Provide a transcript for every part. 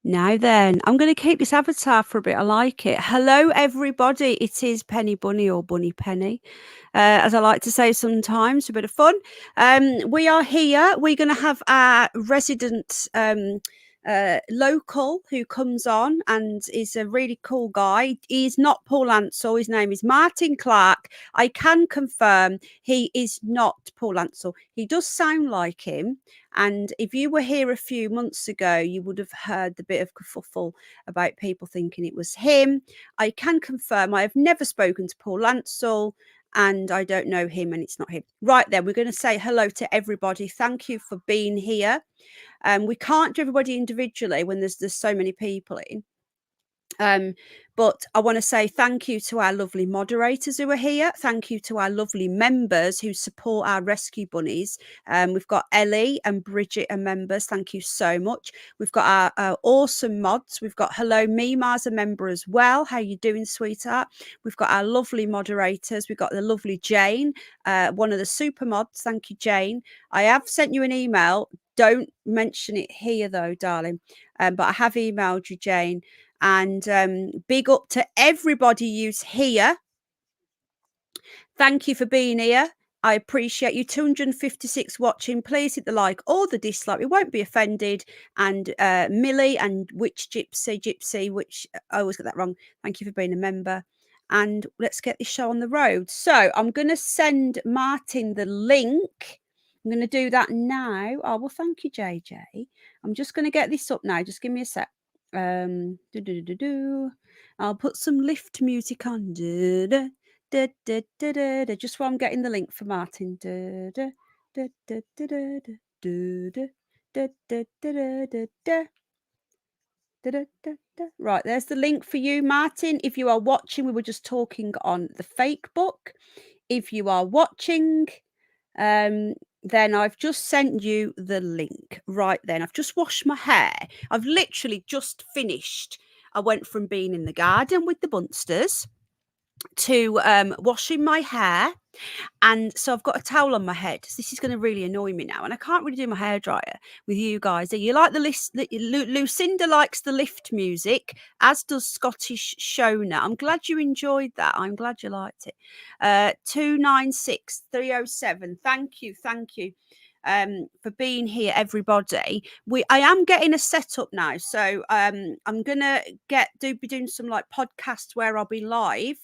Now then, I'm going to keep this avatar for a bit. I like it. Hello, everybody. It is Penny Bunny or Bunny Penny, as I like to say sometimes, a bit of fun. We are here. We're going to have our resident local who comes on and is a really cool guy. He's not Paul Ansell. His name is Martin Clark. I can confirm he is not Paul Ansell. He does sound like him. And if you were here a few months ago, you would have heard the bit of kerfuffle about people thinking it was him. I can confirm I have never spoken to Paul Ansell and I don't know him and it's not him. Right then, we're going to say hello to everybody. Thank you for being here. We can't do everybody individually when there's so many people in. But I want to say thank you to our lovely moderators who are here. Thank you to our lovely members who support our rescue bunnies. We've got Ellie and Bridget are members. Thank you so much. We've got our awesome mods. We've got Hello Mima's a member as well. How you doing, sweetheart? We've got our lovely moderators. We've got the lovely Jane, one of the super mods. Thank you, Jane. I have sent you an email. Don't mention it here though, darling. But I have emailed you, Jane. And big up to everybody who's here. Thank you for being here. I appreciate you. 256 watching. Please hit the like or the dislike. We won't be offended. And Millie and Witch Gypsy, which I always get that wrong. Thank you for being a member. And let's get this show on the road. So I'm going to send Martin the link. I'm going to do that now. Oh, well, thank you, JJ. I'm just going to get this up now. Just give me a sec. I'll put some lift music on. Just while I'm getting the link for Martin. Right, there's the link for you, Martin. If you are watching, we were just talking on the fake book. If you are watching, then I've just sent you the link. Right then, I've just washed my hair. I've literally just finished. I went from being in the garden with the Bunsters to washing my hair. And so I've got a towel on my head. So this is going to really annoy me now. And I can't really do my hairdryer with you guys. You like the list? Lucinda likes the lift music, as does Scottish Shona. I'm glad you enjoyed that. I'm glad you liked it. 296307. Thank you. Thank you. For being here, everybody. I am getting a setup now. So I'm gonna be doing some like podcasts where I'll be live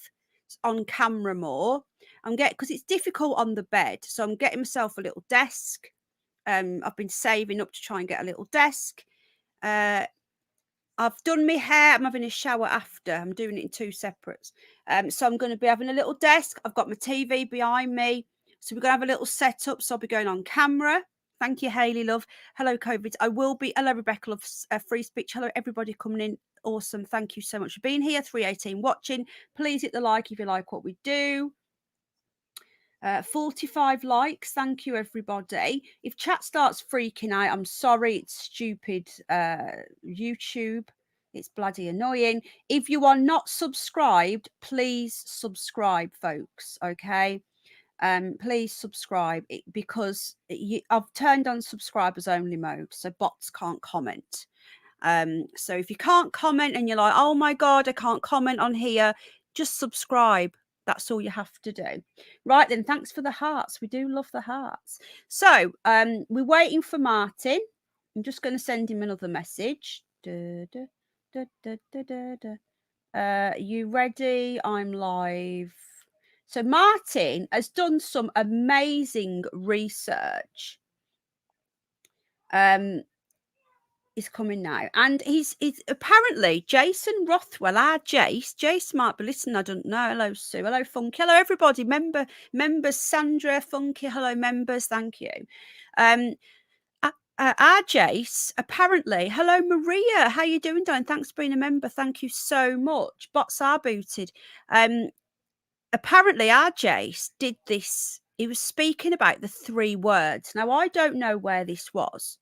on camera more. Because it's difficult on the bed, so I'm getting myself a little desk. I've been saving up to try and get a little desk. I've done my hair. I'm having a shower after. I'm doing it in two separates. So I'm going to be having a little desk. I've got my TV behind me. So we're going to have a little setup. So I'll be going on camera. Thank you, Hayley, love. Hello, COVID. I will be. Hello, Rebecca, love. Free speech. Hello, everybody coming in. Awesome. Thank you so much for being here. 318 watching. Please hit the like if you like what we do. 45 likes. Thank you, everybody. If chat starts freaking out, I'm sorry. It's stupid YouTube. It's bloody annoying. If you are not subscribed, please subscribe, folks. Okay. Please subscribe because I've turned on subscribers only mode, so bots can't comment. So if you can't comment and you're like, oh my God, I can't comment on here, just subscribe. That's all you have to do. Right then, thanks for the hearts. We do love the hearts. So we're waiting for Martin. I'm just going to send him another message. You ready? I'm live. So Martin has done some amazing research. Is coming now, and he's apparently Jason Rothwell, our Jace might be listening. I don't know. Hello, Sue. Hello, Funky. Hello, everybody. Members, Sandra, Funky. Hello, members. Thank you. Our Jace, apparently. Hello, Maria. How you doing, darling? Thanks for being a member. Thank you so much. Bots are booted. Apparently, our Jace did this. He was speaking about the 3 words. Now, I don't know where this was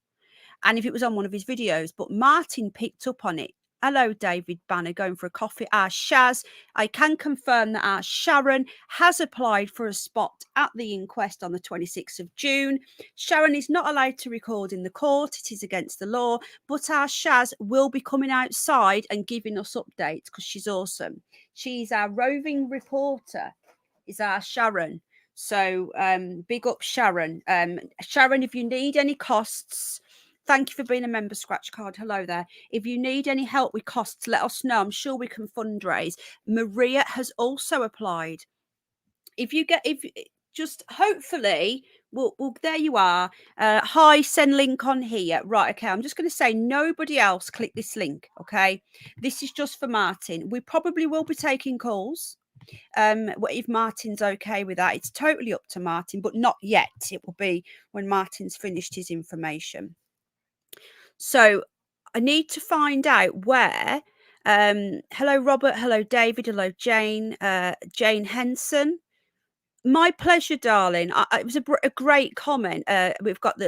and if it was on one of his videos, but Martin picked up on it Hello, David Banner, going for a coffee. Our Shaz, I can confirm that our Sharon has applied for a spot at the inquest on the 26th of June. Sharon is not allowed to record in the court. It is against the law, but our Shaz will be coming outside and giving us updates because she's awesome. She's our roving reporter, is our Sharon. So big up Sharon. Sharon, if you need any costs, thank you for being a member, Scratch Card. Hello there. If you need any help with costs, let us know. I'm sure we can fundraise. Maria has also applied. If just hopefully, well, there you are. Hi, send link on here. Right, okay. I'm just going to say nobody else click this link, okay? This is just for Martin. We probably will be taking calls. If Martin's okay with that, it's totally up to Martin, but not yet. It will be when Martin's finished his information. So I need to find out where. Hello, Robert. Hello, David. Hello, Jane. Jane Henson. My pleasure, darling. It was a great comment. We've got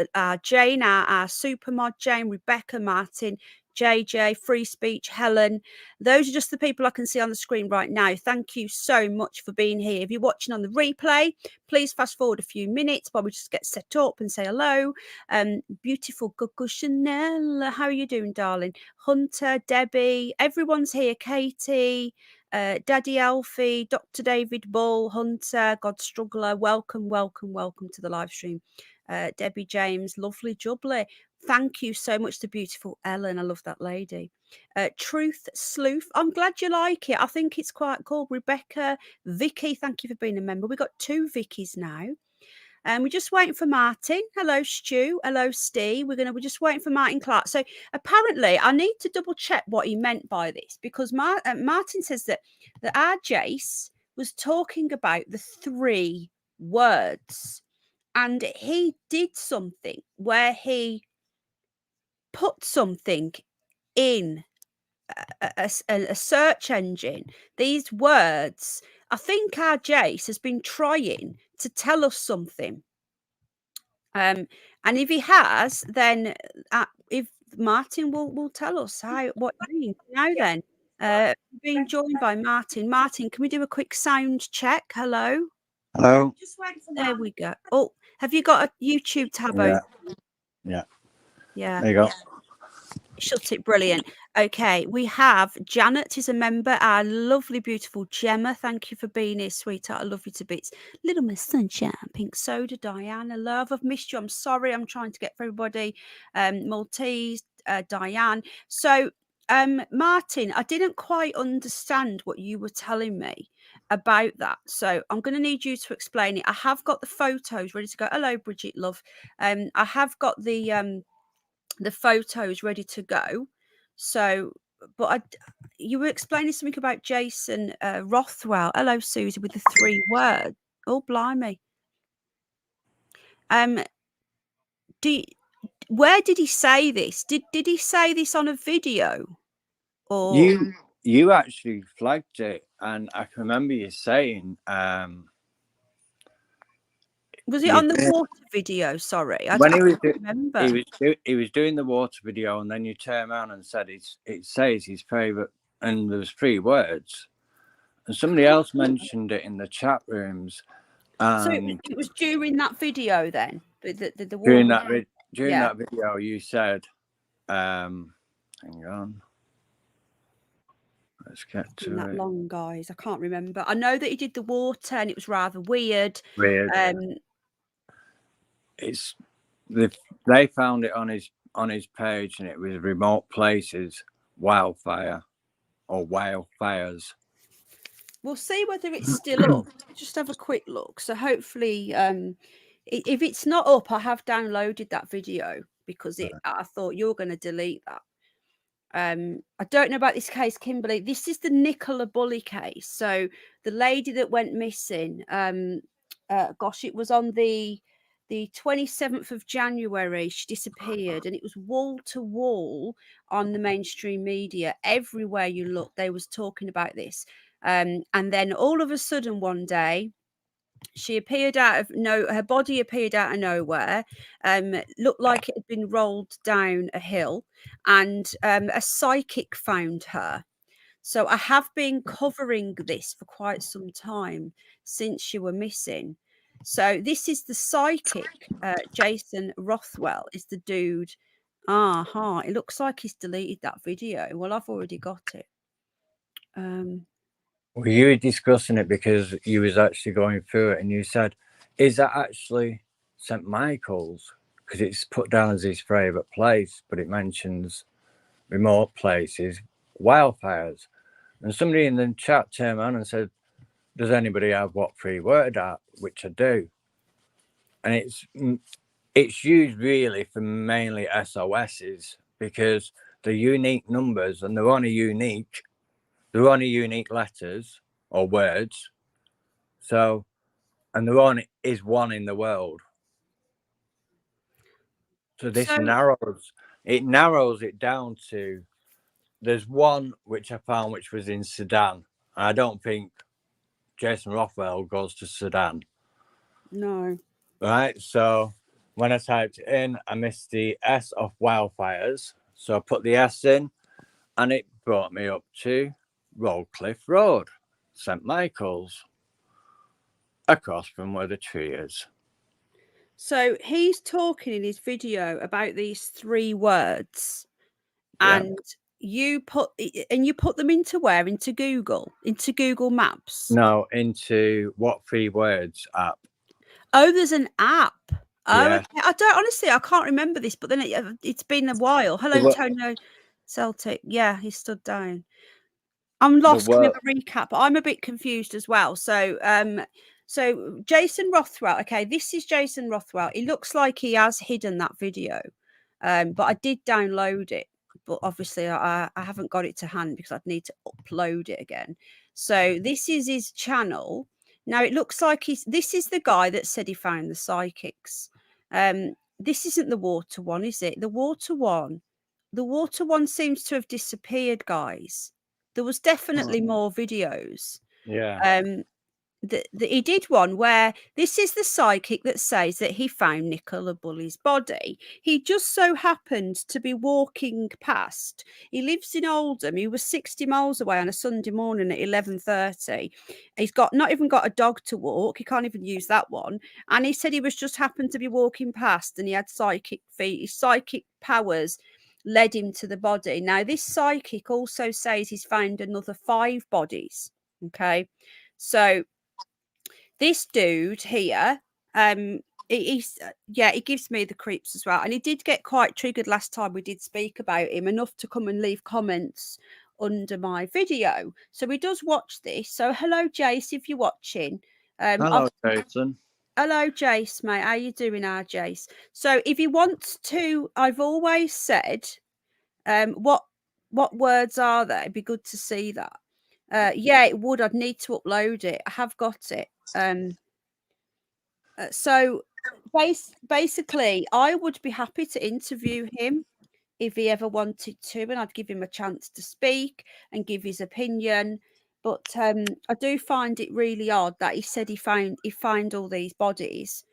Jane, our supermod, Jane, Rebecca, Martin, JJ, Free Speech, Helen. Those are just the people I can see on the screen right now. Thank you so much for being here. If you're watching on the replay, please fast forward a few minutes while we just get set up and say hello. Beautiful Gugu Chanel. How are you doing, darling? Hunter, Debbie, everyone's here. Katie. Daddy Alfie, Dr. David Bull, Hunter, God Struggler, welcome to the live stream. Debbie James, lovely jubbly. Thank you so much to beautiful Ellen. I love that lady. Truth Sleuth, I'm glad you like it. I think it's quite cool. Rebecca, Vicky, thank you for being a member. We've got 2 Vickies now. And we're just waiting for Martin. Hello, Stu. Hello, Steve. We're just waiting for Martin Clark. So apparently, I need to double check what he meant by this because Martin says that our Jace was talking about the 3 words, and he did something where he put something in a search engine. These words. I think our Jace has been trying to tell us something. And if he has, then if Martin will tell us what you mean. Now then, being joined by Martin. Martin, can we do a quick sound check? Hello. Hello. There we go. Oh, have you got a YouTube tab Yeah. open? Yeah. There you go. Shut it. Brilliant. Okay, we have Janet is a member. Our lovely, beautiful Gemma. Thank you for being here, sweetheart. I love you to bits. Little Miss Sunshine, Pink Soda, Diana, love. I've missed you. I'm sorry. I'm trying to get for everybody. Maltese, Diane. So, Martin, I didn't quite understand what you were telling me about that. So I'm going to need you to explain it. I have got the photos ready to go. Hello, Bridget, love. I have got the photos ready to go. So, but you were explaining something about Jason Rothwell. Hello, Susie, with the 3 words. Oh, blimey. Where did he say this? Did he say this on a video? Or you actually flagged it, and I can remember you saying was it on the water video? Sorry, I don't remember. He was doing the water video, and then you turn around and said it says his favourite, and there's 3 words, and somebody else mentioned it in the chat rooms. So it was during that video then. The during that video, you said, "Hang on." Let's get to that it. long, guys. I can't remember. I know that he did the water, and it was rather weird. They found it on his page, and it was remote places, wildfire, or wildfires. We'll see whether it's still up. Just have a quick look. So hopefully, if it's not up, I have downloaded that video because I thought you're going to delete that. I don't know about this case, Kimberly. This is the Nicola Bulley case. So the lady that went missing, gosh, it was on the 27th of January. She disappeared, and it was wall to wall on the mainstream media. Everywhere you look, they was talking about this. And then all of a sudden one day, She appeared out of her body appeared out of nowhere, looked like it had been rolled down a hill, and a psychic found her. So I have been covering this for quite some time since you were missing. So this is the psychic, Jason Rothwell is the dude. It looks like he's deleted that video. Well, I've already got it. Well, you were discussing it because you was actually going through it, and you said, "Is that actually St. Michael's?" Because it's put down as his favourite place, but it mentions remote places, wildfires. And somebody in the chat turned around and said, "Does anybody have what 3 word at?" Which I do. And it's used really for mainly SOSs because they're unique numbers and they're only unique letters or words. So, and there only is one in the world. So this narrows it down to, there's one which I found which was in Sudan. I don't think Jason Rothwell goes to Sudan. No. Right. So when I typed it in, I missed the S of wildfires. So I put the S in and it brought me up to Roadcliffe Road, St. Michael's, across from where the tree is. So he's talking in his video about these 3 words, and you put them into where? Into Google Maps? No, into what 3 words app? Oh, there's an app. Oh, Yeah. okay. I can't remember this, but then it's been a while. Hello, Tono Celtic. Yeah, he stood down. I'm lost. Can we have a recap? I'm a bit confused as well. So, Jason Rothwell. Okay, this is Jason Rothwell. It looks like he has hidden that video, but I did download it. But obviously, I haven't got it to hand because I'd need to upload it again. So this is his channel. Now it looks like this is the guy that said he found the psychics. This isn't the water one, is it? The water one seems to have disappeared, guys. There was definitely more videos. Yeah. He did one where this is the psychic that says that he found Nicola Bulley's body. He just so happened to be walking past. He lives in Oldham. He was 60 miles away on a Sunday morning at 11:30. He's not even got a dog to walk. He can't even use that one. And he said he was just happened to be walking past, and he had psychic feet. His psychic powers led him to the body. Now, this psychic also says he's found another 5 bodies. Okay, so this dude here, he gives me the creeps as well. And he did get quite triggered last time we did speak about him, enough to come and leave comments under my video. So he does watch this. So hello, Jace, if you're watching. Hello, Jason. Hello, Jace, mate. How you doing, Jace? So if he wants to, I've always said, what words are there? It'd be good to see that. Yeah, it would. I'd need to upload it. I have got it. So basically, I would be happy to interview him if he ever wanted to, and I'd give him a chance to speak and give his opinion. But I do find it really odd that he said he found all these bodies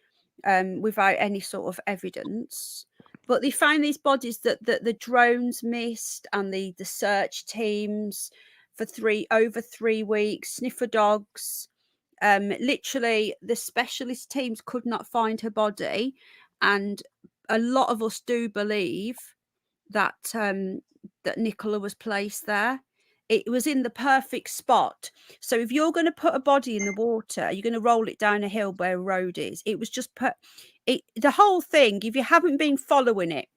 without any sort of evidence. But they found these bodies that the drones missed, and the search teams for over 3 weeks, sniffer dogs. Literally, the specialist teams could not find her body, and a lot of us do believe that that Nicola was placed there. It was in the perfect spot. So if you're going to put a body in the water, you're going to roll it down a hill where a road is. It was just the whole thing. If you haven't been following it,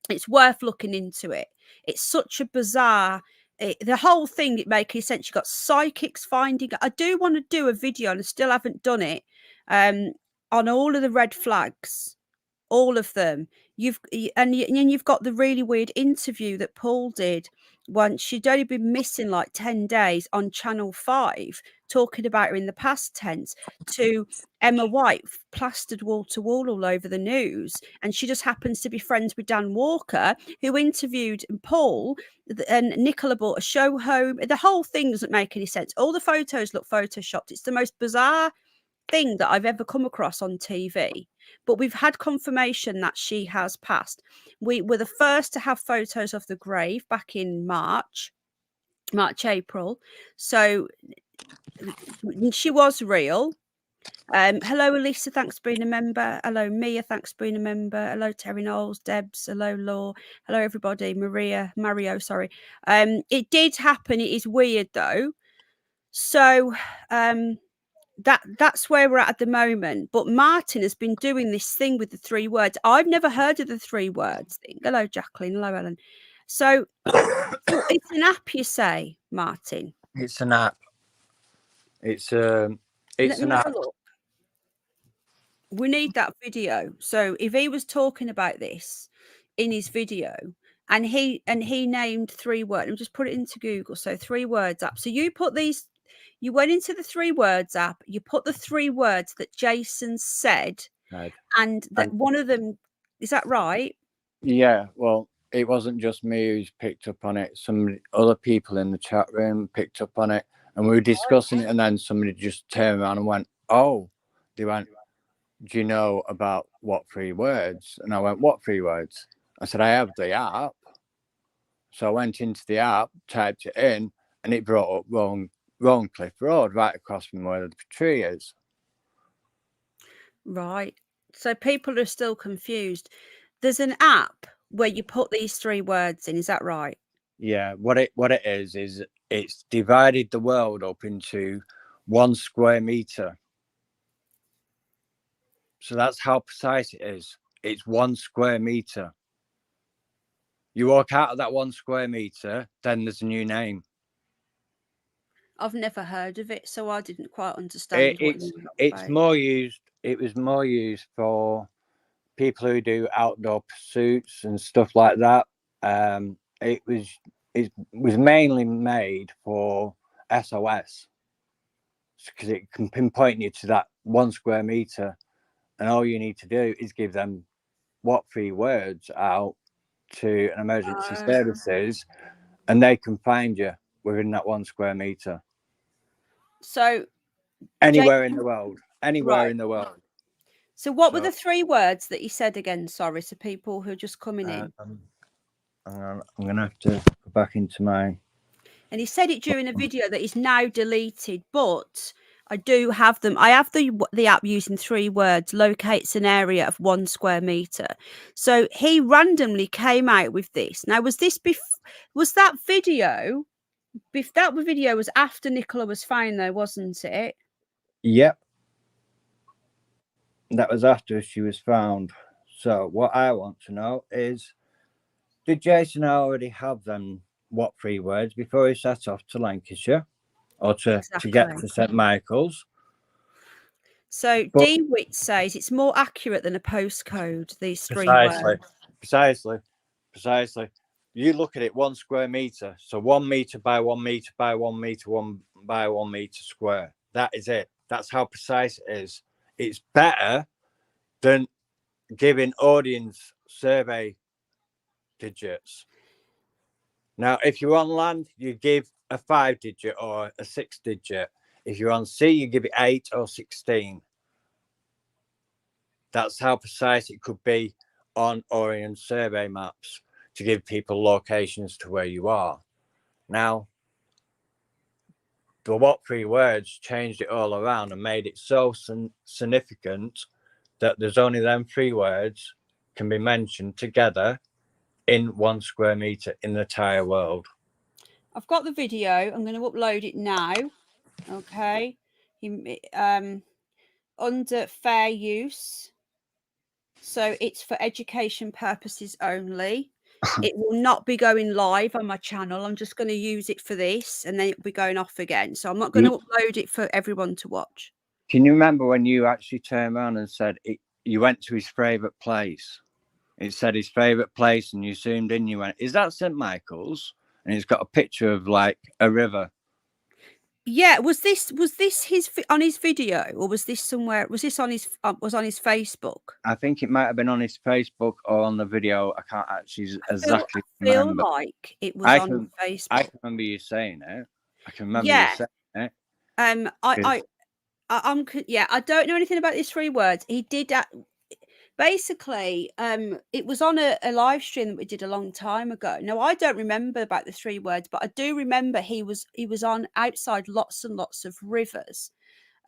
it's worth looking into it. It's such a bizarre. The whole thing, it makes sense. You got psychics finding. I do want to do a video, and I still haven't done it, on all of the red flags, all of them. You've got the really weird interview that Paul did once. She'd only been missing like 10 days on Channel 5, talking about her in the past tense, to Emma White plastered wall to wall all over the news. And she just happens to be friends with Dan Walker, who interviewed Paul, and Nicola brought a show home. The whole thing doesn't make any sense. All the photos look photoshopped. It's the most bizarre thing that I've ever come across on TV, but we've had confirmation that she has passed. We were the first to have photos of the grave back in March, April. So she was real. Hello, Elisa. Thanks for being a member. Hello, Mia. Thanks for being a member. Hello, Terry Knowles, Debs. Hello, Law. Hello, everybody. Mario. Sorry. It did happen. It is weird though. So, that's where we're at the moment. But Martin has been doing this thing with the 3 words. I've never heard of the 3 words thing. Hello, Jacqueline. Hello, Ellen. So it's an app, you say, Martin? It's an app. It's Let an me have app. a look. We need that video. So if he was talking about this in his video and he named 3 words, and just put it into Google. So 3 words app. So you went into the 3 words app, you put the 3 words that Jason said, Right. and that one of them, is that right? Yeah, well, it wasn't just me who's picked up on it. Some other people in the chat room picked up on it, and we were discussing it, and then somebody just turned around and went, "Oh," they went, "Do you know about what 3 words?" And I went, "What 3 words?" I said, "I have the app." So I went into the app, typed it in, and it brought up Wrong Cliff Road right across from where the tree is. Right. So people are still confused. There's an app where you put these 3 words in, is that right? Yeah, what it is it's divided the world up into 1 square meter. So that's how precise it is. It's 1 square meter. You walk out of that 1 square meter, then there's a new name. I've never heard of it, so I didn't quite understand what you were it's about. more used. It was more used for people who do outdoor pursuits and stuff like that. It was mainly made for SOS because it can pinpoint you to that 1 square meter, and all you need to do is give them what 3 words out to an emergency services, and they can find you within that 1 square meter. So anywhere in the world, right. in the world. So what were the 3 words that he said again? Sorry, so people who are just coming in. I'm gonna have to go back into my. And he said it during a video that is now deleted, but I do have them. I have the app using 3 words, locates an area of 1 square meter. So he randomly came out with this. Now, was that video? That video was after Nicola was found, though, wasn't it? Yep, that was after she was found. So what I want to know is, did Jason already have them what 3 words before he set off to Lancashire or to get to St Michael's? So DeWitt says it's more accurate than a postcode, these 3 words. Precisely. You look at it, 1 square meter. So 1 meter by 1 meter by 1 meter, 1 by 1 meter square. That is it. That's how precise it is. It's better than giving audience survey digits. Now, if you're on land, you give a 5-digit or a 6-digit. If you're on sea, you give it 8 or 16. That's how precise it could be on Orient survey maps to give people locations to where you are. Now, the what 3 words changed it all around and made it so significant that there's only them 3 words can be mentioned together in 1 square meter in the entire world. I've got the video. I'm going to upload it now. Okay. Under fair use. So it's for education purposes only. It will not be going live on my channel. I'm just going to use it for this, and then it'll be going off again. So I'm not going to upload it for everyone to watch. Can you remember when you actually turned around and said you went to his favourite place? It said his favourite place, and you zoomed in. You went, "Is that St Michael's?" And it's got a picture of like a river. Yeah, was this his on his video, or was this somewhere? Was this on his on his Facebook? I think it might have been on his Facebook or on the video. I can't actually exactly remember. Like it was on Facebook. I can remember you saying it. I can remember you saying it. Yeah, I don't know anything about these 3 words. He did basically, it was on a live stream that we did a long time ago. Now, I don't remember about the 3 words, but I do remember he was on outside lots and lots of rivers.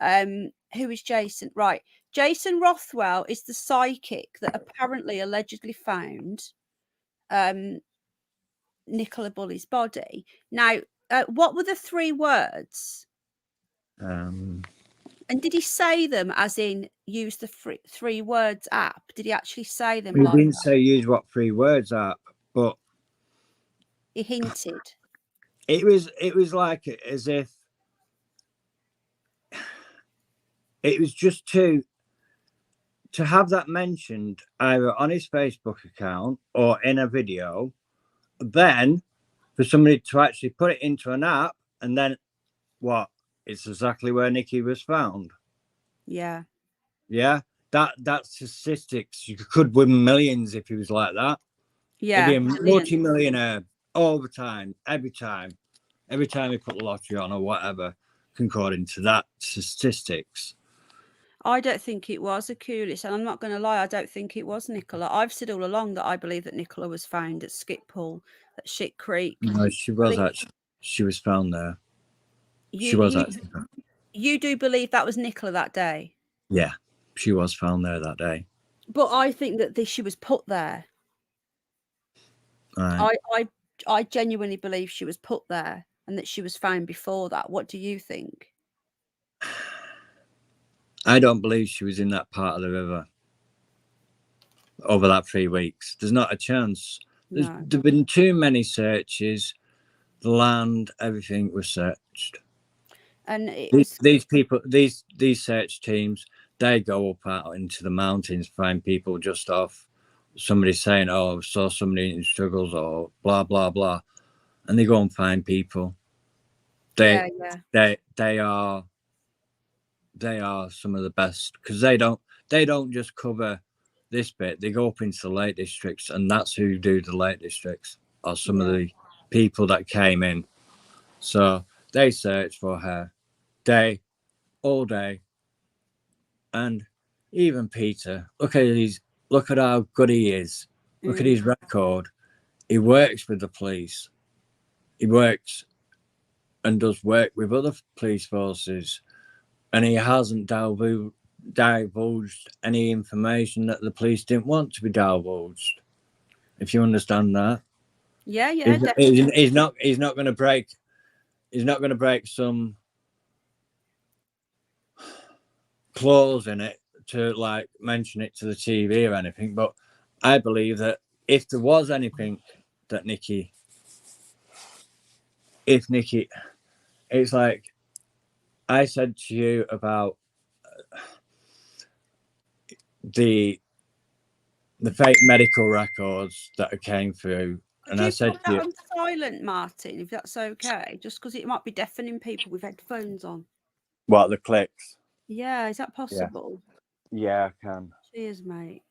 Who is Jason? Right. Jason Rothwell is the psychic that apparently allegedly found Nicola Bulley's body. Now, what were the 3 words? And did he say them as in use the 3 words app? Did he actually say them He like didn't that? say use what 3 words app, but He hinted. it was like as if it was just to have that mentioned either on his Facebook account or in a video, then for somebody to actually put it into an app, and then what? It's exactly where Nikki was found. Yeah. Yeah, that's statistics. You could win millions if he was like that. Yeah. He'd be a multi-millionaire all the time, every time he put the lottery on or whatever, according to that statistics. I don't think it was Aculis, and I'm not going to lie, I don't think it was Nicola. I've said all along that I believe that Nicola was found at Skip at Shit Creek. No, she was actually. She was found there. She was actually. You do believe that was Nicola that day? Yeah, she was found there that day. But I think that she was put there. Right. I genuinely believe she was put there and that she was found before that. What do you think? I don't believe she was in that part of the river over that 3 weeks. There's not a chance. There've been too many searches. The land, everything was searched. And these people, these search teams, they go up out into the mountains, find people just off somebody saying, "Oh, I saw somebody in struggles," or blah blah blah, and they go and find people. They are some of the best, because they don't just cover this bit. They go up into the Lake Districts, and that's who do the Lake Districts, are some of the people that came in. So they search for her all day. And even Peter, look at how good he is. Look at his record. He works with the police. He works and does work with other police forces, and he hasn't divulged any information that the police didn't want to be divulged. If you understand that. Yeah, definitely. He's not going to break. He's not going to break some clause in it to like mention it to the TV or anything. But I believe that if there was anything that it's like I said to you about the fake medical records that came through. And I said put that on silent, Martin, if that's okay, just because it might be deafening people with headphones on. What, the clicks? Yeah, is that possible? Yeah, I can. Cheers, mate.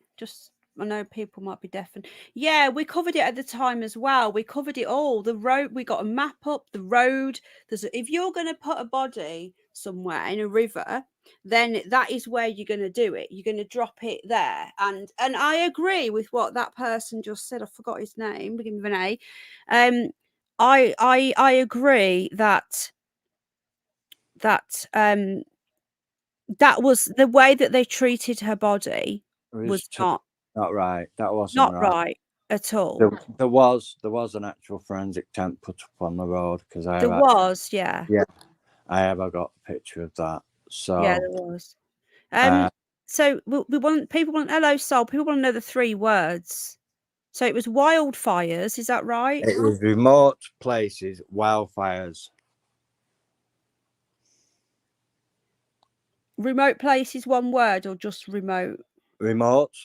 I know people might be deafened. Yeah, we covered it at the time as well. We covered it all. The road, we got a map up, the road. If you're going to put a body somewhere in a river, then that is where you're going to do it. You're going to drop it there. And I agree with what that person just said. I forgot his name, beginning with an A. I agree that that was the way that they treated her body was not right. That wasn't right at all. There was an actual forensic tent put up on the road, because I have got a picture of that. So yeah, there was. So people want hello soul. People want to know the 3 words. So it was wildfires. Is that right? It was remote places, wildfires. Remote places, one word, or just remote? Remote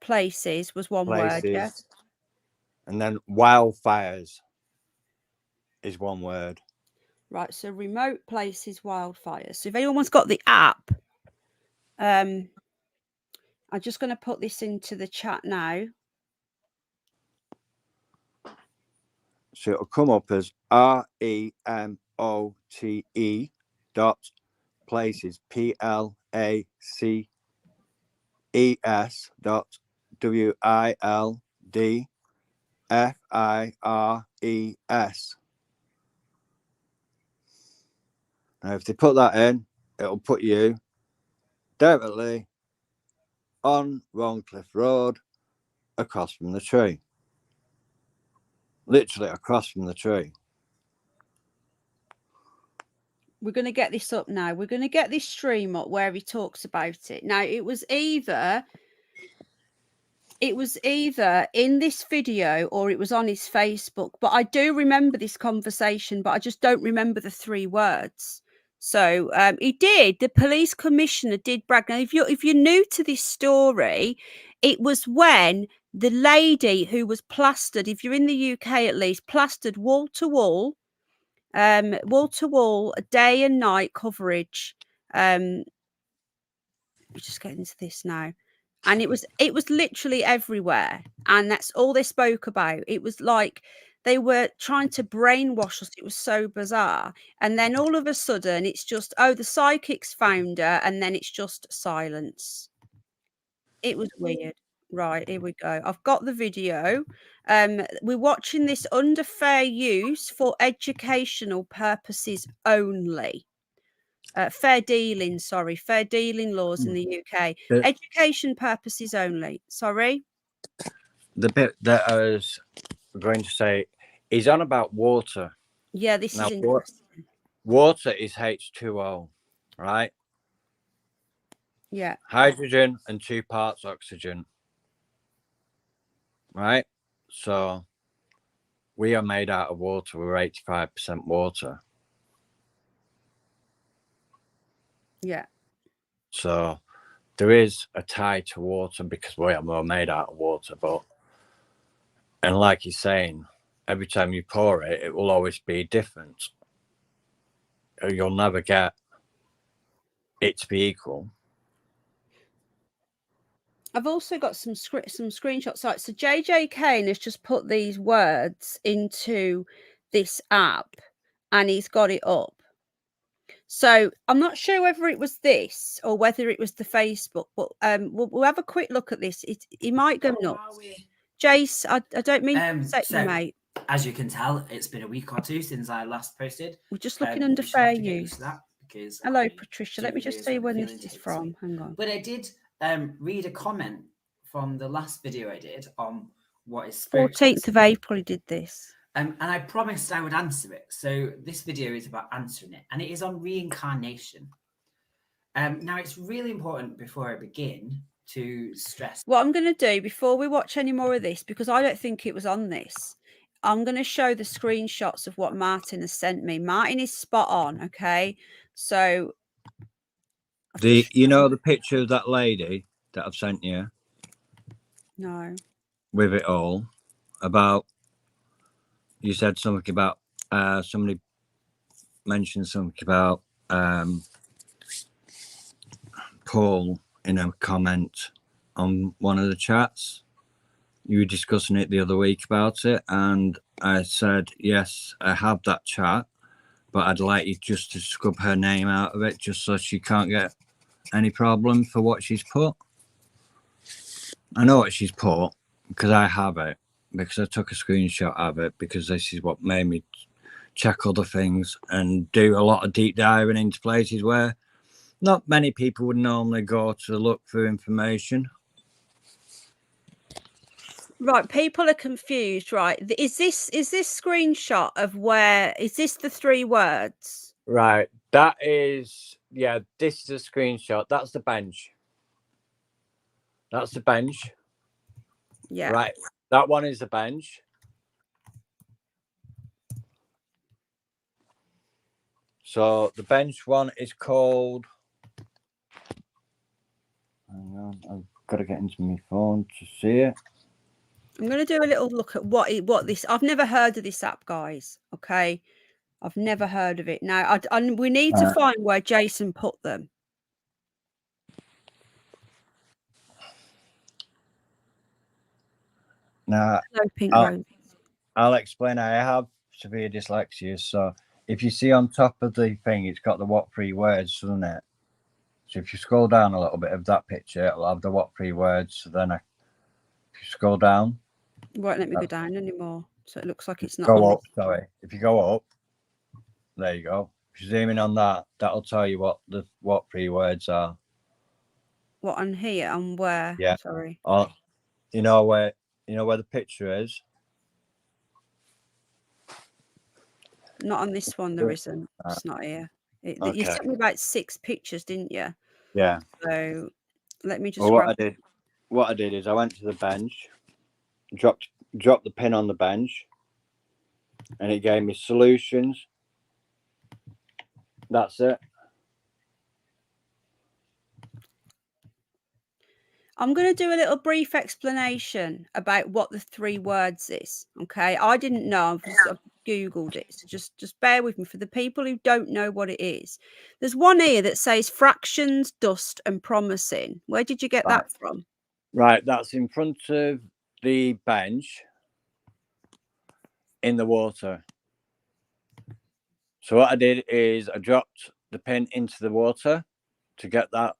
places was one word, yeah. And then wildfires is one word. Right, so remote places, wildfires. So if anyone's got the app, I'm just going to put this into the chat now. So it'll come up as REMOTE dot places PLACES dot WILDFIRES. Now, if they put that in, it'll put you directly on Roncliffe Road, across from the tree. Literally across from the tree. We're going to get this up now. We're going to get this stream up where he talks about it. Now, it was either in this video or it was on his Facebook, but I do remember this conversation, but I just don't remember the 3 words. So the police commissioner did brag. Now, if you're new to this story, it was when the lady who was plastered, if you're in the UK at least, plastered wall to wall, day and night coverage. We're just getting into this now. And it was literally everywhere, and that's all they spoke about. It was like they were trying to brainwash us. It was so bizarre. And then all of a sudden it's just, oh, the psychics found her, and then it's just silence. It was weird. Right, here we go. I've got the video. We're watching this under fair use for educational purposes only. Fair dealing laws in the UK. Education purposes only. Sorry? The bit that I was going to say is on about water. Yeah, this is interesting. Water is H2O, right? Yeah. Hydrogen and 2 parts oxygen. Right? So we are made out of water. We're 85% water. Yeah. So there is a tie to water because we're made out of water. And like he's saying, every time you pour it, it will always be different. You'll never get it to be equal. I've also got some screenshots. So JJ Kane has just put these words into this app, and he's got it up. So I'm not sure whether it was this or whether it was the Facebook, but we'll have a quick look at this. It might go nuts. Jace, I don't mean to upset you, mate. As you can tell, it's been a week or 2 since I last posted. We're just looking under fair use. Because hello, Patricia. Let me just see when this is from. Hang on. But I did read a comment from the last video I did on what is 14th of April. He did this. And I promised I would answer it. So this video is about answering it, and it is on reincarnation. Now, it's really important before I begin to stress. What I'm going to do before we watch any more of this, because I don't think it was on this, I'm going to show the screenshots of what Martin has sent me. Martin is spot on, okay? So... You know the picture of that lady that I've sent you? No. With it all, about... You said something about... somebody mentioned something about... Paul in a comment on one of the chats. You were discussing it the other week about it, and I said, yes, I have that chat, but I'd like you just to scrub her name out of it just so she can't get any problem for what she's put. I know what she's put because I have it, because I took a screenshot of it, because this is what made me check other things and do a lot of deep diving into places where not many people would normally go to look for information. Right, people are confused, right? Is this screenshot of where is this the 3 words? Right, that is, yeah, this is a screenshot. That's the bench. That's the bench. Yeah. Right, that one is the bench. So the bench one is called... Hang on, I've got to get into my phone to see it. I'm going to do a little look at what this... I've never heard of this app, guys, okay? I've never heard of it. Now, we need to find where Jason put them. Now, I'll explain. I have severe dyslexia, so if you see on top of the thing, it's got the what three words, doesn't it? So if you scroll down a little bit of that picture, it'll have the what three words. So then if you scroll down, It won't let me go down anymore. So it looks like it's not go on up. Sorry, if you go up, there you go. If you zoom in on that, that'll tell you what the what three words are. What, on here? On where? Yeah. Sorry. Oh, you know where the picture is. Not on this one, there isn't. It's not here. You Okay. sent me about 6 pictures, didn't you? Yeah. So let me just Well, grab. what I did is I went to the bench, dropped the pin on the bench, and it gave me solutions. That's it. I'm going to do a little brief explanation about what the 3 words is. Okay, I didn't know. I've Googled it, so just bear with me for the people who don't know what it is. There's one here that says fractions, dust, and promising. Where did you get that from? Right, that's in front of the bench in the water. So what I did is I dropped the pin into the water to get that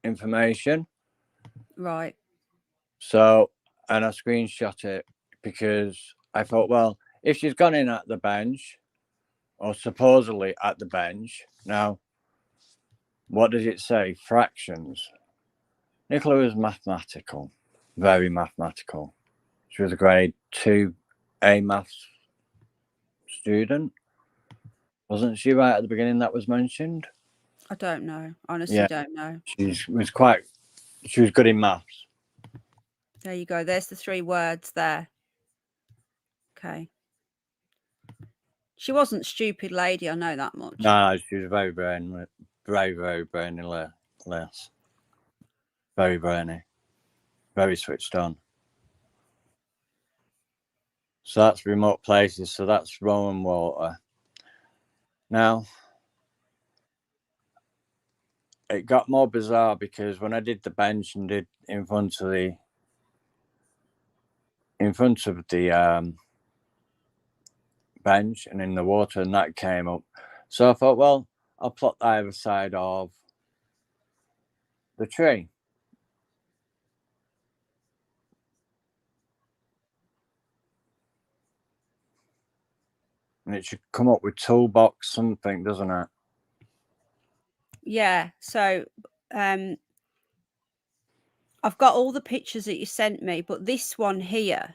information. Right. So, and I screenshot it because I thought, well, if she's gone in at the bench, or supposedly at the bench, now, what does it say? Fractions. Nicola was mathematical, very mathematical. She was a grade 2A maths student. Wasn't she right at the beginning that was mentioned? I don't know. Honestly, don't know. She was good in maths. There you go. There's the 3 words there. Okay. She wasn't stupid lady, I know that much. No, she was very brainy, very brainy lass. Very brainy, very switched on. So that's remote places. So that's Rowan water. Now, it got more bizarre because when I did the bench and did in front of the bench and in the water, and that came up. So I thought, well, I'll plot either side of the tree. And it should come up with toolbox something, doesn't it? Yeah. So I've got all the pictures that you sent me, but this one here,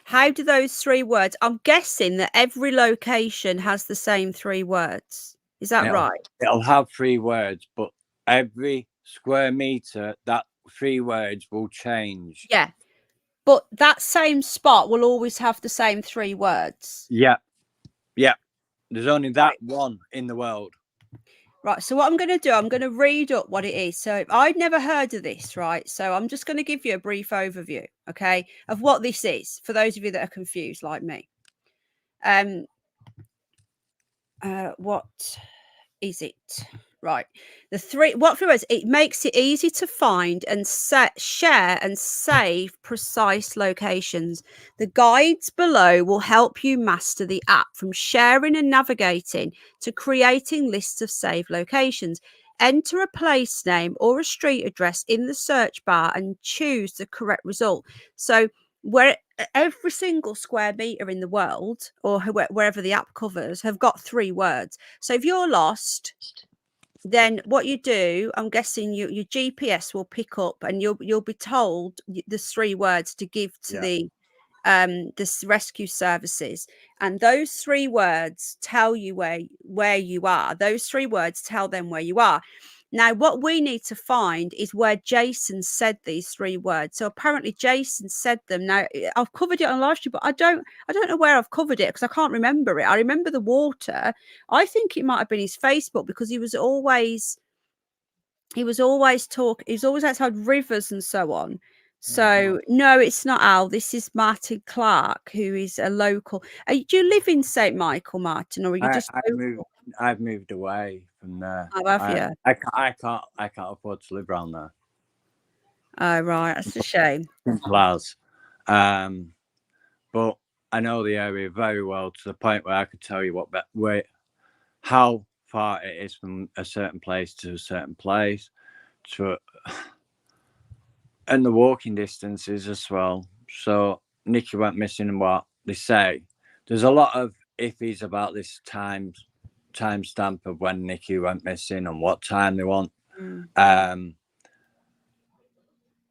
how do those 3 words? I'm guessing that every location has the same 3 words. Is that right? It'll have 3 words, but every square meter, that 3 words will change. Yeah. But that same spot will always have the same 3 words. Yeah. Yeah. There's only that one in the world. Right. So what I'm going to do, I'm going to read up what it is. So I'd never heard of this, right? So I'm just going to give you a brief overview, okay, of what this is for those of you that are confused like me. What is it? Right. The 3 words, it makes it easy to find and share and save precise locations. The guides below will help you master the app from sharing and navigating to creating lists of saved locations. Enter a place name or a street address in the search bar and choose the correct result. So where every single square meter in the world or wherever the app covers have got 3 words. So if you're lost, then what you do, I'm guessing your GPS will pick up and you'll be told the 3 words to give to the rescue services, and those 3 words tell you where you are. Those 3 words tell them where you are. Now, what we need to find is where Jason said these 3 words. So apparently Jason said them. Now, I've covered it on live stream, but I don't know where I've covered it because I can't remember it. I remember the water. I think it might have been his Facebook because he was always outside rivers and so on. So no, it's not Al. This is Martin Clark, who is a local. Do you live in St. Michael, Martin, or are you just? I've moved away from there. Oh, have you? I can't afford to live around there. Oh, right, that's a shame. Simple as. But I know the area very well, to the point where I could tell you how far it is from a certain place to a certain place, and the walking distances as well. So Nikki went missing, and what they say, there's a lot of iffies about this timestamp of when Nikki went missing and what time they want.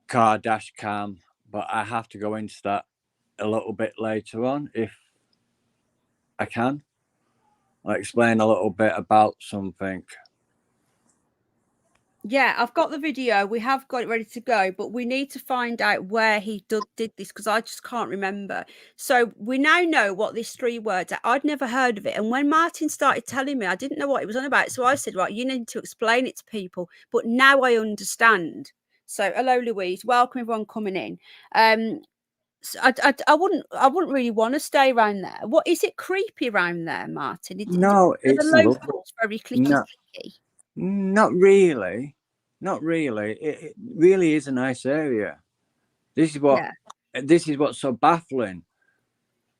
Car dash cam, but I have to go into that a little bit later on if I can. I'll explain a little bit about something. Yeah, I've got the video. We have got it ready to go, but we need to find out where he did this, because I just can't remember. So we now know what these 3 words are. I'd never heard of it. And when Martin started telling me, I didn't know what it was on about. So I said, right, you need to explain it to people. But now I understand. So hello, Louise. Welcome everyone coming in. So I wouldn't really want to stay around there. What is it creepy around there, Martin? No, it's the locals very clicky. Not really. Not really. It really is a nice area. This is what's so baffling.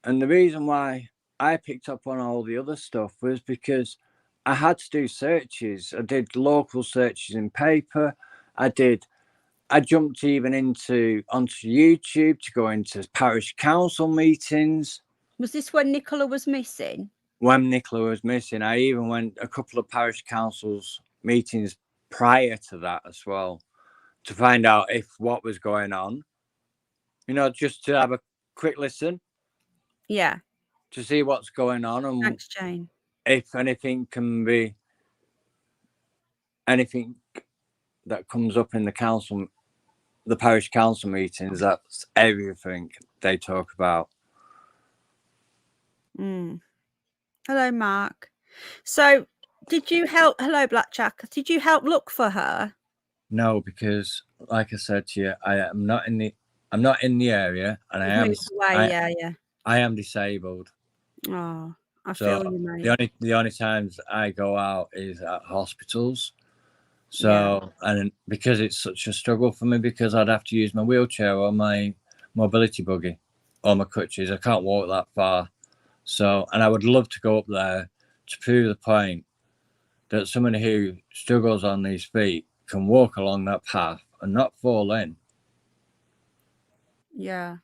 And the reason why I picked up on all the other stuff was because I had to do searches. I did local searches in paper. I jumped even onto YouTube to go into parish council meetings. Was this when Nicola was missing? When Nicola was missing, I even went a couple of parish councils meetings prior to that as well, to find out what was going on. You know, just to have a quick listen. Yeah. To see what's going on, and thanks, Jane. If anything can be anything that comes up in the parish council meetings, that's everything they talk about. Hello, Mark. So did you help? Hello, Blackjack. Did you help look for her? No, because like I said to you, I'm not in the area, and I am disabled. Oh, I feel you, mate. The only times I go out is at hospitals. So, and because it's such a struggle for me, because I'd have to use my wheelchair or my mobility buggy or my crutches. I can't walk that far. So, and I would love to go up there to prove the point that someone who struggles on these feet can walk along that path and not fall in. Yeah.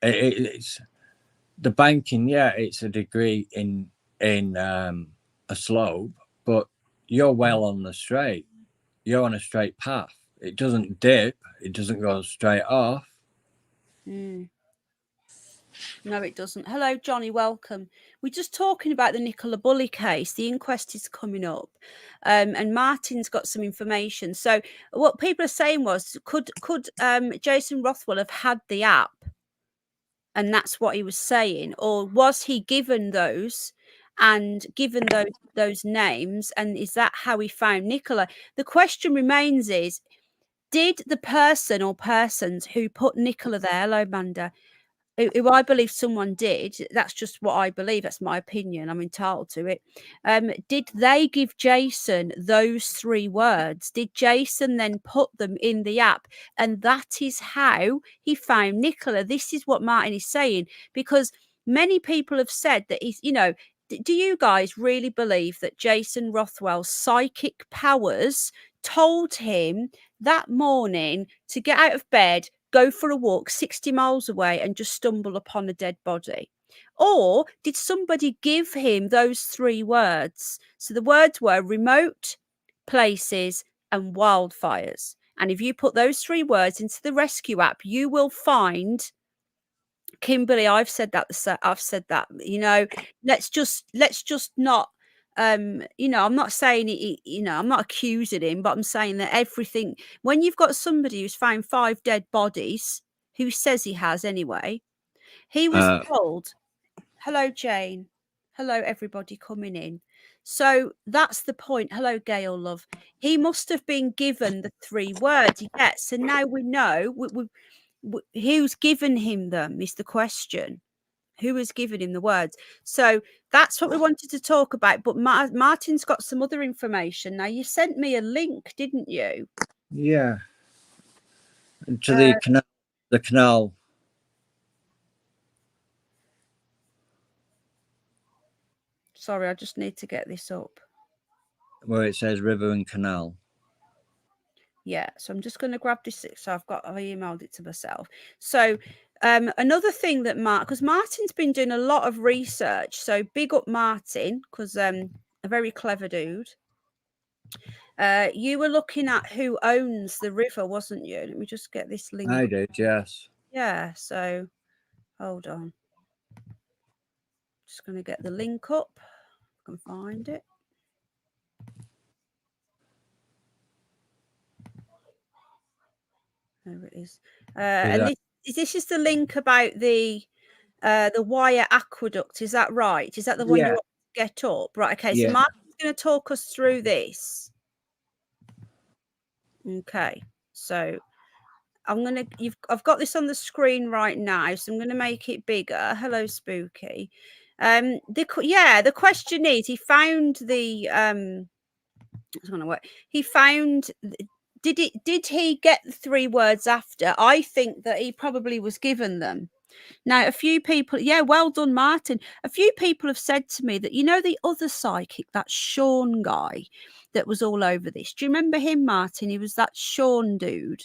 It's the banking. Yeah, it's a degree in a slope, but you're well on the straight. You're on a straight path. It doesn't dip. It doesn't go straight off. No, it doesn't. Hello, Johnny. Welcome. We're just talking about the Nicola Bulley case. The inquest is coming up, and Martin's got some information. So what people are saying was, could Jason Rothwell have had the app, and that's what he was saying, or was he given those? And given those names, and is that how he found Nicola? The question remains is, did the person or persons who put Nicola there, hello, Amanda, who I believe someone did, that's just what I believe, that's my opinion, I'm entitled to it, did they give Jason those 3 words? Did Jason then put them in the app? And that is how he found Nicola. This is what Martin is saying, because many people have said that he's, you know, do you guys really believe that Jason Rothwell's psychic powers told him that morning to get out of bed, go for a walk 60 miles away and just stumble upon a dead body? Or did somebody give him those 3 words? So the words were remote, places, and wildfires. And if you put those 3 words into the rescue app, you will find Kimberly. I've said that, you know, let's just not, you know, I'm not saying it, you know, I'm not accusing him, but I'm saying that everything, when you've got somebody who's found 5 dead bodies, who says he has anyway, he was told, hello, Jane. Hello, everybody coming in. So that's the point. Hello, Gail, love. He must have been given the 3 words. Yes. So now we know who's given him them is the question. Who has given him the words? So that's what we wanted to talk about. But Martin's got some other information. Now, you sent me a link, didn't you? Yeah. To the canal. Sorry, I just need to get this up. Where it says river and canal. Yeah, so I'm just going to grab this. So I emailed it to myself. So another thing that because Martin's been doing a lot of research. So big up Martin, because a very clever dude. You were looking at who owns the river, wasn't you? Let me just get this link. I did, yes. Yeah, so hold on. Just going to get the link up. I can find it. There it is. And this is the link about the Wire Aqueduct. Is that right? Is that the one you want to get up? Right. Okay. So Martin's going to talk us through this. Okay. So I've got this on the screen right now, so I'm going to make it bigger. Hello, Spooky. The question is, he found the it's going to work. He found. Did he get the 3 words after? I think that he probably was given them. Now, a few people, well done, Martin. A few people have said to me that, the other psychic, that Sean guy that was all over this. Do you remember him, Martin? He was that Sean dude.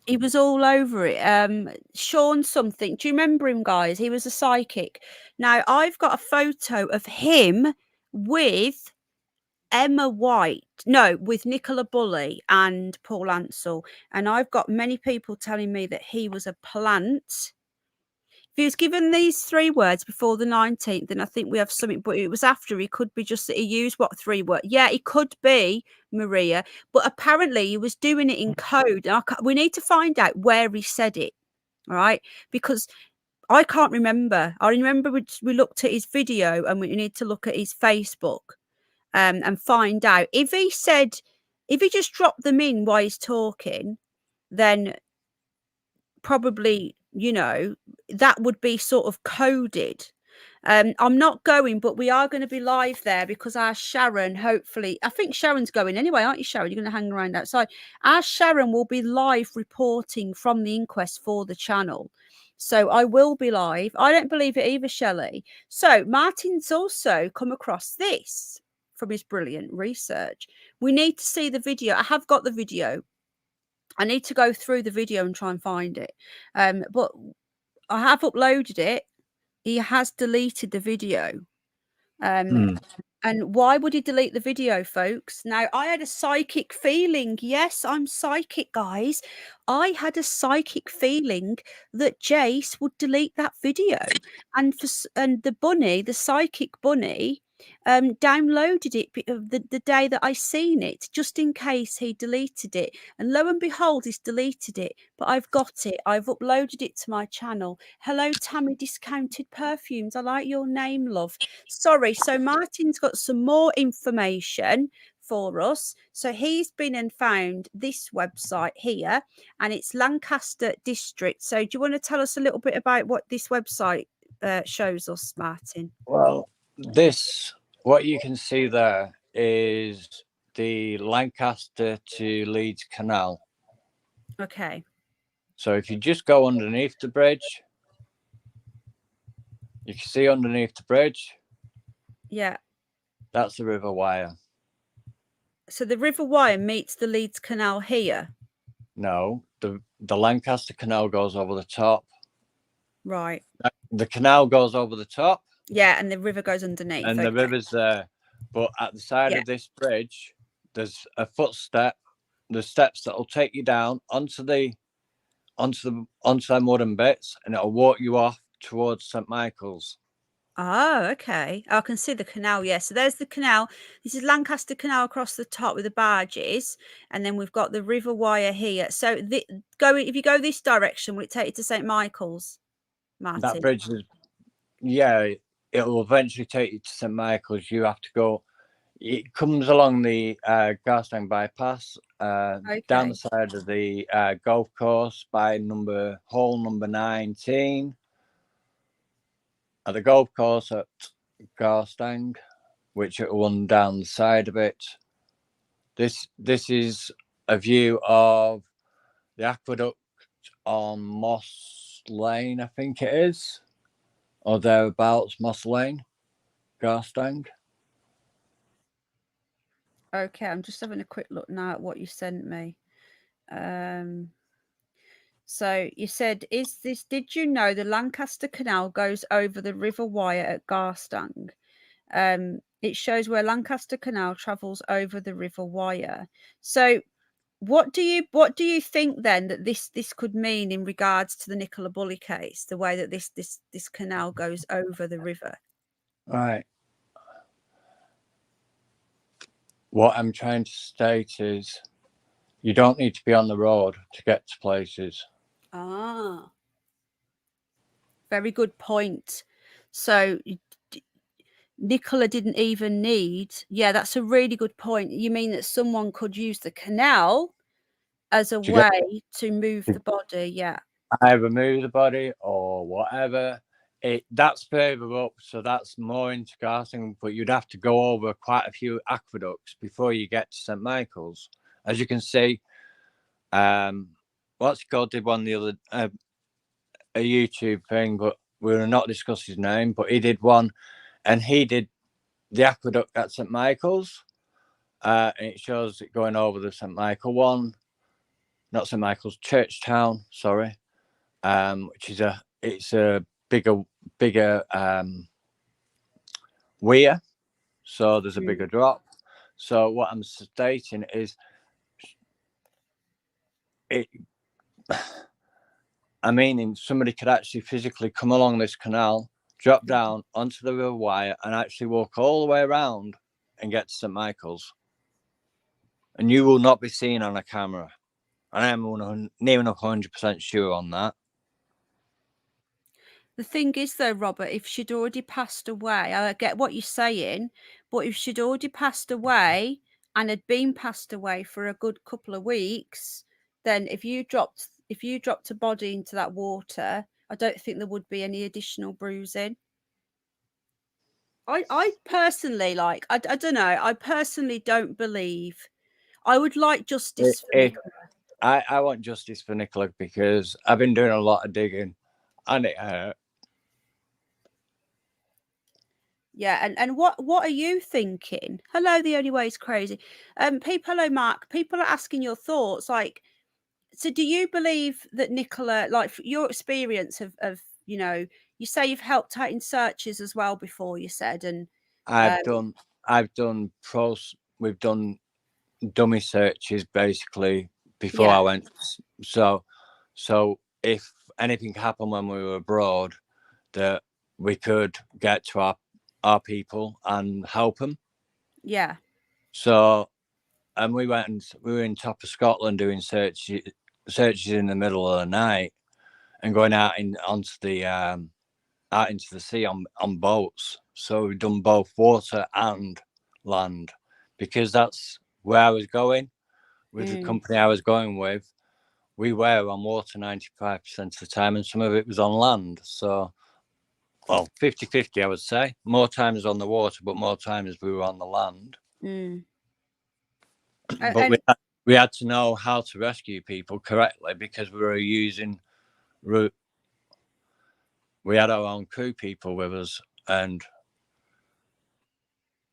He was all over it. Sean something. Do you remember him, guys? He was a psychic. Now, I've got a photo of him with with Nicola Bulley and Paul Ansell, and I've got many people telling me that he was a plant. If he was given these 3 words before the 19th, then I think we have something, but it was after. He could be just that he used 3 words. Yeah, he could be, Maria, but apparently he was doing it in code. We need to find out where he said it, all right? Because I can't remember. I remember we looked at his video, and we need to look at his Facebook. And find out if he just dropped them in while he's talking, then probably, that would be sort of coded. I'm not going, but we are going to be live there because our Sharon, hopefully, I think Sharon's going anyway, aren't you, Sharon? You're going to hang around outside. Our Sharon will be live reporting from the inquest for the channel. So I will be live. I don't believe it either, Shelley. So Martin's also come across this from his brilliant research. We need to see the video. I have got the video. I need to go through the video and try and find it. But I have uploaded it. He has deleted the video. And why would he delete the video, folks? Now, I had a psychic feeling. Yes, I'm psychic, guys. I had a psychic feeling that Jace would delete that video. And the bunny, the psychic bunny, downloaded it the day that I seen it, just in case he deleted it. And lo and behold, he's deleted it. But I've got it. I've uploaded it to my channel. Hello, Tammy Discounted Perfumes. I like your name, love. Sorry. So Martin's got some more information for us. So he's been and found this website here, and it's Lancaster District. So do you want to tell us a little bit about what this website shows us, Martin? Well, what you can see there is the Lancaster to Leeds Canal. Okay. So if you just go underneath the bridge, you can see underneath the bridge. Yeah. That's the River Wire. So the River Wire meets the Leeds Canal here? No, the Lancaster Canal goes over the top. Right. The canal goes over the top. Yeah, and the river goes underneath. And the river's there. But at the side of this bridge, there's a footstep. There's steps that will take you down onto them wooden bits, and it'll walk you off towards St. Michael's. Oh, okay. I can see the canal. Yeah. So there's the canal. This is Lancaster Canal across the top with the barges, and then we've got the River Wire here. So if you go this direction, will it take you to St. Michael's, Martin? That bridge is, it will eventually take you to St. Michael's. You have to go. It comes along the Garstang bypass, down the side of the golf course by hole number 19. At the golf course at Garstang, which it will run down the side of it. This is a view of the aqueduct on Moss Lane, I think it is, or thereabouts, Moss Lane. Garstang. Okay, I'm just having a quick look now at what you sent me. So you said, did you know the Lancaster Canal goes over the River Wyre at Garstang? It shows where Lancaster Canal travels over the River Wyre. So what do you think then that this could mean in regards to the Nicola Bulley case, the way that this canal goes over the river? Right. What I'm trying to state is you don't need to be on the road to get to places. Ah, very good point. So Nicola didn't even need, yeah, that's a really good point. You mean that someone could use the canal as a To get, way to move the body? Yeah. either move the body or whatever. That's further up, so that's more into Garstang, but you'd have to go over quite a few aqueducts before you get to St Michael's. As you can see, what's called did one the other a YouTube thing, but we'll not discuss his name, but he did one, and he did the aqueduct at St Michael's, and it shows it going over the St Michael one, not St Michael's, Churchtown, sorry, which is a bigger weir, so there's a bigger drop. So what I'm stating is, somebody could actually physically come along this canal, drop down onto the River Wyre, and actually walk all the way around and get to St Michael's, and you will not be seen on a camera. And I'm near enough 100% sure on that. The thing is, though, Robert, if she'd already passed away, I get what you're saying, but if she'd already passed away and had been passed away for a good couple of weeks, then if you dropped a body into that water, I don't think there would be any additional bruising. I personally, I don't know. I personally don't believe. I would like justice for Nicola. I want justice for Nicola because I've been doing a lot of digging, and it hurt. Yeah, and what are you thinking? Hello, the only way is crazy. Hello, Mark. People are asking your thoughts. Like, so do you believe that Nicola, like your experience of you say you've helped out in searches as well before, you said, and we've done dummy searches basically before I went. So if anything happened when we were abroad, that we could get to our people and help them. Yeah. So, and we were in top of Scotland doing searches in the middle of the night and going out into the sea on boats. So we've done both water and land because that's where I was going with the company I was going with. We were on water 95% of the time, and some of it was on land. So, well, 50-50, I would say. More times on the water, but more times we were on the land. But we had to know how to rescue people correctly because we were using route. We had our own crew people with us, and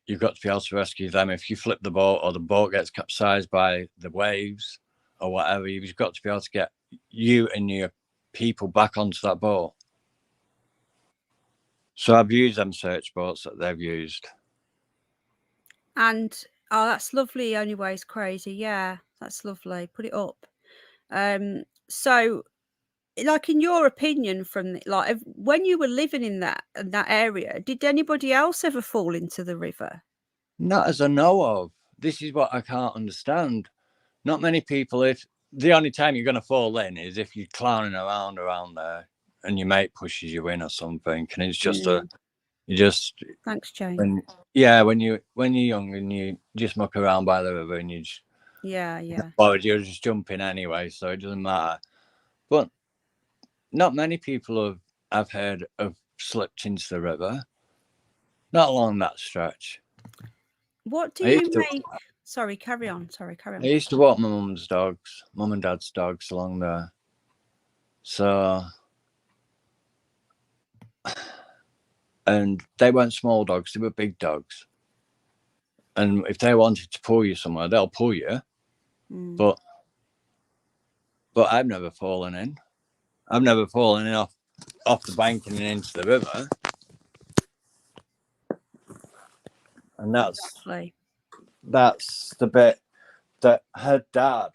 you've got to be able to rescue them. If you flip the boat or the boat gets capsized by the waves or whatever, you've got to be able to get you and your people back onto that boat. So I've used them search boats that they've used. And that's lovely. Only way is crazy. Yeah, that's lovely. Put it up. So, like, in your opinion, from like when you were living in that area, did anybody else ever fall into the river? Not as I know of. This is what I can't understand. Not many people. If the only time you're going to fall in is if you're clowning around there and your mate pushes you in or something, and it's just Thanks, Jane. when you're young and you just muck around by the river and you just you're just jumping anyway, so it doesn't matter. But not many people I've heard have slipped into the river. Not along that stretch. What do you make? Sorry, carry on. I used to walk my mum and dad's dogs along there. So and they weren't small dogs, they were big dogs. And if they wanted to pull you somewhere, they'll pull you. But I've never fallen in. I've never fallen in off the bank and into the river. And that's the bit that her dad,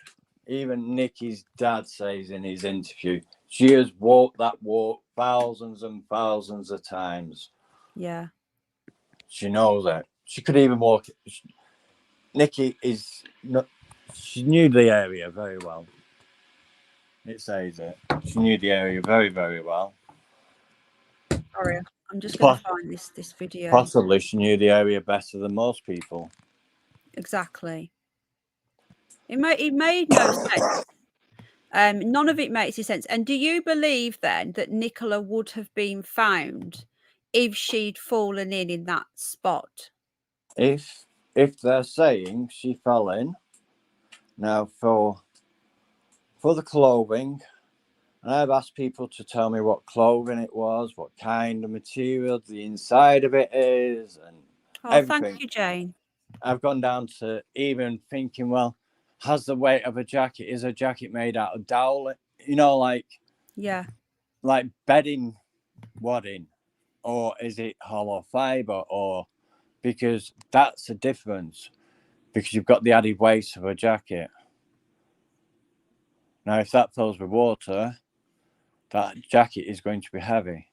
even Nikki's dad, says in his interview, she has walked that walk thousands and thousands of times. Yeah. She knows it. She could even walk. Nikki is not. She knew the area very well. It says it. She knew the area very, very well. Sorry, I'm just going to find this video. Possibly she knew the area better than most people. Exactly. It made no sense. None of it makes any sense. And do you believe then that Nicola would have been found if she'd fallen in that spot? If they're saying she fell in, now for the clothing, and I've asked people to tell me what clothing it was, what kind of material the inside of it is, and everything. Thank you, Jane. I've gone down to even thinking, well, has the weight of a jacket, is a jacket made out of dowel, like bedding wadding, or is it hollow fiber, or because that's a difference, because you've got the added weight of a jacket. Now, if that fills with water, that jacket is going to be heavy.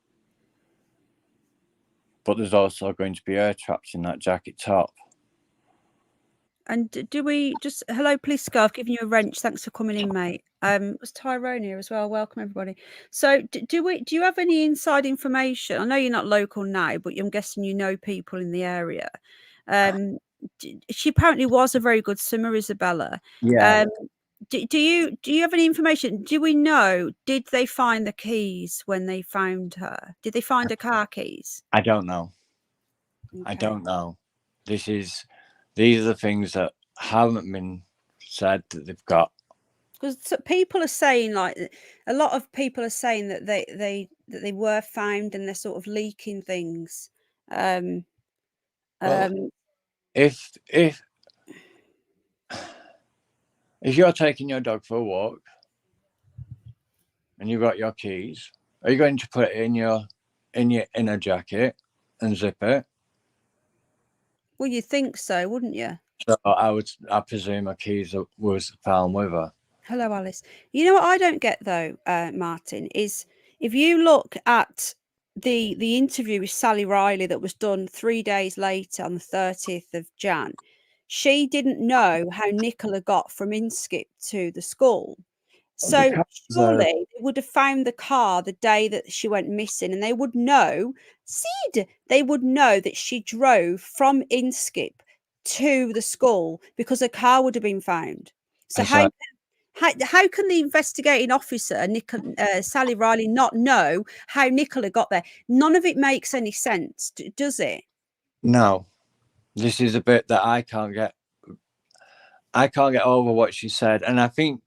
But there's also going to be air trapped in that jacket top. And do we just hello, Plisco? I've given you a wrench. Thanks for coming in, mate. Was Tyrone here as well? Welcome, everybody. So, do you have any inside information? I know you're not local now, but I'm guessing you know people in the area. She apparently was a very good swimmer, Isabella. Yeah. Do you have any information? Do we know? Did they find the keys when they found her? Did they find her car keys? I don't know. Okay. I don't know. These are the things that haven't been said that they've got. Because people are saying, like, a lot of people are saying that they were found and they're sort of leaking things. If you're taking your dog for a walk and you've got your keys, are you going to put it in your inner jacket and zip it? Well, you think so, wouldn't you? So I presume her keys was found with her. Hello, Alice. You know what I don't get though, Martin, is if you look at the interview with Sally Riley that was done 3 days later on the 30th of Jan, she didn't know how Nicola got from Inskip to the school. So surely they would have found the car the day that she went missing, and they would know, they would know that she drove from Inskip to the school because a car would have been found. So how can the investigating officer, Sally Riley, not know how Nicola got there? None of it makes any sense, does it? No. This is a bit that I can't get over what she said. And I think,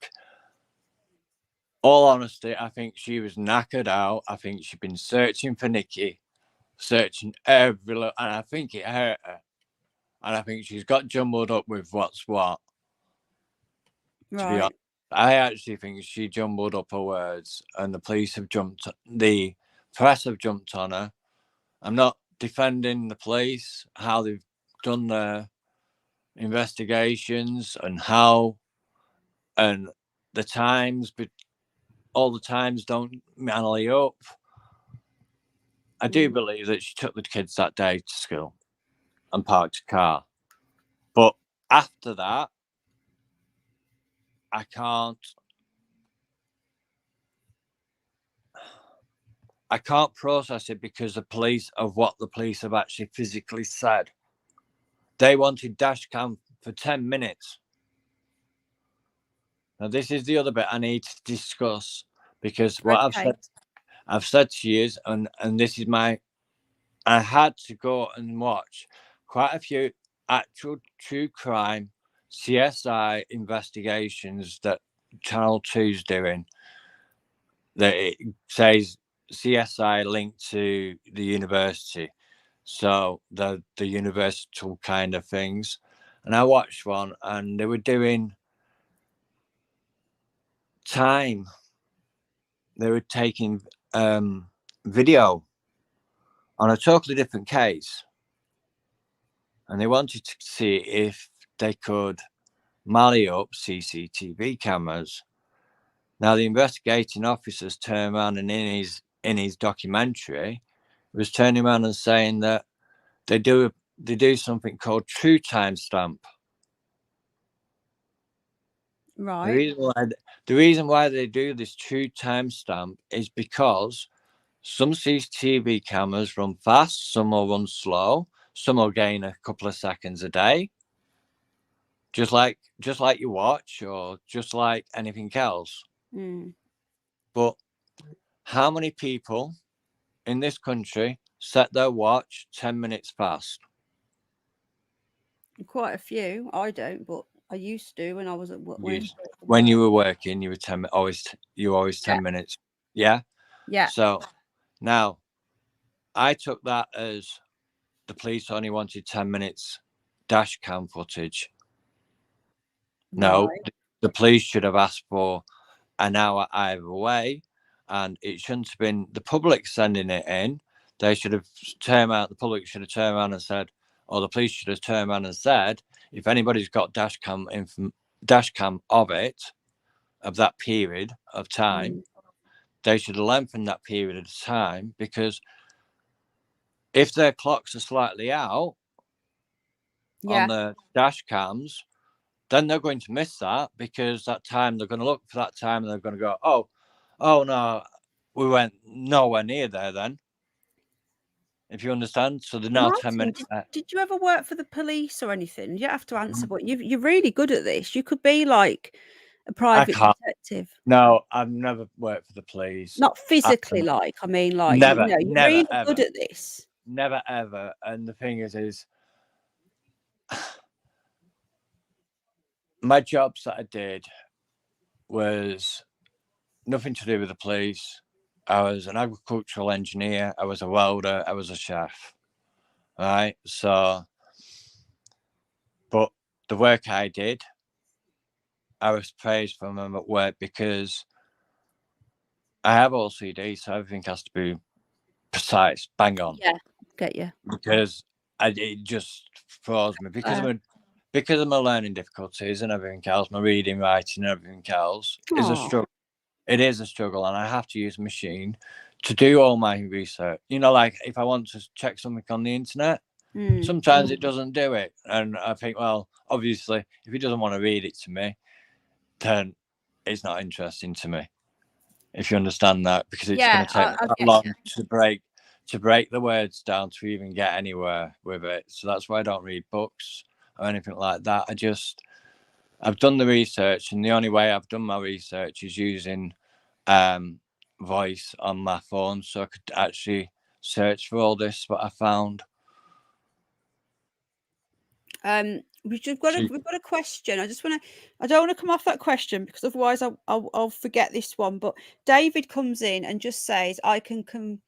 all honesty, I think she was knackered out. I think she'd been searching for Nikki, searching every look, and I think it hurt her. And I think she's got jumbled up with what's what. Right. To be honest, I actually think she jumbled up her words, and the press have jumped on her. I'm not defending the police, how they've done their investigations and the times, but all the times don't manly up. I do believe that she took the kids that day to school and parked a car, but after that I can't process it, because what the police have actually physically said. They wanted dash cam for 10 minutes. Now, this is the other bit I need to discuss, because what I've said to you is, and this is I had to go and watch quite a few actual true crime CSI investigations that Channel 2's doing, that it says CSI linked to the university. So the universal kind of things. And I watched one, and they were doing time. They were taking video on a totally different case, and they wanted to see if they could marry up CCTV cameras. Now, the investigating officers turned around, and in his documentary, was turning around and saying that they do something called true timestamp. Right. The reason why they do this true timestamp is because some CCTV cameras run fast, some will run slow, some will gain a couple of seconds a day, just like your watch or just like anything else. But how many people in this country set their watch 10 minutes fast? Quite a few. I don't, but I used to when I was at work. When you were working, you were 10 minutes. Yeah. Yeah. So now I took that as the police only wanted 10 minutes dash cam footage. No, the police should have asked for an hour either way, and it shouldn't have been the public sending it in. They should have turned out. The public should have turned around and said, or the police should have turned around and said, if anybody's got dash cam of it, of that period of time, they should lengthen that period of time, because if their clocks are slightly out on the dash cams, then they're going to miss that, because that time they're going to look for that time and they're going to go, oh no, we went nowhere near there then. If you understand, so they're now 10 minutes. Did you ever work for the police or anything? You don't have to answer, but you're really good at this. You could be like a private detective. No, I've never worked for the police. Not physically, like, I mean, like, never, you're really good at this. Never ever. And the thing is my jobs that I did was nothing to do with the police. I was an agricultural engineer. I was a welder. I was a chef. Right. So, but the work I did, I was praised for them at work because I have OCD, so everything has to be precise, bang on. Yeah, get you. Because it just throws me because of my learning difficulties and everything else, my reading, writing, and everything else is a struggle. It is a struggle, and I have to use a machine to do all my research. You know, like if I want to check something on the internet, sometimes it doesn't do it. And I think, well, obviously, if he doesn't want to read it to me, then it's not interesting to me. If you understand that, because it's going to take that long to break the words down to even get anywhere with it. So that's why I don't read books or anything like that. I've done the research, and the only way I've done my research is using voice on my phone, so I could actually search for all this what I found. We've got a question. I don't want to come off that question, because otherwise I'll forget this one. But David comes in and just says, I can confirm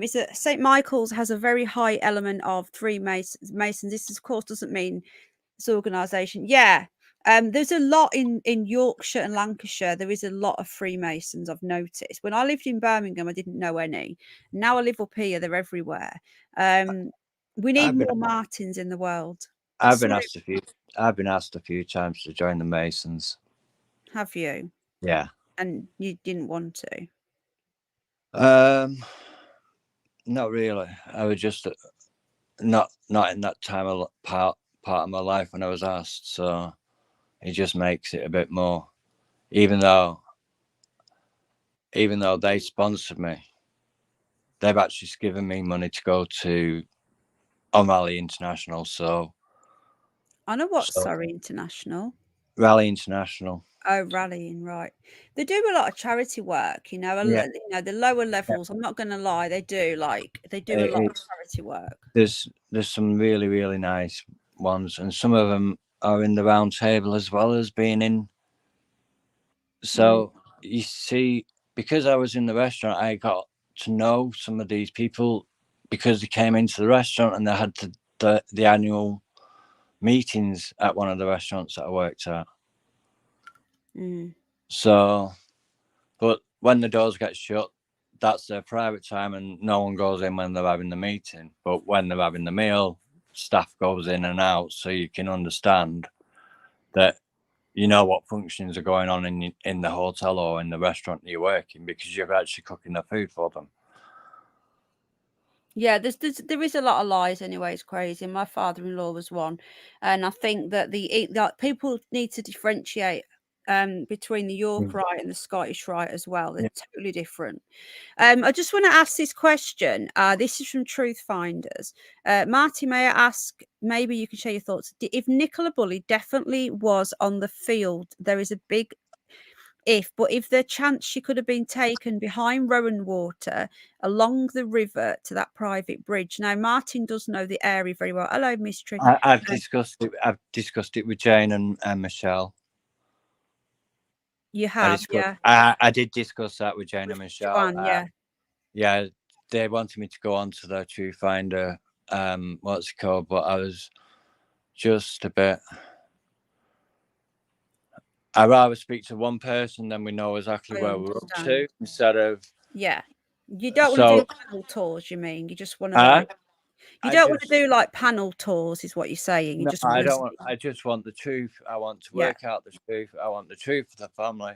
is that St. Michael's has a very high element of three masons. This, of course, doesn't mean this organisation. Yeah. There's a lot in Yorkshire and Lancashire. There is a lot of Freemasons, I've noticed. When I lived in Birmingham, I didn't know any. Now I live up here, they're everywhere. We need more Martins in the world. I've been asked a few times to join the Masons. Have you? Yeah. And you didn't want to? Not really. I was just not in that time part of my life when I was asked. So it just makes it a bit more. Even though they sponsored me, they've actually given me money to go to Rally International. So I know what. Sorry, International. Rally International. Oh, rallying, right. They do a lot of charity work, you know. You know, the lower levels. I'm not going to lie, they do a lot of charity work. There's some really, really nice ones, and some of them are in the round table as well as being in. So you see, because I was in the restaurant, I got to know some of these people because they came into the restaurant and they had the annual meetings at one of the restaurants that I worked at. So, but when the doors get shut, that's their private time and no one goes in when they're having the meeting. But when they're having the meal, staff goes in and out, so you can understand that you know what functions are going on in the hotel or in the restaurant you're working, because you're actually cooking the food for them. Yeah, there is a lot of lies anyway. It's crazy. My father-in-law was one, and I think that that people need to differentiate between the York rite and the Scottish rite as well. They're totally different. I just want to ask this question. This is from Truth Finders. Marty, may I ask? Maybe you can share your thoughts. If Nicola Bulley definitely was on the field, there is a big but if the chance she could have been taken behind Rowan Water along the river to that private bridge. Now, Martin does know the area very well. Hello, Mystery. I've discussed it. I've discussed it with Jane and Michelle. You have, yeah. I did discuss that with Jane and Michelle. Joanne, yeah, they wanted me to go on to their True Finder, what's it called? But I was just a bit. I'd rather speak to one person, then we know exactly where we're up to, instead of. Yeah. You don't want to do panel tours, you mean? You just want to like. You don't want to do like panel tours, is what you're saying. You just I don't want. I just want the truth. I want to work out the truth. I want the truth for the family.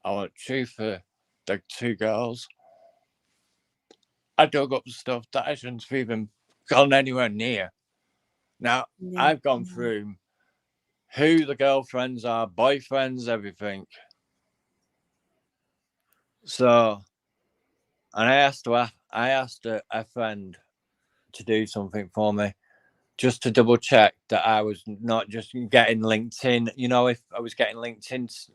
I want truth for the two girls. I dug up stuff that I shouldn't have even gone anywhere near. Now, I've gone through who the girlfriends are, boyfriends, everything. So, and I asked a friend to do something for me, just to double check that I was not just getting LinkedIn. You know, if I was getting LinkedIn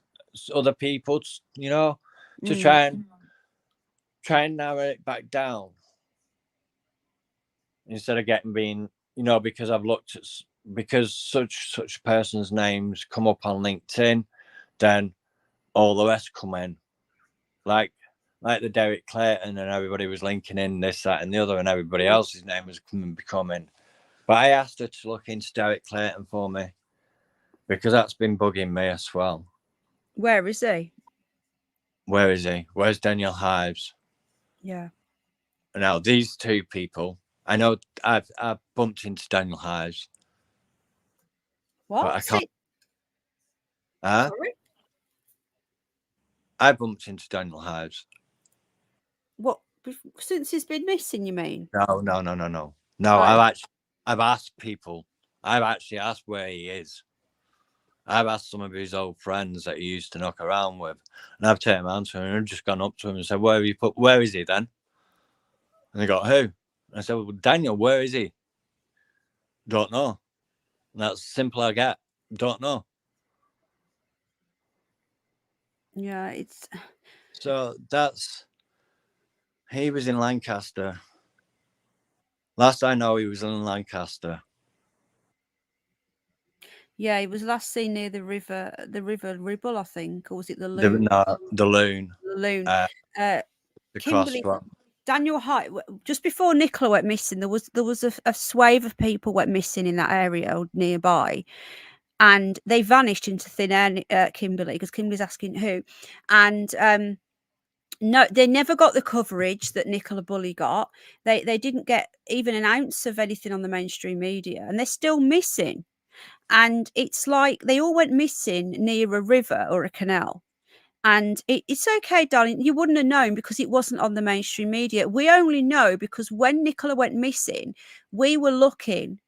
other people, you know, to try and narrow it back down, instead of being, you know, because I've looked at, because such person's names come up on LinkedIn, then all the rest come in, like the Derek Clayton, and everybody was linking in this, that, and the other, and everybody else's name was becoming. But I asked her to look into Derek Clayton for me, because that's been bugging me as well. Where is he? Where is he? Where's Daniel Hives? Yeah. Now, these two people, I know I've bumped into Daniel Hives. What? But I can't. Sorry? I bumped into Daniel Hives. What? Since he's been missing, you mean? No. Right. I've asked people. I've actually asked where he is. I've asked some of his old friends that he used to knock around with, and I've turned around to him and I've just gone up to him and said, "Where is he then?" And they got, "Who?" And I said, "Well, Daniel, where is he?" "Don't know." And that's simple I get. Don't know. Yeah, it's. So he was in Lancaster. Last I know, he was in Lancaster. Yeah, he was last seen near the river Ribble, I think, or was it the Loon? The Loon. The Loon. The Kimberly, crossroad. Daniel Hyde, just before Nicola went missing, there was a swathe of people went missing in that area or nearby, and they vanished into thin air, Kimberly, because Kimberly's asking who, and no, they never got the coverage that Nicola Bulley got. They didn't get even an ounce of anything on the mainstream media, and they're still missing. And it's like they all went missing near a river or a canal. And it's okay, darling. You wouldn't have known because it wasn't on the mainstream media. We only know because when Nicola went missing, we were looking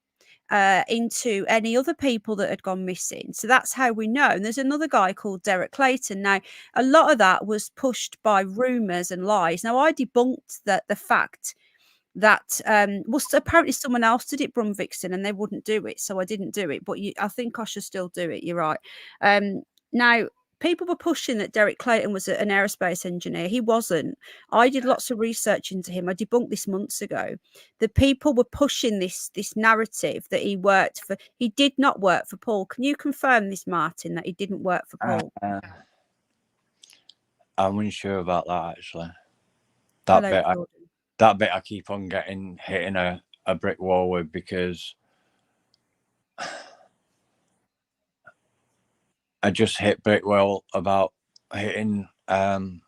into any other people that had gone missing. So that's how we know. And there's another guy called Derek Clayton. Now, a lot of that was pushed by rumours and lies. Now, I debunked the fact that apparently someone else did it, Brumvixen, and they wouldn't do it, so I didn't do it. But I think I should still do it. You're right. Now, people were pushing that Derek Clayton was an aerospace engineer. He wasn't. I did lots of research into him. I debunked this months ago. The people were pushing this narrative that he worked for. He did not work for Paul. Can you confirm this, Martin, that he didn't work for Paul? I'm unsure about that, actually. That that bit I keep on hitting a brick wall with, because I just hit brick wall about hitting finding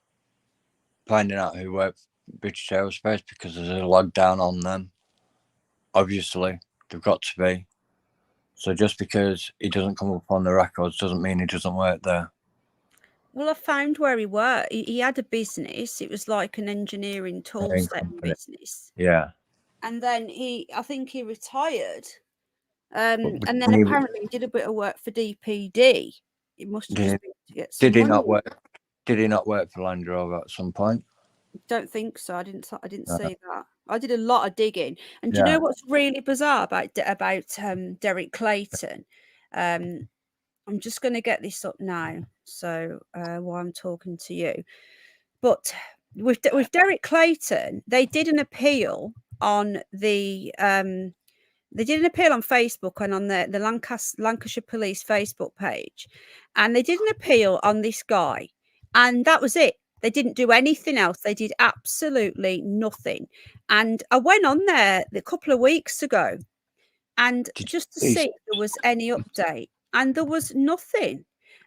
out who worked British Aerospace, because there's a lockdown on them. Obviously, they've got to be. So just because he doesn't come up on the records doesn't mean he doesn't work there. Well, I found where he worked. He had a business. It was like an engineering tool setting business. Yeah. And then I think he retired. And then he- apparently he did a bit of work for DPD. It must have just been to get some Did he money. not work? Did he not work for Land Rover at some point? Don't think so. I didn't see that. I did a lot of digging. And do you Yeah. know what's really bizarre about Derek Clayton? I'm just going to get this up now. So while I'm talking to you, but with Derek Clayton, they did an appeal on Facebook and on the Lancashire Police Facebook page, and they did an appeal on this guy, and that was it. They didn't do anything else. They did absolutely nothing. And I went on there a couple of weeks ago, and just to see if there was any update, and there was nothing.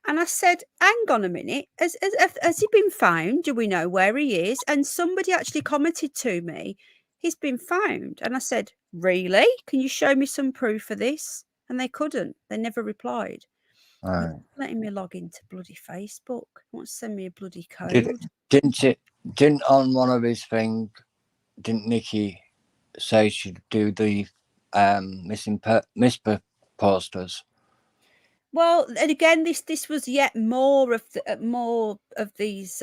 And I said, hang on a minute, has he been found? Do we know where he is? And somebody actually commented to me, he's been found. And I said, really? Can you show me some proof of this? And they couldn't. They never replied. Right. Letting me log into bloody Facebook. Want to send me a bloody code? Didn't on one of his things, didn't Nikki say she'd do the missing posters? Well, and again, this was yet more of these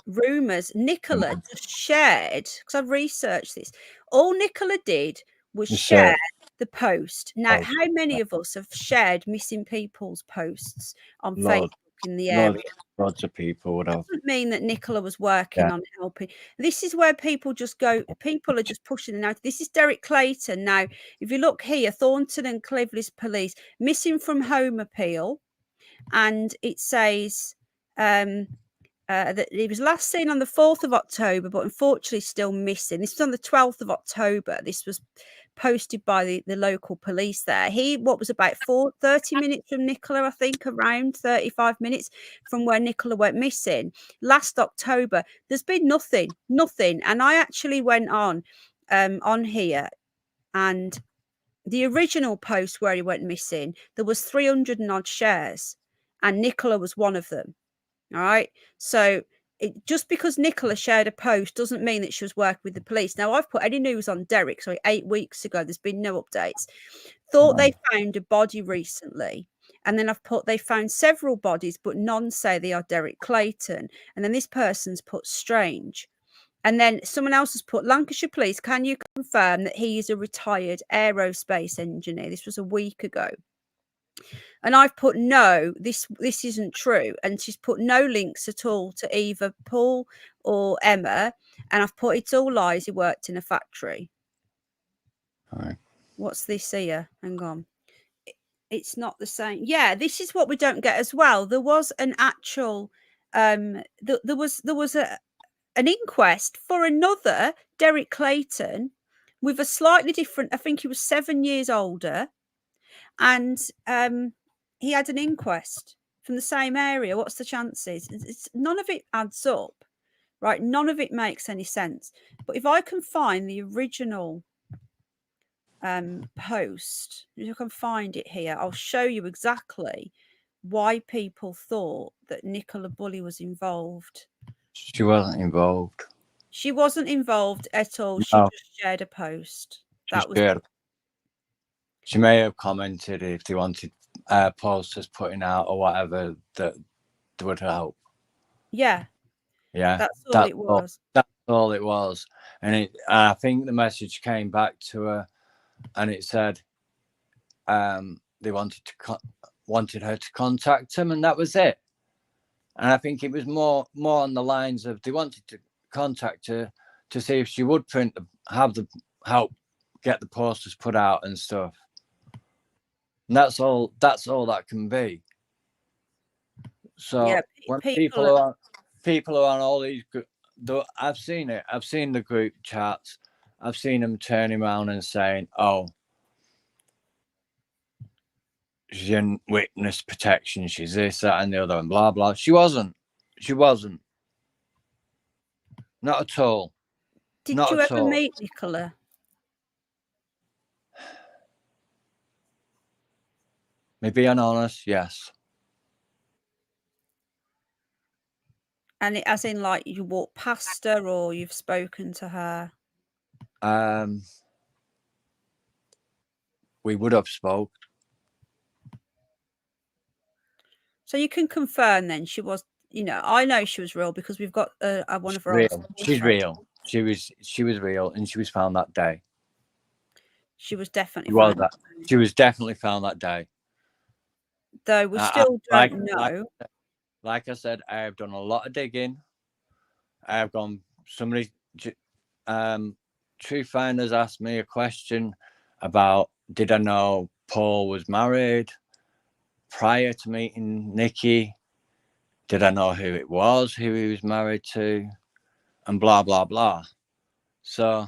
rumors. Nicola just shared, because I've researched this. All Nicola did was share the post. Now, how many of us have shared missing people's posts on Facebook in the area? Lots of people would have. Doesn't mean that Nicola was working on helping. This is where people just go. People are just pushing it out. This is Derek Clayton. Now, if you look here, Thornton and Cleveland Police missing from home appeal, and it says that he was last seen on the 4th of October, but unfortunately still missing. This was on the 12th of October. This was posted by the local police there. What was about 30 minutes from Nicola, I think, around 35 minutes from where Nicola went missing. Last October, there's been nothing. And I actually went on here, and the original post where he went missing, there was 300 and odd shares, and Nicola was one of them. All right. So just because Nicola shared a post doesn't mean that she was working with the police. Now, I've put any news on Derek, 8 weeks ago. There's been no updates. Thought they found a body recently. And then I've put they found several bodies, but none say they are Derek Clayton. And then this person's put strange. And then someone else has put Lancashire Police. Can you confirm that he is a retired aerospace engineer? This was a week ago. And I've put no, this isn't true. And she's put no links at all to either Paul or Emma. And I've put it's all lies. He worked in a factory. All right. What's this here? Hang on. It's not the same. Yeah, this is what we don't get as well. There was an actual there was an inquest for another Derek Clayton with a slightly different, I think he was 7 years older. And he had an inquest from the same area. What's the chances? None of it adds up, right? None of it makes any sense. But if I can find the original post, if I can find it here, I'll show you exactly why people thought that Nicola Bulley was involved. She wasn't involved. She wasn't involved at all. No. She just shared a post. She may have commented if they wanted posters putting out or whatever that would help. Yeah. Yeah. That's all it was. That's all it was. And I think the message came back to her and it said they wanted her to contact him, and that was it. And I think it was more on the lines of they wanted to contact her to see if she would have the help get the posters put out and stuff. And that's all that can be. So when people are on all these, I've seen it. I've seen the group chats, I've seen them turning around and saying, "Oh, she's in witness protection. She's this, that, and the other, and blah blah." She wasn't. She wasn't. Not at all. Did Not you at ever all. meet Nicola? Me being honest, yes. And it, as in, like, you walked past her or you've spoken to her? We would have spoke. So you can confirm then she was, you know, I know she was real because we've got one of her old Real. She's friends. real. She was real, and she was found that day. She was definitely She was found. that. She was definitely found that day. Though we still don't know. Like I said, I have done a lot of digging. I have gone. Somebody, Truth Finders asked me a question about did I know Paul was married prior to meeting Nikki? Did I know who it was, who he was married to, and blah blah blah. So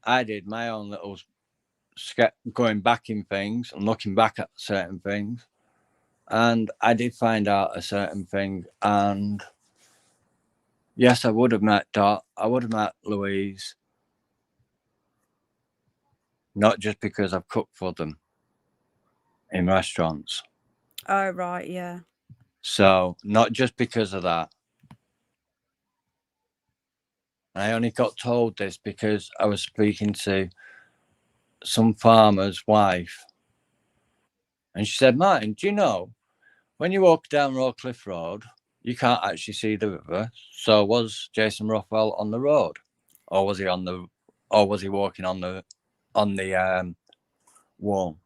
I did my own little going back in things and looking back at certain things, and I did find out a certain thing. And yes, I would have met Dot. I would have met Louise. Not just because I've cooked for them in restaurants. Oh, right, yeah. So not just because of that. I only got told this because I was speaking to some farmer's wife. And she said, "Martin, do you know, when you walk down Rockcliffe Road, you can't actually see the river. So was Jason Rothwell on the road? Or was he walking on the wall?"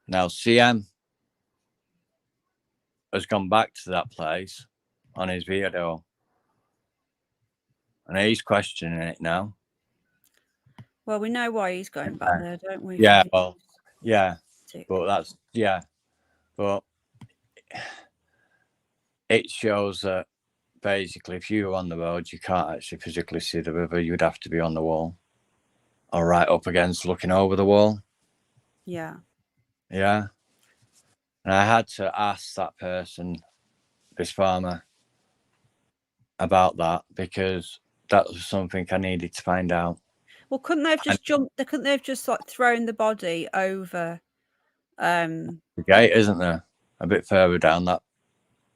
Now CM has gone back to that place on his video, and he's questioning it now. Well, we know why he's going back there, don't we? Yeah, well, yeah, but but it shows that basically if you were on the road, you can't actually physically see the river. You would have to be on the wall or right up against looking over the wall. Yeah. Yeah. And I had to ask that person, this farmer, about that because that was something I needed to find out. Well, couldn't they have just jumped? Couldn't they have just like thrown the body over? The gate, isn't there? A bit further down that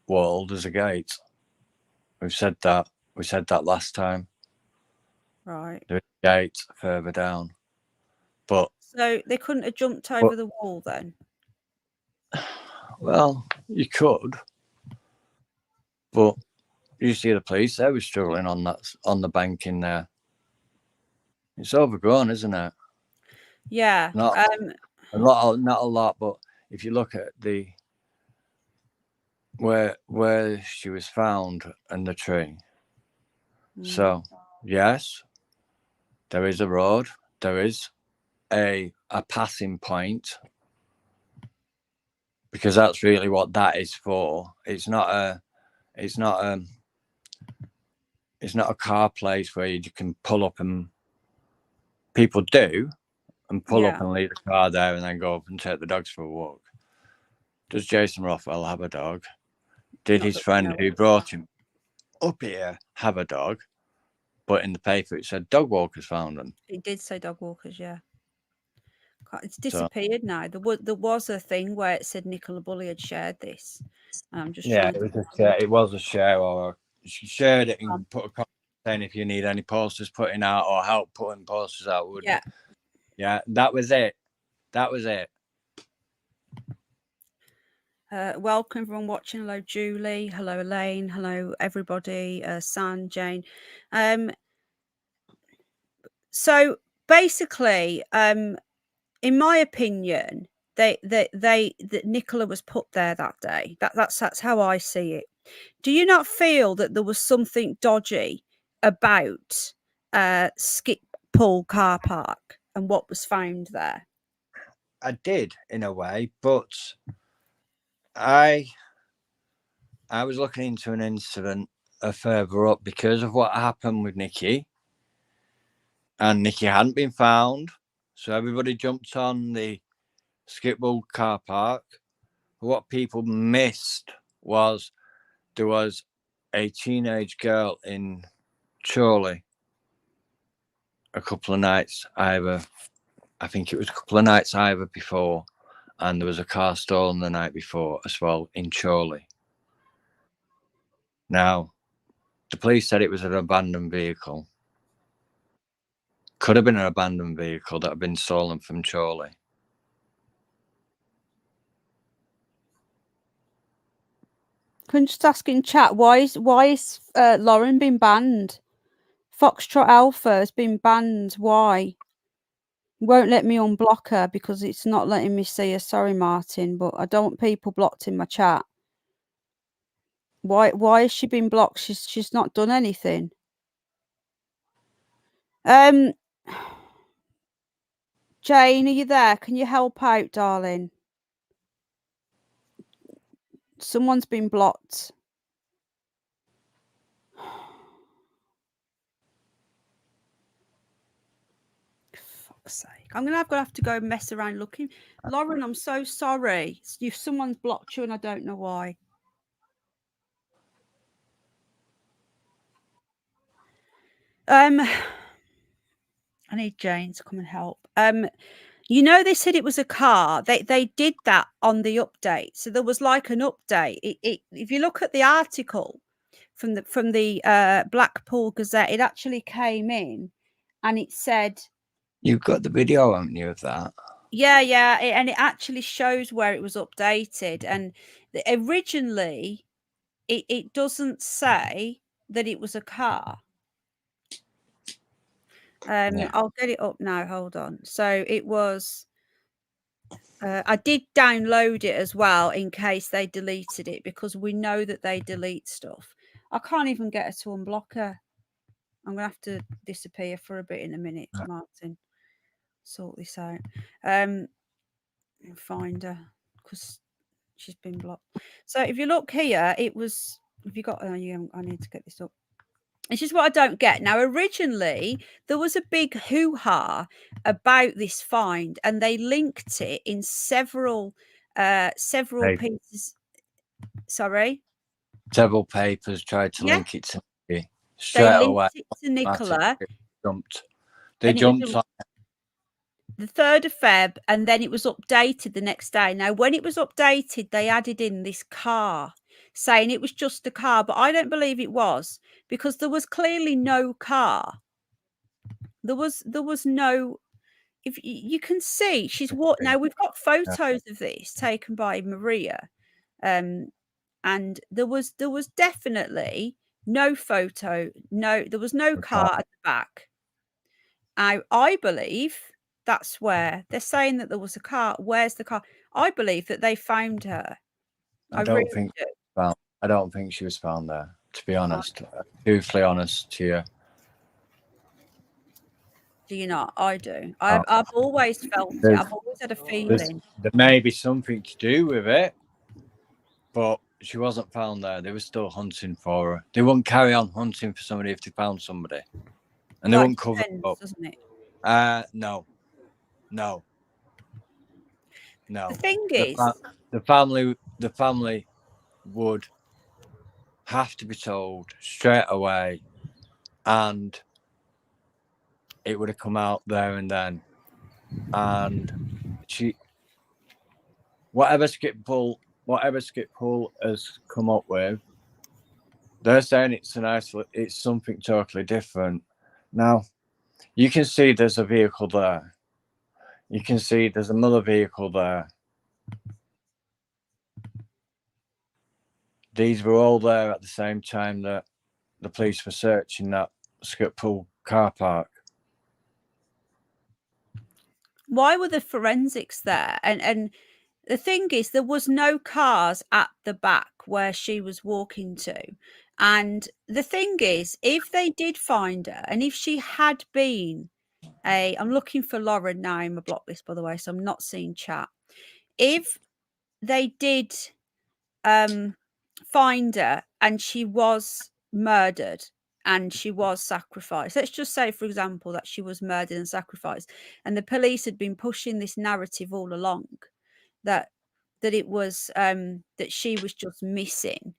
wall, there's a gate. We've said that. We said that last time. Right. There's a gate further down. But so they couldn't have jumped over the wall then? Well, you could. But you see the police, they were struggling on the bank in there. It's overgrown, isn't it? Yeah. Not a lot, but if you look at the where she was found and the tree. So yes, there is a road, there is a passing point, because that's really what that is for. It's not a car place where you can pull up, and people do, and pull up and leave the car there and then go up and take the dogs for a walk. Does Jason Rothwell have a dog? Did his friend who brought him up here have a dog? But in the paper it said dog walkers found them. It did say dog walkers, yeah. It's disappeared now. There was a thing where it said Nicola Bulley had shared this. I'm just trying it was a share, or she shared it and put a comment saying if you need any posters putting out or help putting posters out, would yeah, that was it. Welcome everyone watching. Hello Julie, hello Elaine, hello everybody, San, Jane. So basically, in my opinion, that Nicola was put there that day. That's how I see it. Do you not feel that there was something dodgy about Skip Pool car park and what was found there? I did, in a way, but I was looking into an incident her further up because of what happened with Nikki. And Nikki hadn't been found. So everybody jumped on the Skipbull car park. What people missed was there was a teenage girl in Chorley a couple of nights either. I think it was a couple of nights either before, and there was a car stolen the night before as well in Chorley. Now, the police said it was an abandoned vehicle. Could have been an abandoned vehicle that had been stolen from Chorley. Can you just ask in chat why is Lauren been banned? Foxtrot Alpha has been banned. Why? Won't let me unblock her because it's not letting me see her. Sorry, Martin, but I don't want people blocked in my chat. Why has she been blocked? She's not done anything. Jane, are you there? Can you help out, darling? Someone's been blocked. Fuck's sake. I'm gonna have to go mess around looking. Lauren, I'm so sorry. If someone's blocked you and I don't know why. I need Jane to come and help. You know, they said it was a car. They did that on the update. So there was like an update. If you look at the article from the Blackpool Gazette, it actually came in and it said, You've got the video, haven't you, of that? Yeah, and it actually shows where it was updated. And originally, it doesn't say that it was a car. Yeah. I'll get it up now. Hold on. So it was. I did download it as well in case they deleted it because we know that they delete stuff. I can't even get her to unblock her. I'm gonna have to disappear for a bit in a minute, Martin. Sort this out. Find her because she's been blocked. So if you look here, it was. Have you got? I need to get this up. It's just what I don't get. Now, originally, there was a big hoo-ha about this find, and they linked it in several pieces. Sorry? Several papers tried to link it to me They straight linked away. it to Nicola. They jumped on the 3rd of Feb, and then it was updated the next day. Now, when it was updated, they added in this car, saying it was just a car, but I don't believe it was because there was clearly no car. There was no. If you can see, she's what now. We've got photos of this taken by Maria, and there was definitely no photo. No, there was no car at the back. I believe that's where they're saying that there was a car. Where's the car? I believe that they found her. I don't think she was found there, to be honest. Truthfully honest to you. Do you not? I do. I've always felt it. I've always had a feeling. There may be something to do with it, but she wasn't found there. They were still hunting for her. They wouldn't carry on hunting for somebody if they found somebody. And they wouldn't cover it up. Doesn't it? No. The thing is, the family would have to be told straight away, and it would have come out there and then. And whatever Skipbull has come up with, they're saying it's something totally different. Now, you can see there's a vehicle there. You can see there's another vehicle there. These were all there at the same time that the police were searching that Skipbull car park. why were the forensics there? And the thing is, there was no cars at the back where she was walking to. And the thing is, if they did find her, and if she had been I'm looking for Lauren now in my block list, by the way, so I'm not seeing chat. If they did find her and she was murdered and she was sacrificed. Let's just say, for example, that she was murdered and sacrificed, and the police had been pushing this narrative all along that it was that she was just missing.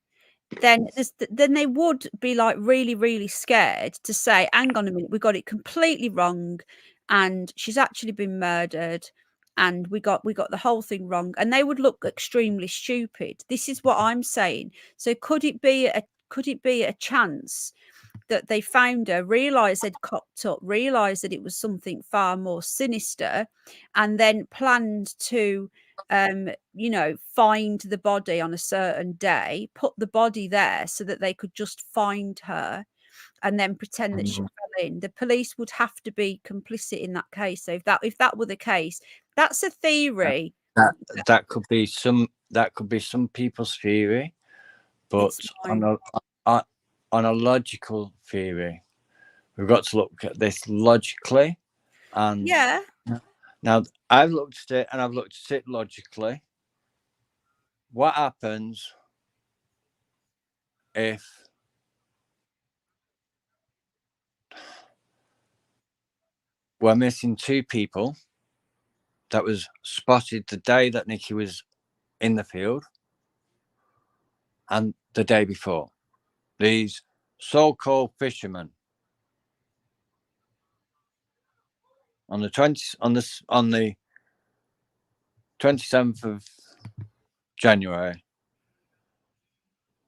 Then they would be like really, really scared to say, hang on a minute, we got it completely wrong, and she's actually been murdered, and we got the whole thing wrong, and they would look extremely stupid. This is what I'm saying. So could it be a chance that they found her, realised they'd cocked up, realised that it was something far more sinister, and then planned to find the body on a certain day, put the body there so that they could just find her and then pretend that she fell in? The police would have to be complicit in that case. So if that were the case, that's a theory. That could be some people's theory, but on a logical theory, we've got to look at this logically. And yeah, now I've looked at it and I've looked at it logically. What happens if we're missing two people that was spotted the day that Nikki was in the field and the day before? These so-called fishermen. On the 27th of January,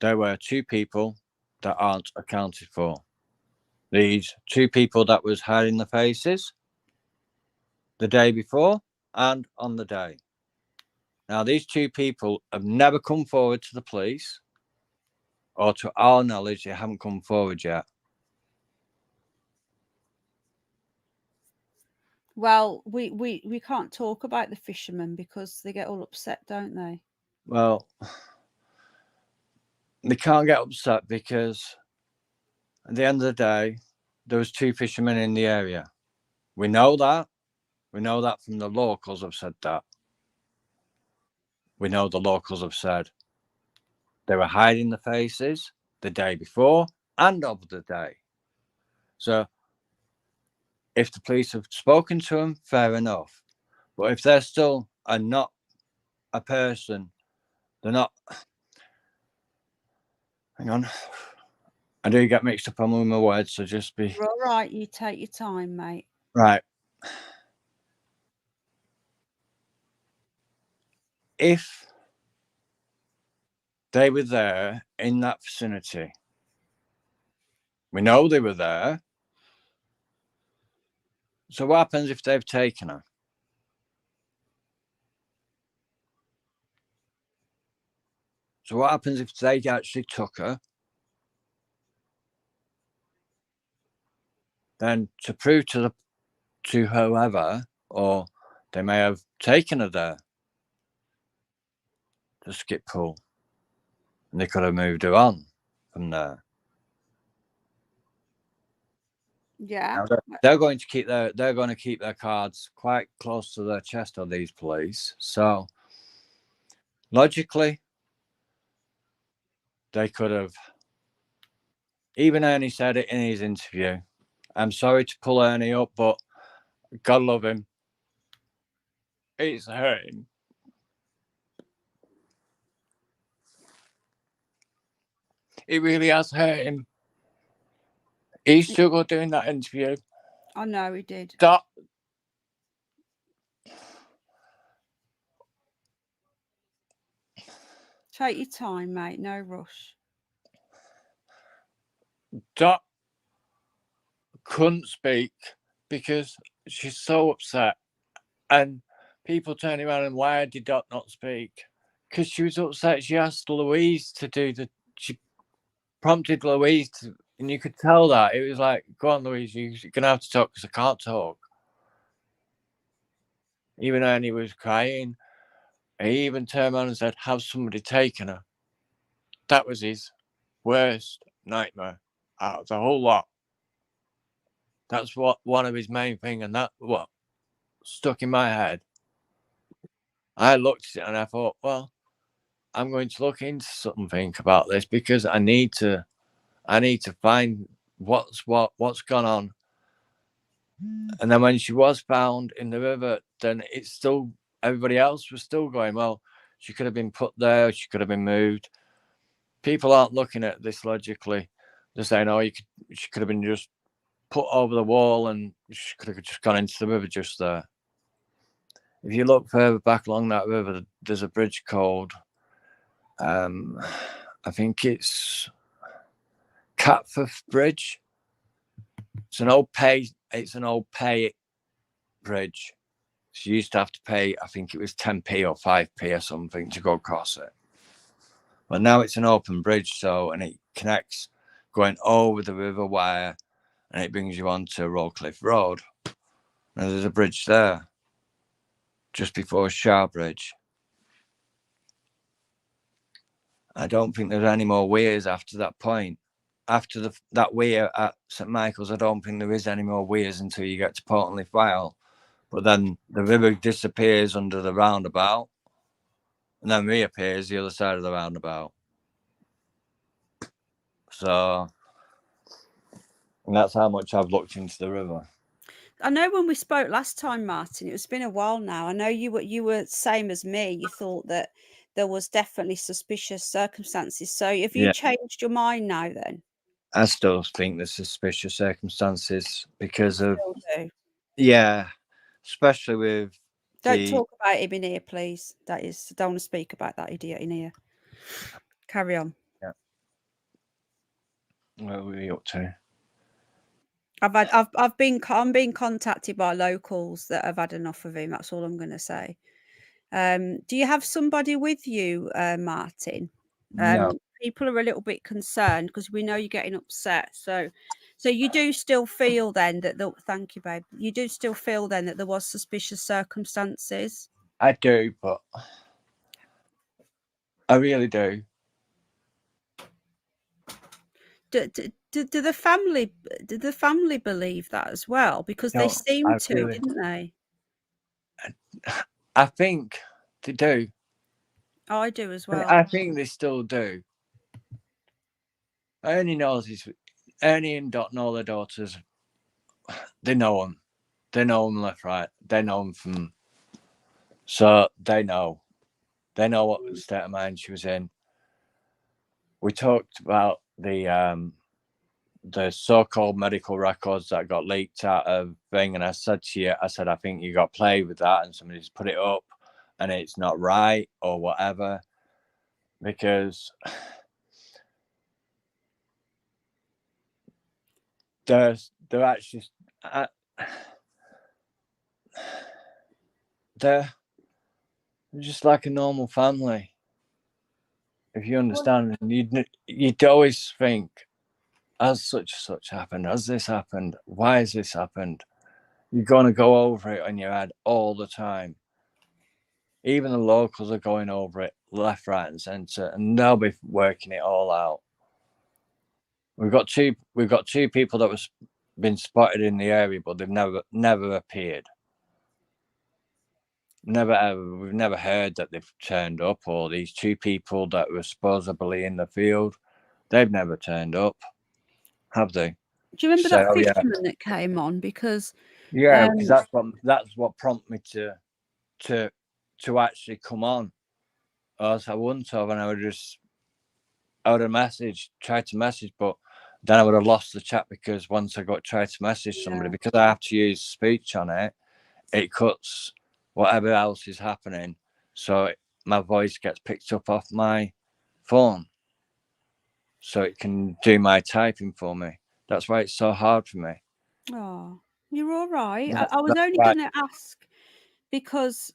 there were two people that aren't accounted for. These two people that was hiding the faces the day before and on the day. Now, these two people have never come forward to the police, or to our knowledge, they haven't come forward yet. well, we can't talk about the fishermen because they get all upset, don't they? Well, they can't get upset because at the end of the day, there was two fishermen in the area. We know that. We know that from the locals have said that. We know the locals have said they were hiding the faces the day before and of the day. So if the police have spoken to them, fair enough. But if they're still not a person, they're not. Hang on. I do get mixed up on my words, so just be. You're all right. You take your time, mate. Right. If they were there in that vicinity, we know they were there. So what happens if they've taken her? So what happens if they actually took her? Then to prove to whoever, or they may have taken her there to skip pool, and they could have moved her on from there. Yeah, now, they're going to keep their cards quite close to their chest on these police. So logically, they could have. Even Ernie said it in his interview. I'm sorry to pull Ernie up, but God love him. It's hurting. It really has hurt him. He struggled doing that interview. I know he did. Take your time, mate. No rush. Dot couldn't speak because she's so upset, and people turning around and why did Dot not speak? Because she was upset. She asked Louise to do she prompted Louise to, and you could tell that it was like, go on, Louise, you're gonna have to talk because I can't talk. Even Ernie was crying. He even turned around and said, have somebody taken her. That was his worst nightmare out of the whole lot. That's what one of his main things, and that what stuck in my head. I looked at it and I thought, well, I'm going to look into something about this because I need to I need to find what's gone on. And then when she was found in the river, then it's still, everybody else was still going, well, she could have been put there, she could have been moved. People aren't looking at this logically. They're saying, oh, she could have been just put over the wall and she could have just gone into the river just there. If you look further back along that river, there's a bridge called, I think it's Catforth Bridge. It's an old pay bridge. So you used to have to pay, I think it was 10p or 5p or something to go across it. But now it's an open bridge, and it connects going over the river wire, and it brings you onto Rollcliffe Road. And there's a bridge there, just before Sharbridge. I don't think there's any more weirs after that point. After that weir at St Michael's, I don't think there is any more weirs until you get to Portlandly File. But then the river disappears under the roundabout and then reappears the other side of the roundabout. So, and that's how much I've looked into the river. I know when we spoke last time, Martin, it's been a while now. I know you were same as me. You thought that there was definitely suspicious circumstances. So have you changed your mind now then? I still think there's suspicious circumstances because of, do. Especially with Don't talk about him in here, please. I don't want to speak about that idiot in here. Carry on. Yeah. What were we up to? I'm being contacted by locals that have had enough of him. That's all I'm going to say. Do you have somebody with you, Martin? No. People are a little bit concerned because we know you're getting upset. So you do still feel then that thank you, babe. You do still feel then that there was suspicious circumstances? I do, but I really do. Do the family believe that as well? Because they seemed to, didn't they? I think they do. Oh, I do as well. I think they still do. Ernie and Dot know their daughters. They know them. They know them left, right. They know them from. So they know. They know what state of mind she was in. We talked about the so-called medical records that got leaked out of thing, and I said to you, I think you got played with that, and somebody's put it up, and it's not right or whatever, because they're actually they're just like a normal family, if you understand. And you'd always think, has such happened? Has this happened? Why has this happened? You're going to go over it in your head all the time. Even the locals are going over it left, right, and centre, and they'll be working it all out. We've got two people that was been spotted in the area, but they've never appeared. We've never heard that they've turned up, or these two people that were supposedly in the field, they've never turned up, have they? Do you remember that fisherman that came on? Because because that's what prompted me to actually come on. Or else I wouldn't have, and I would have tried to message, but then I would have lost the chat, because once I tried to message somebody, because I have to use speech on it, it cuts whatever else is happening, so my voice gets picked up off my phone, so it can do my typing for me. That's why it's so hard for me. Oh, you're all right. I was only going to ask because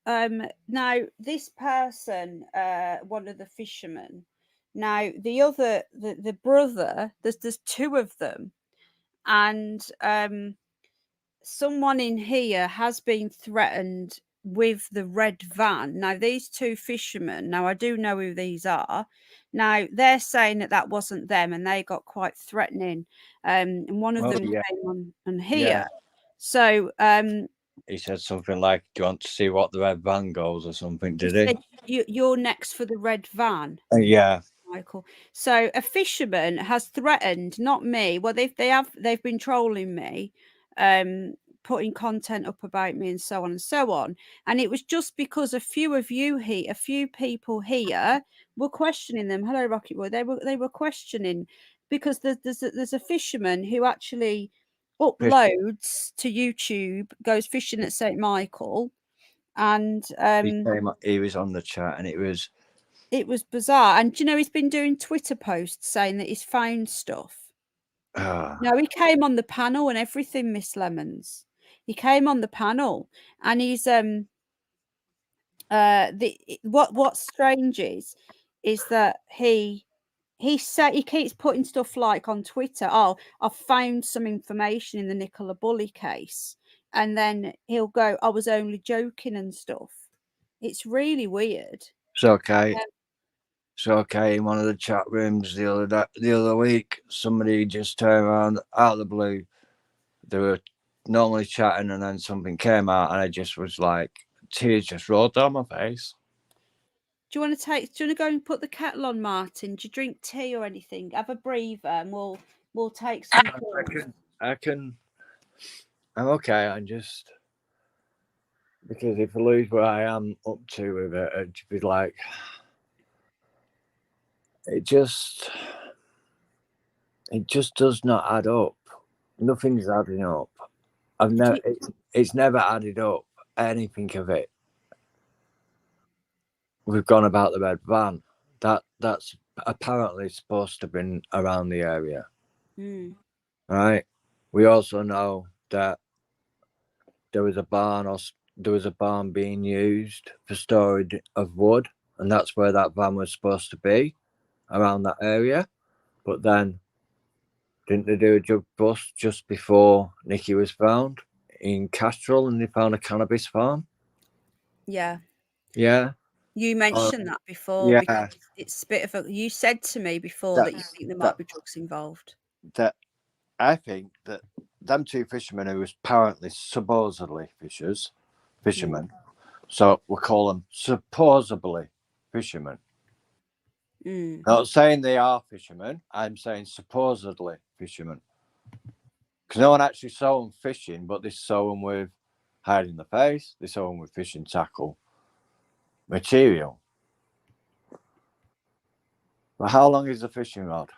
now this person, one of the fishermen, now the brother, there's two of them, and someone in here has been threatened with the red van. Now these two fishermen, now I do know who these are. Now they're saying that wasn't them, and they got quite threatening. And one of them came on here. Yeah. So he said something like, "Do you want to see what the red van goes?" or something, did he? You're next for the red van. Yeah. Michael. So a fisherman has threatened, not me. Well, they've been trolling me, putting content up about me and so on and so on. And it was just because a few people here were questioning them. Hello, Rocket Boy. They were questioning because there's a fisherman who actually uploads to YouTube, goes fishing at St. Michael, and he was on the chat, and it was bizarre. And he's been doing Twitter posts saying that he's found stuff. No, he came on the panel and everything, Miss Lemons. He came on the panel, and he's what's strange is that he said he keeps putting stuff like on Twitter. Oh, I've found some information in the Nicola Bulley case, and then he'll go, "I was only joking" and stuff. It's really weird. It's okay. It's okay. In one of the chat rooms the other week, somebody just turned around out of the blue. They were normally chatting, and then something came out, and I just was like, tears just rolled down my face. Do you want to go and put the kettle on, Martin? Do you drink tea or anything? Have a breather, and we'll take some. I can. I'm okay. I'm just, because if I lose where I am up to with it, it'd be like, it just does not add up. Nothing's adding up. It's never added up, anything of it. We've gone about the red van. That's apparently supposed to have been around the area. Right? We also know that there was a barn being used for storage of wood, and that's where that van was supposed to be, around that area. But then, didn't they do a drug bust just before Nikki was found in Castrol, and they found a cannabis farm? Yeah. You mentioned that before. Yeah. Because it's a bit of you said to me before that you think there might be drugs involved. That I think that them two fishermen who was apparently supposedly fishermen, so we'll call them supposedly fishermen. Not saying they are fishermen, I'm saying supposedly fishermen. Because no one actually saw them fishing, but they saw them with hiding the face, they saw them with fishing tackle material. But how long is a fishing rod?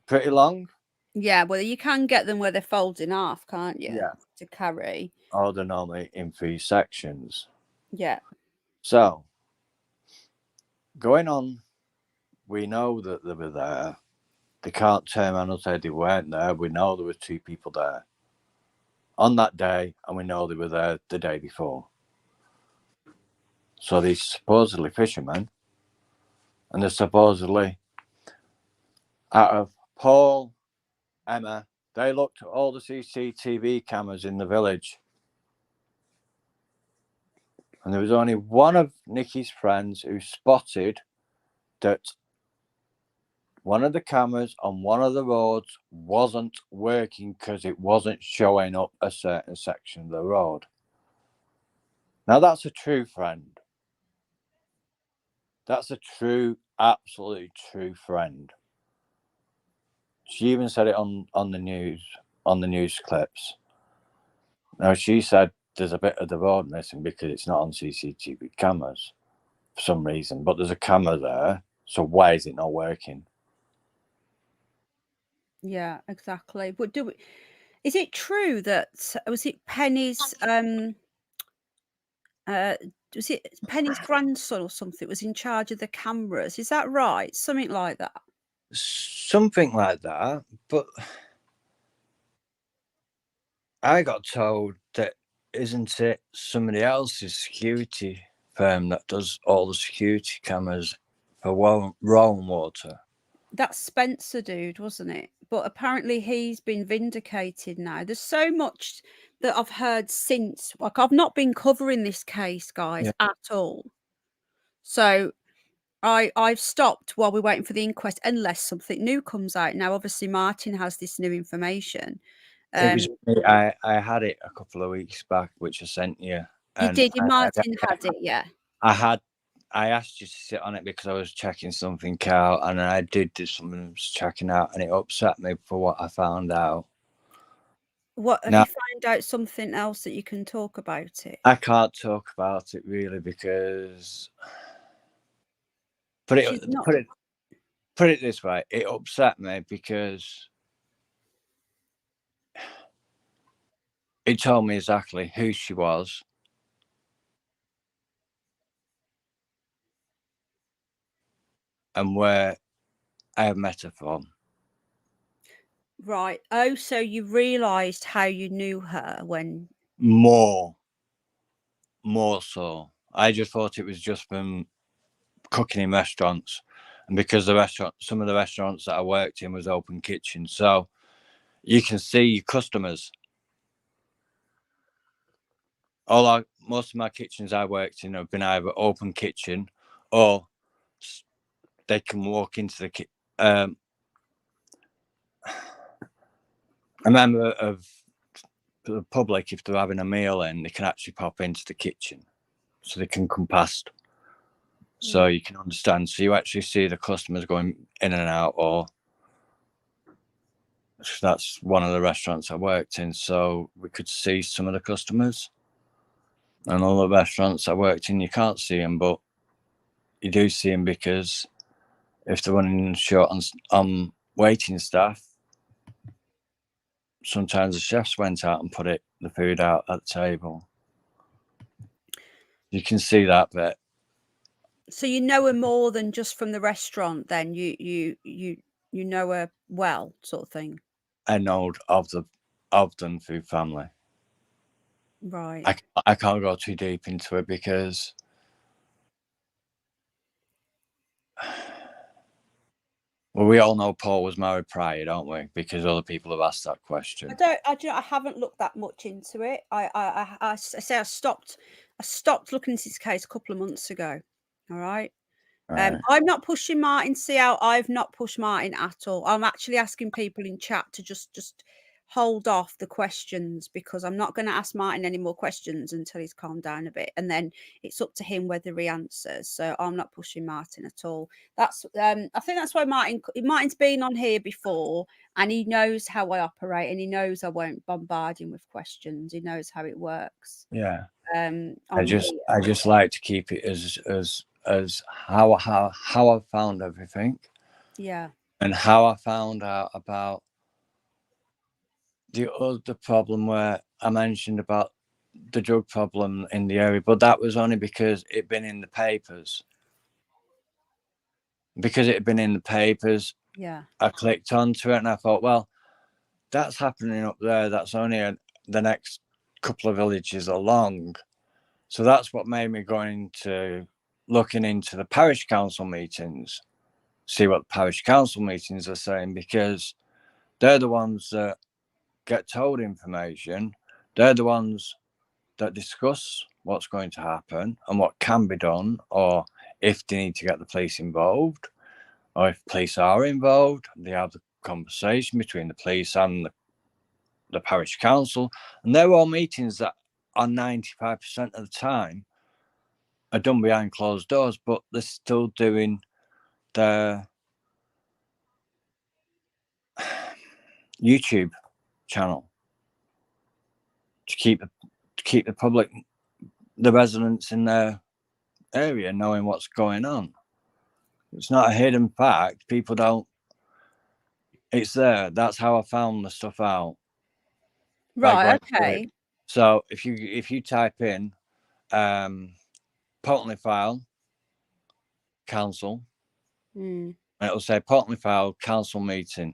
Pretty long. Yeah, well, you can get them where they're folded in half, can't you? Yeah. To carry. Or they're normally in 3 sections. Yeah. So, going on, we know that they were there. They can't turn around and say they weren't there. We know there were 2 people there on that day, and we know they were there the day before. So these supposedly fishermen, and they're supposedly, out of Paul, Emma, they looked at all the CCTV cameras in the village. And there was only one of Nikki's friends who spotted that one of the cameras on one of the roads wasn't working because it wasn't showing up a certain section of the road. Now, that's a true friend. That's a true, absolutely true friend. She even said it on the news clips. Now, she said there's a bit of the road missing because it's not on CCTV cameras for some reason, but there's a camera there, so why is it not working? Yeah, exactly. But is it true that was it Penny's was it Penny's grandson or something was in charge of the cameras? Is that right? Something like that. Something like that, but I got told that isn't it somebody else's security firm that does all the security cameras for Rome Water? That's Spencer dude, wasn't it? But apparently he's been vindicated now. There's so much that I've heard since. Like, I've not been covering this case, guys, at all. So I've stopped while we're waiting for the inquest, unless something new comes out. Now, obviously, Martin has this new information. It was, I had it a couple of weeks back, which I sent you. You did. Martin had it, yeah. I had I asked you to sit on it because I was checking something out, and I did do something I was checking out, and it upset me for what I found out. What have Now, you found out something else that you can talk about it? I can't talk about it really because put She's not. it this way, it upset me because it told me exactly who she was and where I have met her from. Right. Oh, so you realised how you knew her when... More so. I just thought it was just from cooking in restaurants, and because some of the restaurants that I worked in was open kitchen, so you can see your customers. Most of my kitchens I worked in have been either open kitchen or they can walk into the kitchen. A member of the public, if they're having a meal in, they can actually pop into the kitchen, so they can come past. So you can understand. So you actually see the customers going in and out, or that's one of the restaurants I worked in. So we could see some of the customers, and all the restaurants I worked in, you can't see them, but you do see them because if they're running short on waiting staff, sometimes the chefs went out and put the food out at the table. You can see that bit. So you know her more than just from the restaurant then? You know her well, sort of thing. I know of them through family. Right. I can't go too deep into it because well, we all know Paul was married prior, don't we? Because other people have asked that question. I haven't looked that much into it. I say I stopped looking into this case a couple of months ago. All right. Right. I'm not pushing Martin. See how I've not pushed Martin at all. I'm actually asking people in chat to just hold off the questions, because I'm not going to ask Martin any more questions until he's calmed down a bit, and then it's up to him whether he answers. So I'm not pushing Martin at all. That's I think that's why Martin's been on here before, and he knows how I operate, and he knows I won't bombard him with questions. He knows how it works. Yeah. I just like to keep it as how I found everything. Yeah. And how I found out about the other problem where I mentioned about the drug problem in the area, but that was only because it'd been in the papers. Because it had been in the papers, Yeah. I clicked onto it and I thought, well, that's happening up there. That's only the next couple of villages along. So that's what made me go into looking into the parish council meetings, see what the parish council meetings are saying, because they're the ones that get told information. They're the ones that discuss what's going to happen and what can be done, or if they need to get the police involved, or if police are involved, they have the conversation between the police and the parish council. And they're all meetings that are 95% of the time are done behind closed doors, but they're still doing their YouTube channel to keep the public, the residents in their area, knowing what's going on. It's not a hidden fact. People don't. It's there. That's how I found the stuff out. Right. Okay. So if you type in Portland File Council, and it'll say Portland File Council meeting.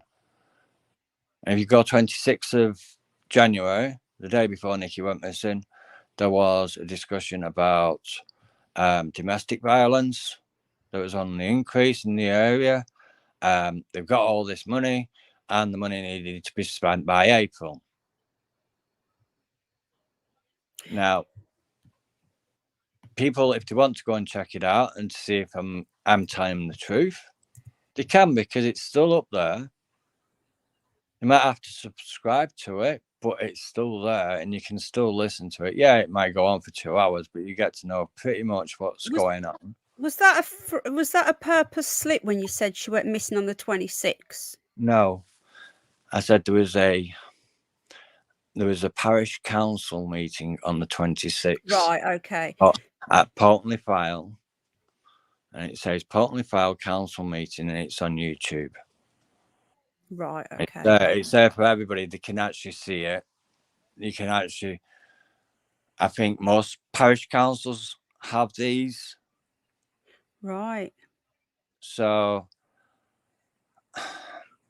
And if you go 26th of January, the day before Nikki went missing, there was a discussion about domestic violence that was on the increase in the area. They've got all this money, and the money needed to be spent by April. Now, people, if they want to go and check it out and see if I'm telling them the truth, they can, because it's still up there. You might have to subscribe to it, but it's still there and you can still listen to it. Yeah, it might go on for 2 hours, but you get to know pretty much what's going on. Was that a purpose slip when you said she went missing on the 26th? No, I said there was a parish council meeting on the 26th. Right. Okay. At Portney File, and it says Portney File council meeting, and it's on YouTube. Right. Okay. It's there for everybody. They can actually see it. You can actually. I think most parish councils have these. Right. So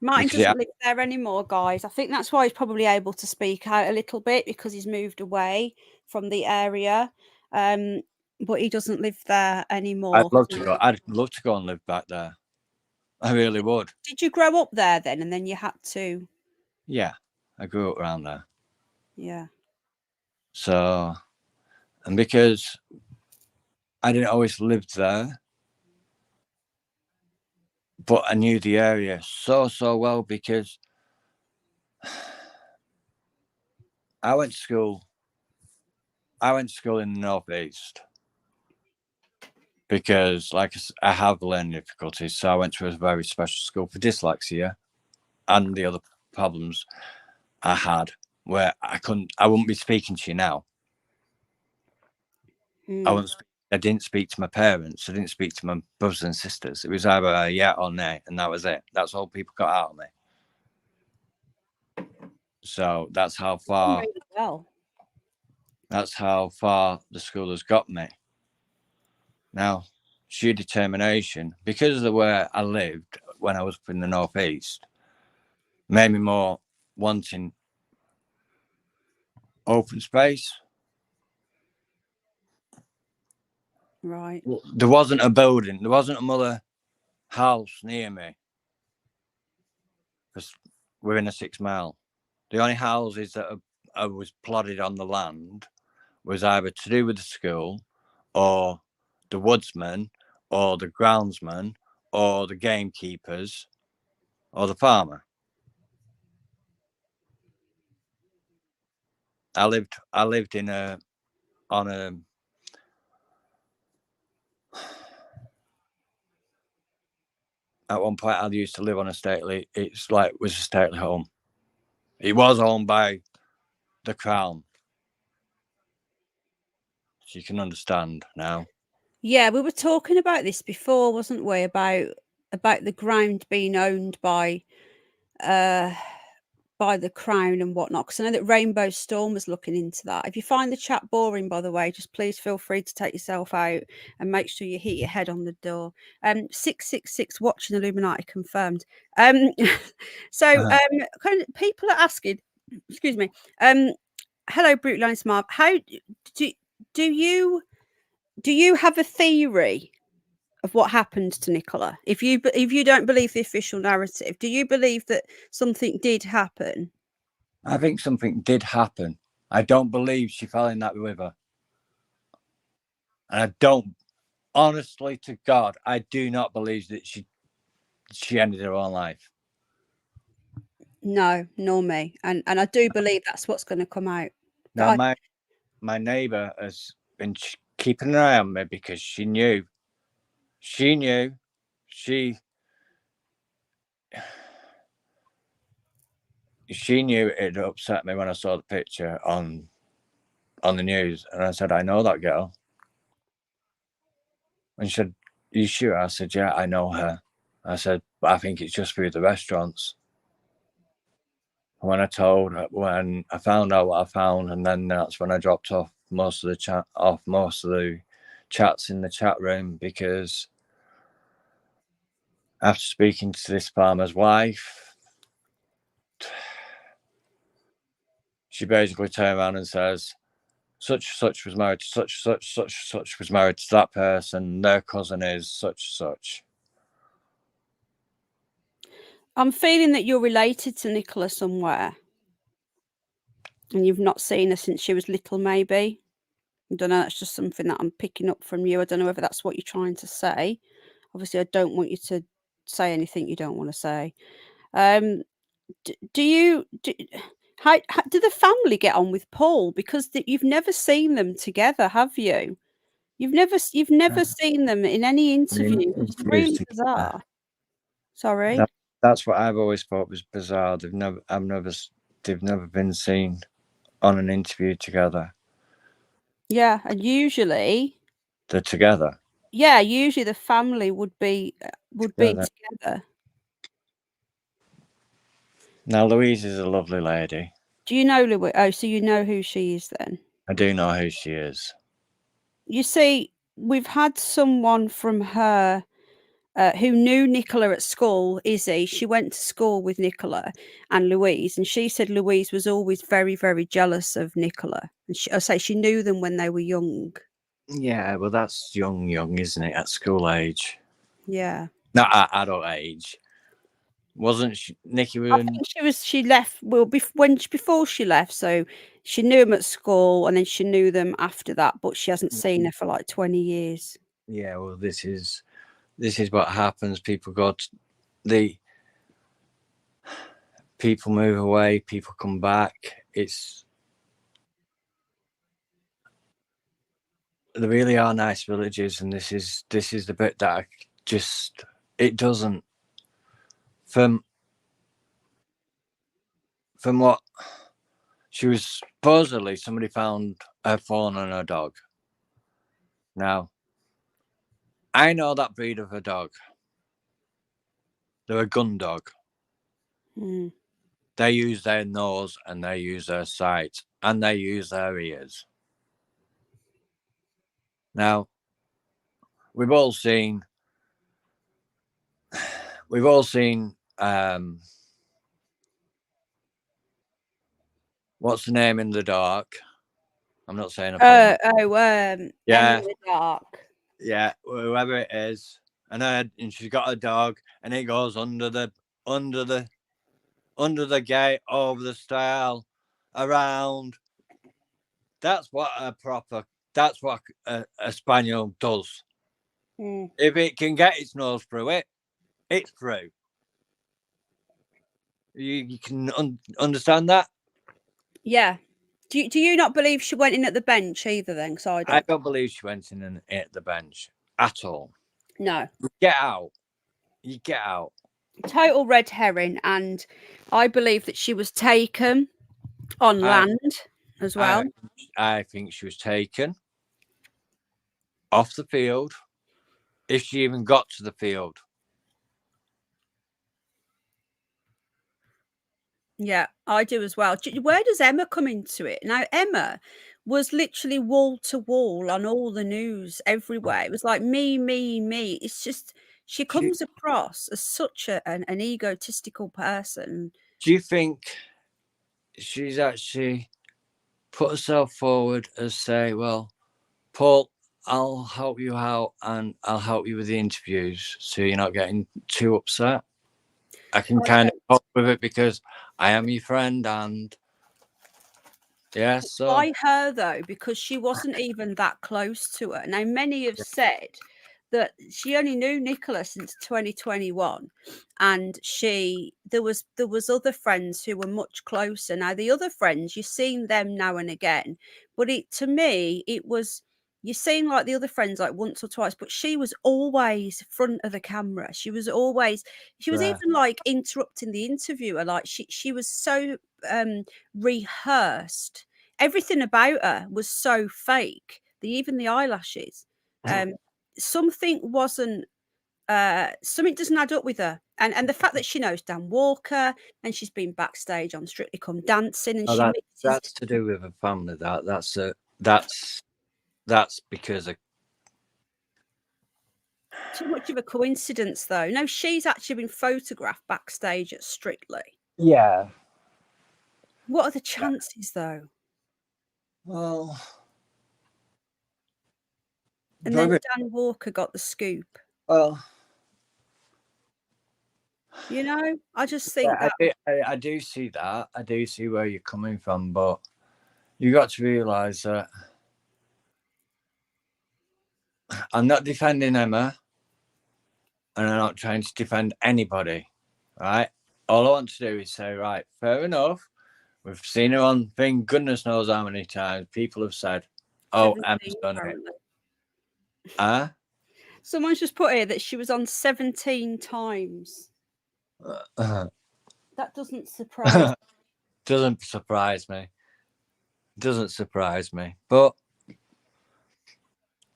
Martin because doesn't live there anymore, guys. I think that's why he's probably able to speak out a little bit, because he's moved away from the area. But he doesn't live there anymore. I'd love to go. I'd love to go and live back there. I really would. Did you grow up there then, and then you had to? Yeah, I grew up around there. Yeah. So, and because I didn't always live there, but I knew the area so well, because I went to school in the Northeast, because I have learning difficulties. So I went to a very special school for dyslexia and the other problems I had, where I wouldn't be speaking to you now. I didn't speak to my parents. I didn't speak to my brothers and sisters. It was either a yeah or nay, and that was it. That's all people got out of me. So that's how far. Really well. That's how far the school has got me. Now, sheer determination, because of the way I lived when I was in the Northeast, made me more wanting open space. Right. There wasn't a building. There wasn't another house near me, because within a 6 mile. The only houses that I was plotted on the land was either to do with the school, or the woodsman, or the groundsman, or the gamekeepers, or the farmer. I lived on a at one point I used to live on a stately. It's like it was a stately home. It was owned by the crown, so you can understand now. Yeah, we were talking about this before, wasn't we? About the ground being owned by the crown and whatnot. Because I know that Rainbow Storm was looking into that. If you find the chat boring, by the way, just please feel free to take yourself out and make sure you hit your head on the door. 666 watching Illuminati confirmed. So kind of people are asking, excuse me. Hello, Brute Line Smart. How do you have a theory of what happened to Nicola? If you don't believe the official narrative, do you believe that something did happen? I think something did happen. I don't believe she fell in that river. And I don't, honestly to God, I do not believe that she ended her own life. No, nor me. And I do believe that's what's going to come out. Now, my neighbour has been keeping an eye on me, because she knew it upset me when I saw the picture on the news, and I said, I know that girl. And she said, are you sure? I said, yeah, I know her. I said, but I think it's just through the restaurants. When I found out what I found, and then that's when I dropped off most of the chats in the chat room, because after speaking to this farmer's wife, she basically turned around and says, such was married to such was married to that person, their cousin is such. I'm feeling that you're related to Nicola somewhere, and you've not seen her since she was little, maybe. I don't know, that's just something that I'm picking up from you. I don't know whether that's what you're trying to say. Obviously, I don't want you to say anything you don't want to say. How do the family get on with Paul? Because you've never seen them together, have you? You've never seen them in any interview. It's interviews really together. bizarre. Sorry. That's what I've always thought was bizarre. They've never been seen on an interview together. Yeah, and usually They're together. Yeah, usually the family would be together. Now Louise is a lovely lady. Do you know Louise? Oh, so you know who she is then? I do know who she is. You see, we've had someone from her who knew Nicola at school, Izzy. She went to school with Nicola and Louise, and she said Louise was always very, very jealous of Nicola. And she knew them when they were young. Yeah, well, that's young, isn't it? At school age. Yeah. Not at adult age. Wasn't she, Nikki? I think she left before she left, so she knew them at school and then she knew them after that, but she hasn't seen her for like 20 years. Yeah, well, this is what happens. People people move away, people come back. There really are nice villages, and this is the bit that it doesn't. From what she was supposedly, somebody found her phone and her dog. Now, I know that breed of a dog. They're a gun dog. Mm. They use their nose and they use their sight and they use their ears. Now, we've all seen what's the name in the dark? I'm not saying Yeah. Emma in the Dark. Yeah, whoever it is, and she's got a dog, and it goes under the gate, over the stile, around. That's what a spaniel does. Mm. If it can get its nose through it, it's through. You can understand that? Yeah. Do you not believe she went in at the bench either then? I don't believe she went in at the bench at all. No. You get out. Total red herring, and I believe that she was taken on land as well. I think she was taken off the field, if she even got to the field. Yeah, I do as well. Where does Emma come into it? Now, Emma was literally wall to wall on all the news everywhere. It was like me, me, me. It's just she comes across as such an egotistical person. Do you think she's actually put herself forward as say, well, Paul, I'll help you out and I'll help you with the interviews so you're not getting too upset? I can kind of cope with it because I am your friend, and yeah, so Why her though? Because she wasn't even that close to her. Now, many have said that she only knew Nicola since 2021, and there was other friends who were much closer. Now, the other friends, you've seen them now and again, but to me it was, you've seen like the other friends like once or twice, but she was always front of the camera. She was even like interrupting the interviewer. Like she was so rehearsed. Everything about her was so fake. Even the eyelashes. Something doesn't add up with her. And the fact that she knows Dan Walker and she's been backstage on Strictly Come Dancing, and that's to do with a family. That's because of too much of a coincidence, though. No, she's actually been photographed backstage at Strictly. Yeah. What are the chances, though? Well, and then Dan Walker got the scoop. Well, you know, I just think I do see that. I do see where you're coming from, but you got to realise that I'm not defending Emma, and I'm not trying to defend anybody, right? All I want to do is say, right, fair enough. We've seen her on thing, goodness knows how many times. People have said, oh, Emma's done it. Someone's just put here that she was on 17 times. That doesn't surprise. Doesn't surprise me. Doesn't surprise me. But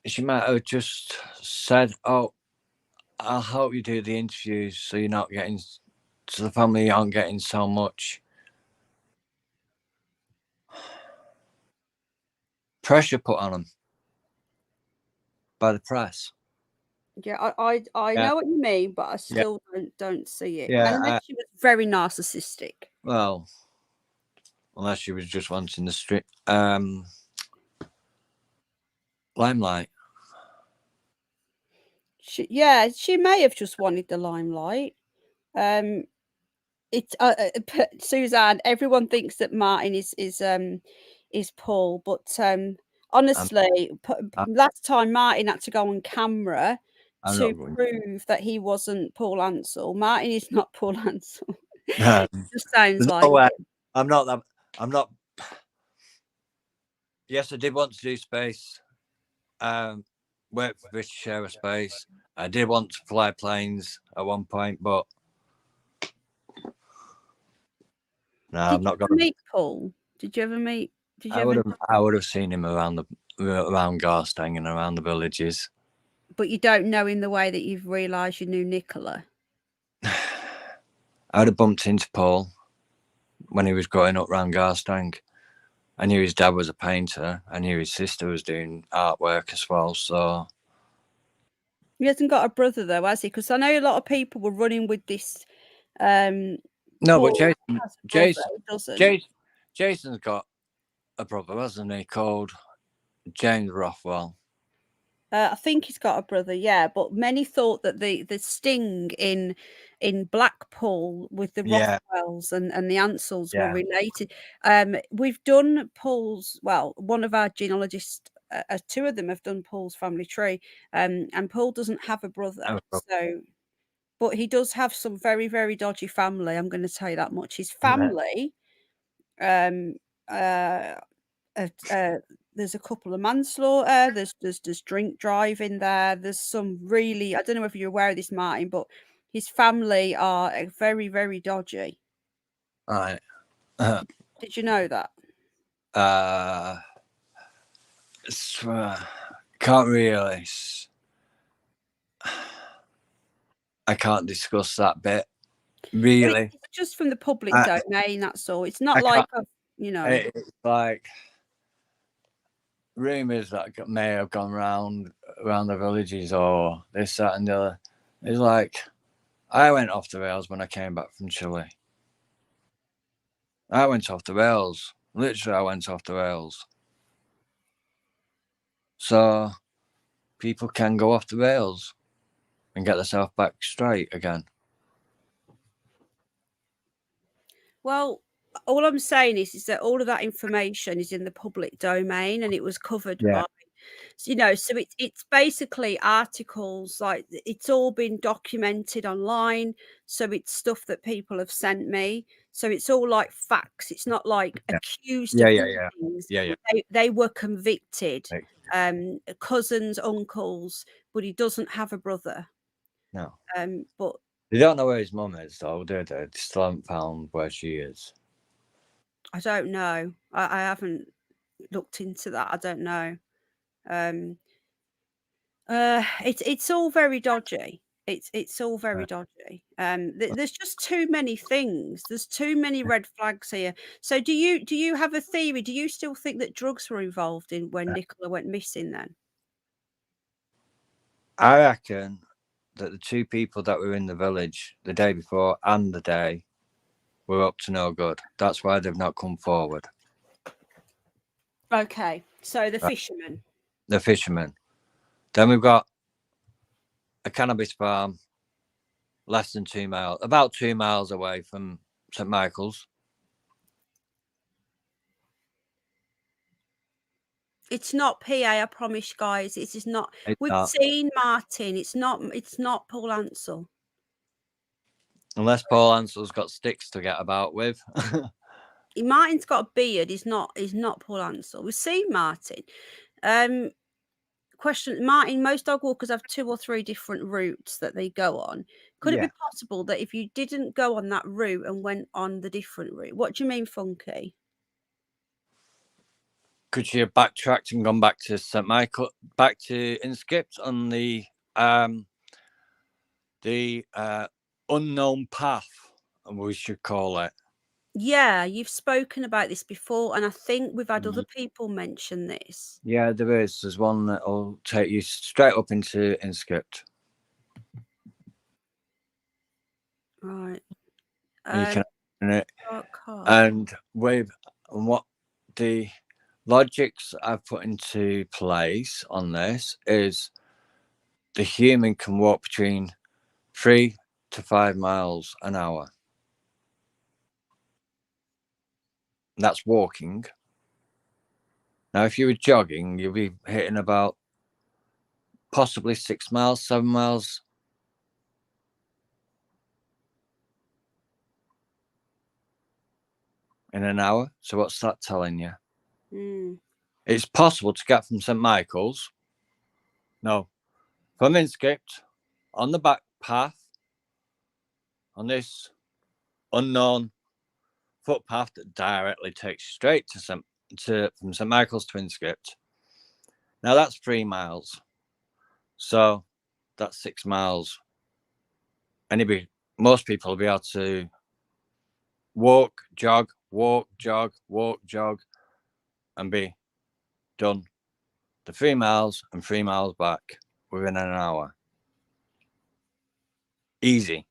she might have just said, "Oh, I'll help you do the interviews, so you're not getting, so the family aren't getting so much pressure put on them by the press." Yeah, I Yeah. know what you mean, but I still don't see it. Yeah, Unless she was very narcissistic. Well, unless she was just wanting the limelight. She may have just wanted the limelight. It's Suzanne. Everyone thinks that Martin is Paul, but honestly, last time Martin had to go on camera to prove that he wasn't Paul Ansell. Martin is not Paul Ansell. It just sounds like him. I'm not. Yes, I did want to do space. Work for British Aerospace. I did want to fly planes at one point, but no, I'm not going to meet Paul. Did you ever meet? I would have seen him around Garstang and around the villages. But you don't know in the way that you've realised you knew Nicola. I would have bumped into Paul when he was growing up round Garstang. I knew his dad was a painter. I knew his sister was doing artwork as well. So he hasn't got a brother though, has he? Because I know a lot of people were running with this. No, Paul but Jason's got a brother, hasn't he? Called James Rothwell. I think he's got a brother, yeah. But many thought that the sting in Blackpool with the Rothwells and the Ansells were related. We've done Paul's. Well, one of our genealogists, two of them have done Paul's family tree, and Paul doesn't have a brother, so. But he does have some very, very dodgy family. I'm going to tell you that much. His family, there's a couple of manslaughter. There's drink driving there. There's some really. I don't know if you're aware of this, Martin, but his family are very, very dodgy. All right. Did you know that? Can't really. I can't discuss that bit. Really, it's just from the public domain. That's all. It's not like It's like rumours that may have gone around the villages or this, that, and the other. It's like I went off the rails when I came back from Chile. I went off the rails. Literally, I went off the rails. So people can go off the rails and get themselves back straight again. Well, all I'm saying is that all of that information is in the public domain and it was covered by, so it's basically articles, like it's all been documented online. So it's stuff that people have sent me. So it's all like facts. It's not like accused of things. They were convicted, cousins, uncles, but he doesn't have a brother. No. But they don't know where his mum is, though, do they? They still haven't found where she is. I don't know. I haven't looked into that. I don't know. It's all very dodgy. It's all very dodgy. There's just too many things. There's too many red flags here. So do you have a theory? Do you still think that drugs were involved in when Nicola went missing then? I reckon that the two people that were in the village the day before and the day were up to no good. That's why they've not come forward. Okay, so the fishermen. The fishermen. Then we've got a cannabis farm less than 2 miles, about 2 miles away from St. Michael's. It's not PA, I promise, guys. It is not. We've seen Martin. It's not Paul Ansell. Unless Paul Ansell's got sticks to get about with. Martin's got a beard. He's not Paul Ansell. We've seen Martin. question, Martin, most dog walkers have 2 or 3 different routes that they go on. Could it Yeah. be possible that if you didn't go on that route and went on the different route? What do you mean funky? Could she have backtracked and gone back to St. Michael, back to Inskip on the unknown path, we should call it? Yeah, you've spoken about this before, and I think we've had other people mention this. Yeah, there is. There's one that will take you straight up into Inskip. Right. And you can open it. Dark car. And with what the logics I've put into place on this is the human can walk between 3 to 5 miles an hour. That's walking. Now, if you were jogging, you'll be hitting about possibly 6 miles, 7 miles in an hour. So what's that telling you? It's possible to get from St. Michael's, from Inskip on the back path on this unknown footpath that directly takes you straight from St. Michael's to Inskip. Now that's 3 miles. So that's 6 miles. Most people will be able to walk, jog, and be done the 3 miles and 3 miles back within an hour. Easy.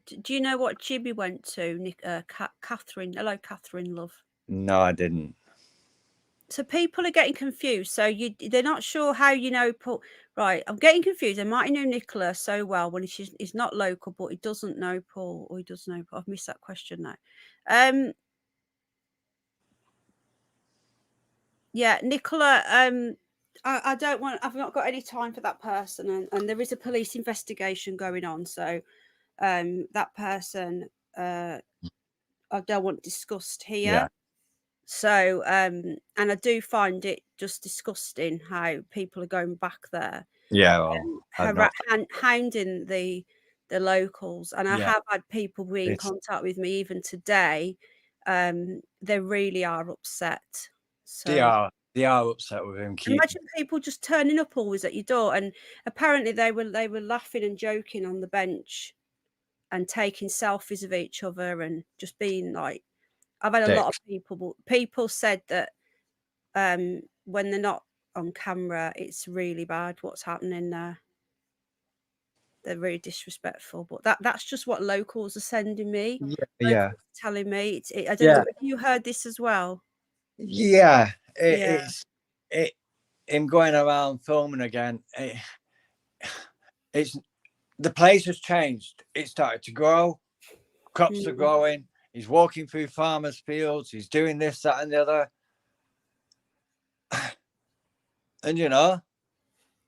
Do you know what Jibby went to, Catherine? Hello, Catherine, love. No, I didn't. So people are getting confused. So they're not sure how you know Paul. Right, I'm getting confused. I might know Nicola so well when he's not local, but he doesn't know Paul, or he does know Paul. I've missed that question now. Yeah, Nicola. I don't want. I've not got any time for that person, and there is a police investigation going on. So, that person, I don't want discussed here. Yeah. So, and I do find it just disgusting how people are going back there. Yeah, well, hounding the locals, and I Yeah. have had people be in contact with me even today. They really are upset. So they are upset with him. imagine people just turning up always at your door, and apparently they were laughing and joking on the bench and taking selfies of each other and just being like, I've had a lot of people said that when they're not on camera, it's really bad what's happening there. They're very disrespectful, but that's just what locals are sending me. Yeah. Telling me. I don't know if you heard this as well. Yeah. It's him going around filming again. It's the place has changed. It started to grow. Crops are growing. He's walking through farmers' fields. He's doing this, that, and the other. And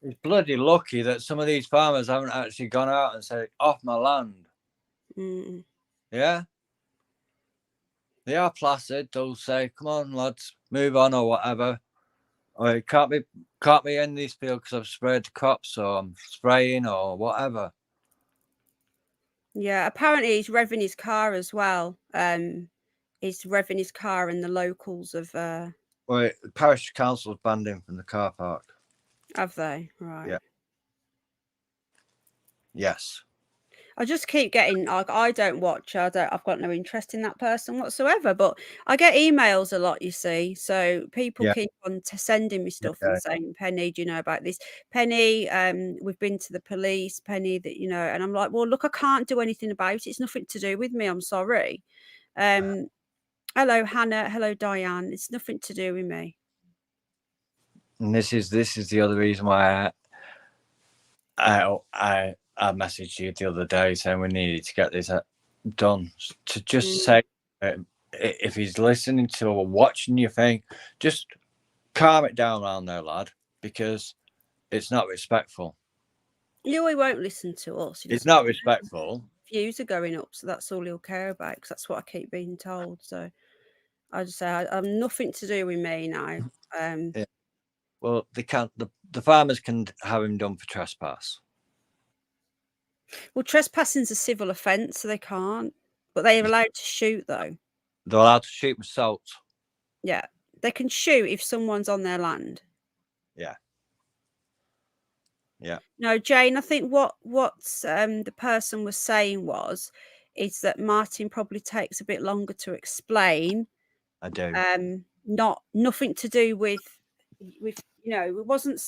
he's bloody lucky that some of these farmers haven't actually gone out and said, "Off my land." Yeah. They are placid. They'll say, "Come on, lads, move on," or whatever. Or it can't be in this field because I've sprayed crops or I'm spraying or whatever. Yeah, apparently he's revving his car as well. He's revving his car, and the locals have. Well, the parish council's banned him from the car park. Have they? Right. Yeah. Yes. I just keep getting. I don't watch. I've got no interest in that person whatsoever. But I get emails a lot. You see, so people keep on sending me stuff and saying, "Penny, do you know about this? Penny, we've been to the police. Penny, that you know." And I'm like, "Well, look, I can't do anything about it. It's nothing to do with me. I'm sorry." Hello, Hannah. Hello, Diane. It's nothing to do with me. And this is the other reason why I messaged you the other day saying we needed to get this done. To just say, if he's listening to or watching your thing, just calm it down around there, lad, because it's not respectful. He won't listen to us. It's not respectful. Views are going up, so that's all he'll care about, because that's what I keep being told. So, I just say I'm nothing to do with me now. Yeah. Well, they can't. The farmers can have him done for trespass. Well, trespassing's a civil offence, so they can't. But they are allowed to shoot, though. They're allowed to shoot with salt. Yeah, they can shoot if someone's on their land. Yeah. Yeah. No, Jane, I think what the person was saying is that Martin probably takes a bit longer to explain. I do. Nothing to do with it wasn't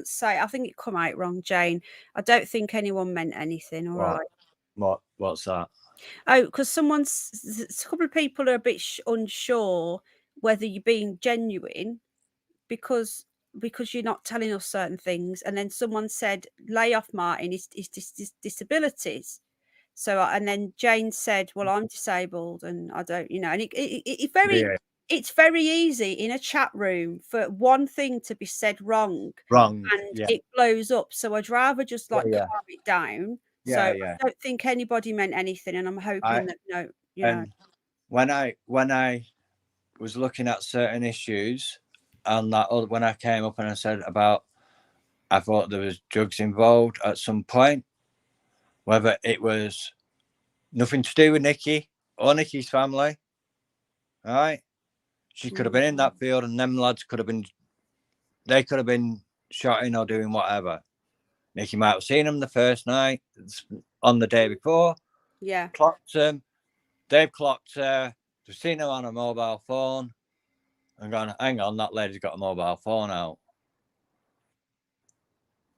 say. I think it come out wrong, Jane. I don't think anyone meant anything. All right. What's that? Oh, because a couple of people are a bit unsure whether you're being genuine because you're not telling us certain things, and then someone said lay off Martin is disabilities. So and then Jane said, well, I'm disabled and I don't, and it's very easy in a chat room for one thing to be said wrong and it blows up. So I'd rather just calm it down. I don't think anybody meant anything, and I'm hoping that And when I was looking at certain issues, and when I came up and I said about, I thought there was drugs involved at some point, whether it was nothing to do with Nikki or Nikki's family. All right, she could have been in that field, and them lads could have been shotting or doing whatever. Nikki might have seen them the first night, on the day before. Yeah. Clocked them. They've clocked her. They've seen her on a mobile phone and gone, hang on, that lady's got a mobile phone out.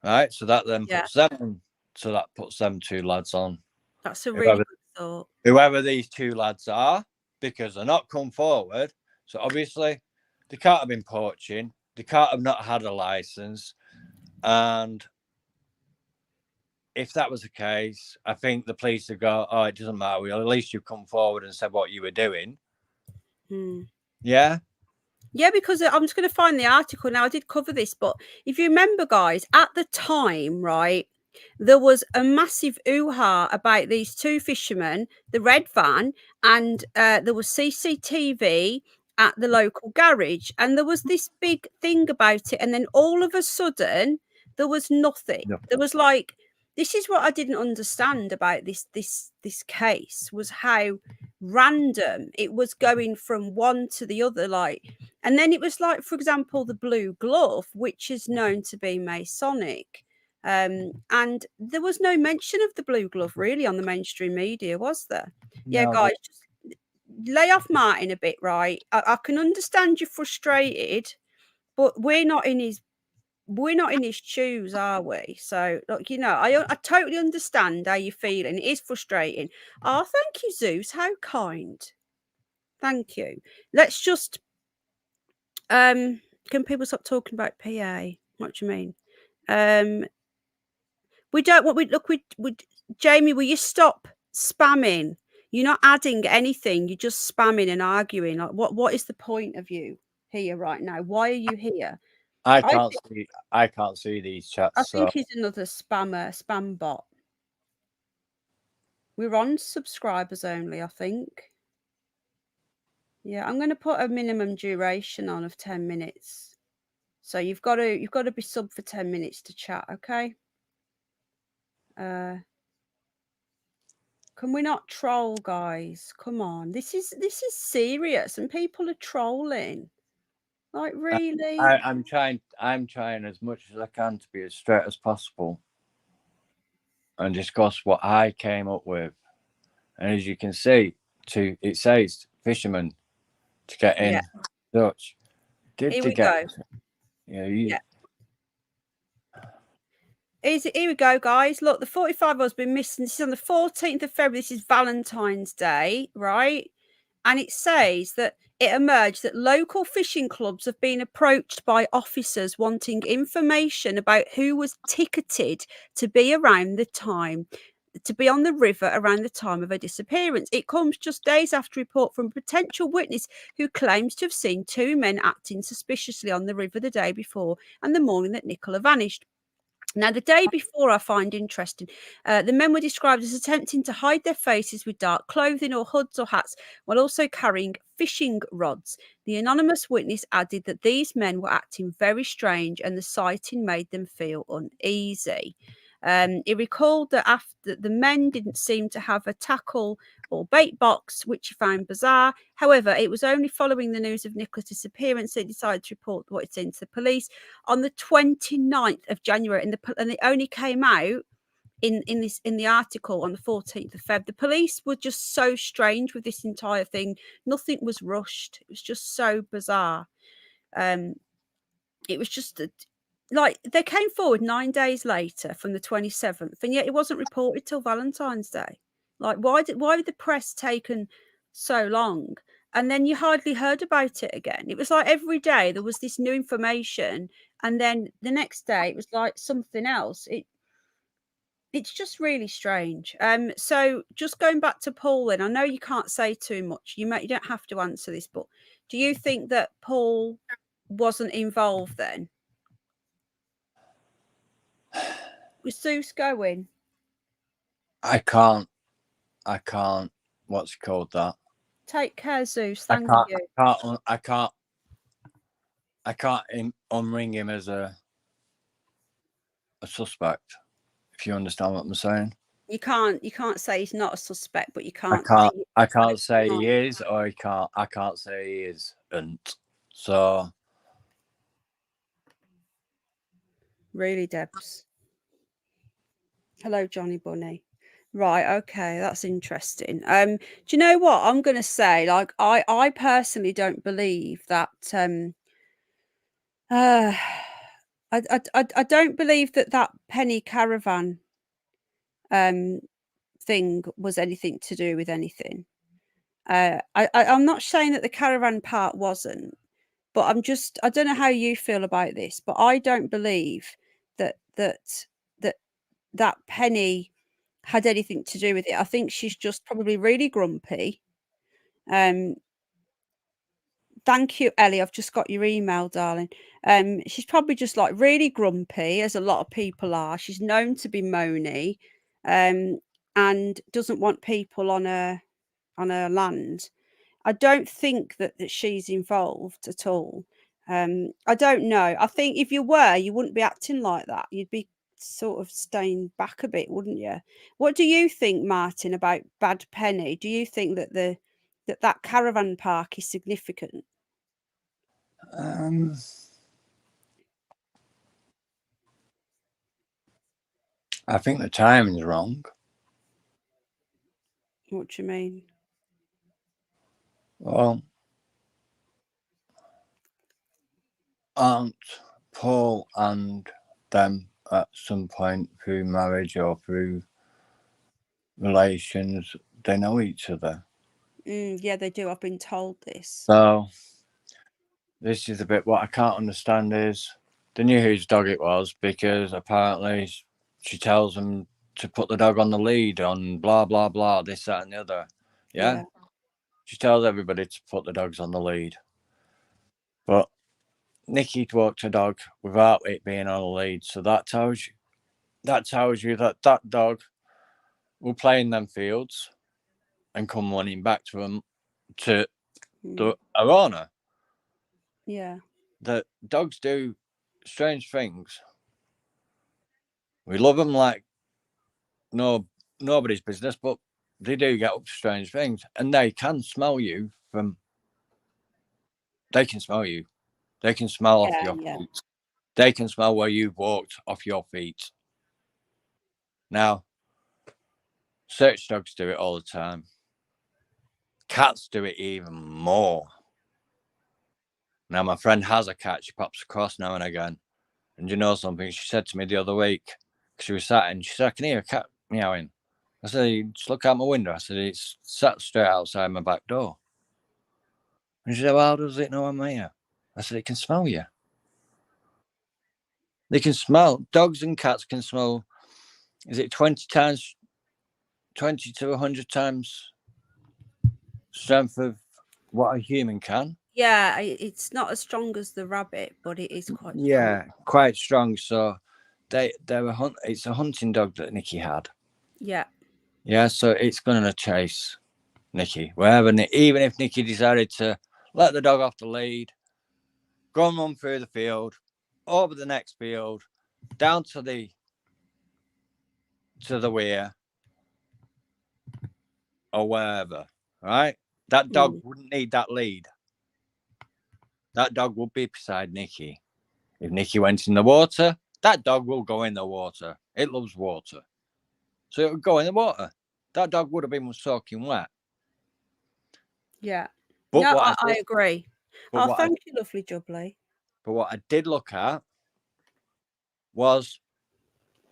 Right, so that then puts them. So that puts them two lads on. That's a really good thought. Whoever these two lads are, because they're not come forward. So obviously, they can't have been poaching. They can't have not had a license. And if that was the case, I think the police would go, oh, it doesn't matter. Well, at least you've come forward and said what you were doing. Yeah. Yeah, because I'm just going to find the article now. I did cover this, but if you remember, guys, at the time, right, there was a massive ooh-ha about these two fishermen, the red van, and there was CCTV at the local garage, and there was this big thing about it, and then all of a sudden there was nothing. There was like, this is what I didn't understand about this case, was how random it was going from one to the other, like, and then it was like, for example, the blue glove, which is known to be Masonic, and there was no mention of the blue glove really on the mainstream media, was there? No, yeah, guys, just lay off Martin a bit, right? I can understand you're frustrated, but we're not in his shoes, are we? So, look, I totally understand how you're feeling. It is frustrating. Oh, thank you, Zeus. How kind. Thank you. Let's just can people stop talking about PA? What do you mean? We don't want we Jamie, will you stop spamming? You're not adding anything, you're just spamming and arguing. Like, what is the point of you here right now? Why are you here? I can't see these chats. I think he's another spam bot. We're on subscribers only, I think. Yeah, I'm going to put a minimum duration on of 10 minutes. So you've got to be sub for 10 minutes to chat, okay? Can we not troll, guys? Come on. This is serious and people are trolling. Like, really? I'm trying as much as I can to be as straight as possible and discuss what I came up with. And as you can see, it says fishermen to get in touch. Here we go. Yeah. Here we go, guys. Look, the 45 has been missing. This is on the 14th of February. This is Valentine's Day, right? And it says that it emerged that local fishing clubs have been approached by officers wanting information about who was ticketed to be on the river around the time of her disappearance. It comes just days after a report from a potential witness who claims to have seen two men acting suspiciously on the river the day before and the morning that Nicola vanished. Now, the day before, I find interesting. The men were described as attempting to hide their faces with dark clothing or hoods or hats, while also carrying fishing rods. The anonymous witness added that these men were acting very strange, and the sighting made them feel uneasy. He recalled that after the men didn't seem to have a tackle or bait box, which he found bizarre. However, it was only following the news of Nicola's disappearance that he decided to report what he'd seen to the police on the 29th of January, and it only came out in the article on the 14th of Feb. The police were just so strange with this entire thing. Nothing was rushed. It was just so bizarre. It was just like they came forward 9 days later from the 27th, and yet it wasn't reported till Valentine's Day. Like, why did the press taken so long? And then you hardly heard about it again. It was like every day there was this new information, and then the next day it was like something else. It's just really strange. So just going back to Paul, then I know you can't say too much. You don't have to answer this, but do you think that Paul wasn't involved then? Was Zeus going? I can't. What's called that? Take care, Zeus. Thank you. I can't unring him as a suspect. If you understand what I'm saying. You can't say he's not a suspect, but you can't. I can't say he is, or I can't say he isn't. So really, Debs. Hello, Johnny Bunny. Right, okay, that's interesting. Do you know what I'm going to say? Like, I personally don't believe that. I don't believe that penny caravan thing was anything to do with anything. I'm not saying that the caravan part wasn't, but I don't know how you feel about this, but I don't believe that Penny had anything to do with it. I think she's just probably really grumpy. Thank you, Ellie. I've just got your email, darling. She's probably just like really grumpy, as a lot of people are. She's known to be moany, and doesn't want people on her land. I don't think that she's involved at all. I don't know. I think if you were, you wouldn't be acting like that. You'd be sort of staying back a bit, wouldn't you? What do you think, Martin, about Bad Penny? Do you think that that caravan park is significant? I think the timing's wrong. What do you mean? Well, aren't Paul and them at some point through marriage or through relations, they know each other? Yeah, they do. I've been told this. So this is a bit what I can't understand is they knew whose dog it was, because apparently she tells them to put the dog on the lead on blah blah blah, this, that and the other. Yeah. She tells everybody to put the dogs on the lead, but Nikki walked a dog without it being on the lead, so that tells you that dog will play in them fields and come running back to them to the owner. Yeah. The dogs do strange things. We love them like nobody's business, but they do get up to strange things, and they can smell you from. They can smell you. They can smell off your feet. They can smell where you've walked off your feet. Now, search dogs do it all the time. Cats do it even more. Now, my friend has a cat. She pops across now and again. And you know something? She said to me the other week, because she was sat and she said, I can hear a cat meowing. I said, just look out my window. I said, it's sat straight outside my back door. And she said, well, how does it know I'm here? I said, it can smell you. They can smell. Dogs and cats can smell. Is it 20 to 100 times strength of what a human can? Yeah, it's not as strong as the rabbit, but it is quite strong. Yeah, quite strong. So it's a hunting dog that Nicky had. Yeah. Yeah, so it's going to chase Nicky wherever. Even if Nicky decided to let the dog off the lead, go and run through the field, over the next field, down to the weir, or wherever, right? That dog wouldn't need that lead. That dog would be beside Nicky. If Nicky went in the water, that dog will go in the water. It loves water. So it would go in the water. That dog would have been soaking wet. Yeah. But No, what I agree. but Thank you, lovely Jubbly. But what I did look at was,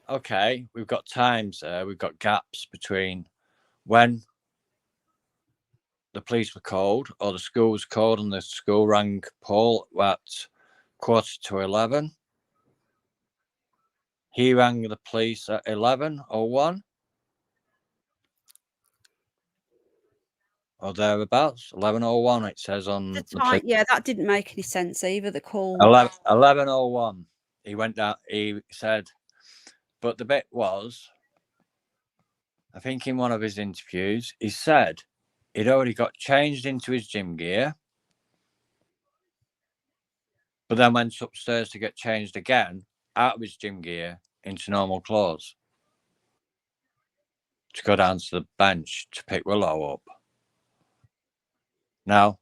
okay, we've got times there. We've got gaps between when the police were called or the school was called and the school rang Paul at 11:15. He rang the police at 11:01 or thereabouts. 11:01 it says on The the time, police. yeah, that didn't make any sense either. The call. 11:01. He went down. He said, but the bit was, I think in one of his interviews, he said he'd already got changed into his gym gear, but then went upstairs to get changed again out of his gym gear into normal clothes to go down to the bench to pick Willow up. Now,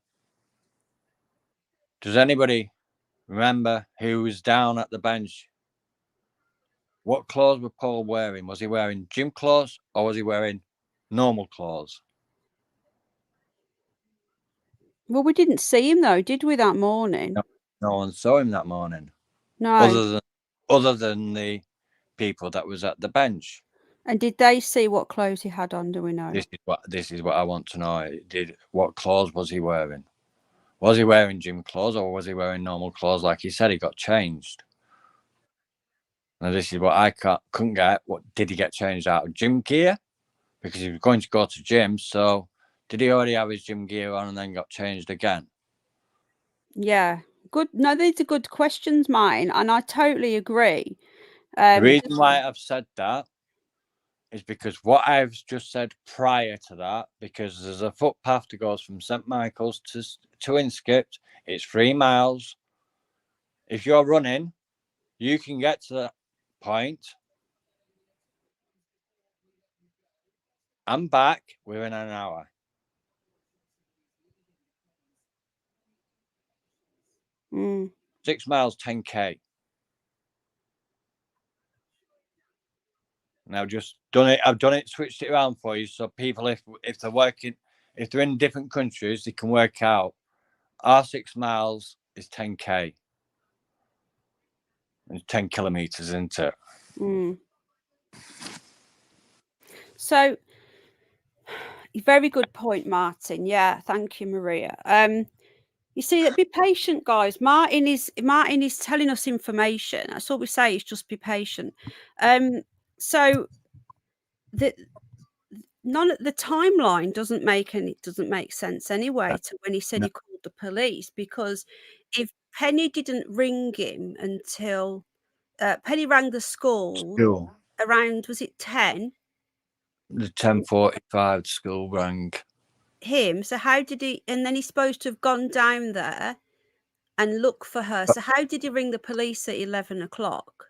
does anybody remember who was down at the bench? What clothes were Paul wearing? Was he wearing gym clothes or was he wearing normal clothes? Well, we didn't see him though, did we, that morning? No one saw him that morning. No. Other than the people that was at the bench. And did they see what clothes he had on? Do we know? This is what I want to know. What clothes was he wearing? Was he wearing gym clothes or was he wearing normal clothes? Like he said, he got changed. Now this is what I couldn't get. What did he get changed out of gym gear? Because he was going to go to gym. So did he already have his gym gear on and then got changed again? Yeah. Good. No, these are good questions, mine, and I totally agree. The reason why I've said that is because what I've just said prior to that, because there's a footpath that goes from St. Michael's to Inskip. It's 3 miles. If you're running, you can get to that point and back within an hour. 6 miles, 10K. Now just done it. I've done it, switched it around for you. So people, if they're working, if they're in different countries, they can work out our 6 miles is 10K. And 10 kilometers, isn't it? So, very good point, Martin. Yeah, thank you, Maria. You see, be patient, guys. Martin is telling us information. That's all we say is just be patient. So the timeline doesn't make sense anyway to when he said he called the police, because if Penny didn't ring him until Penny rang the school around, was it 10? The 10:45 school rang him. So how did he? And then he's supposed to have gone down there and look for her. So how did he ring the police at 11 o'clock?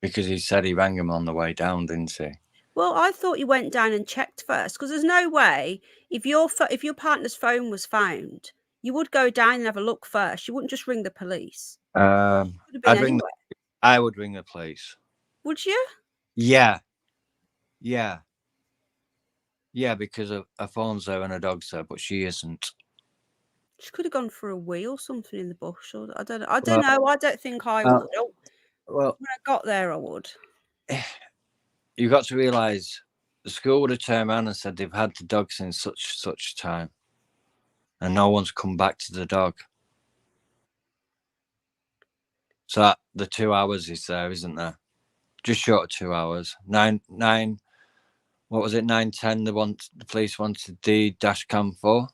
because he said he rang him on the way down, didn't he? Well, I thought he went down and checked first, because there's no way if your partner's phone was found, you would go down and have a look first. You wouldn't just ring the police. I would ring the police. Would you? Yeah, because her phone's there and her dog's there, but she isn't. She could have gone for a wee or something in the bush. Or I don't know. I don't think I would. Well, when I got there, I would. You've got to realise the school would have turned around and said they've had the dog since such time, and no one's come back to the dog. So the 2 hours is there, isn't there? Just short of 2 hours. 9. What was it? 9:10. The police wanted the dash cam for.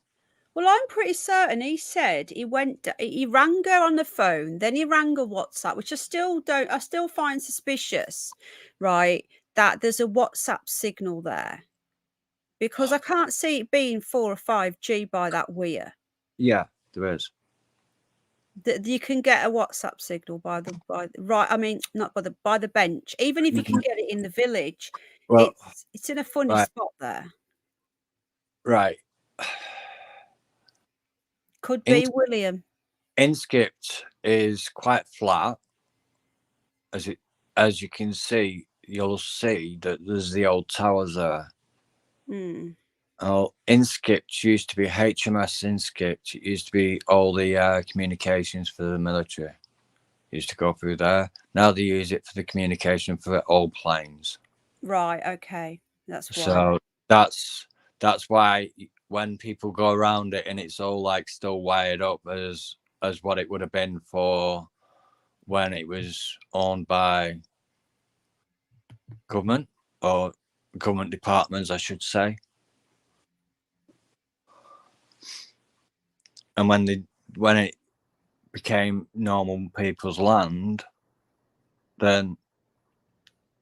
Well, I'm pretty certain he said he rang her on the phone, then he rang her WhatsApp, which I still find suspicious, right? That there's a WhatsApp signal there because I can't see it being 4 or 5G by that weir. Yeah, there is. That you can get a WhatsApp signal right. I mean, not by the bench. Even if you can get it in the village, Well, it's in a funny right. spot there. Right. Could be William. Inskipt is quite flat. As you can see, you'll see that there's the old towers there. Oh, Inskipt used to be HMS Inskipt. It used to be all the communications for the military. It used to go through there. Now they use it for the communication for all planes. Right. Okay. That's why. So that's why when people go around it and it's all like still wired up as what it would have been for when it was owned by government or government departments, I should say. And when it became normal people's land, then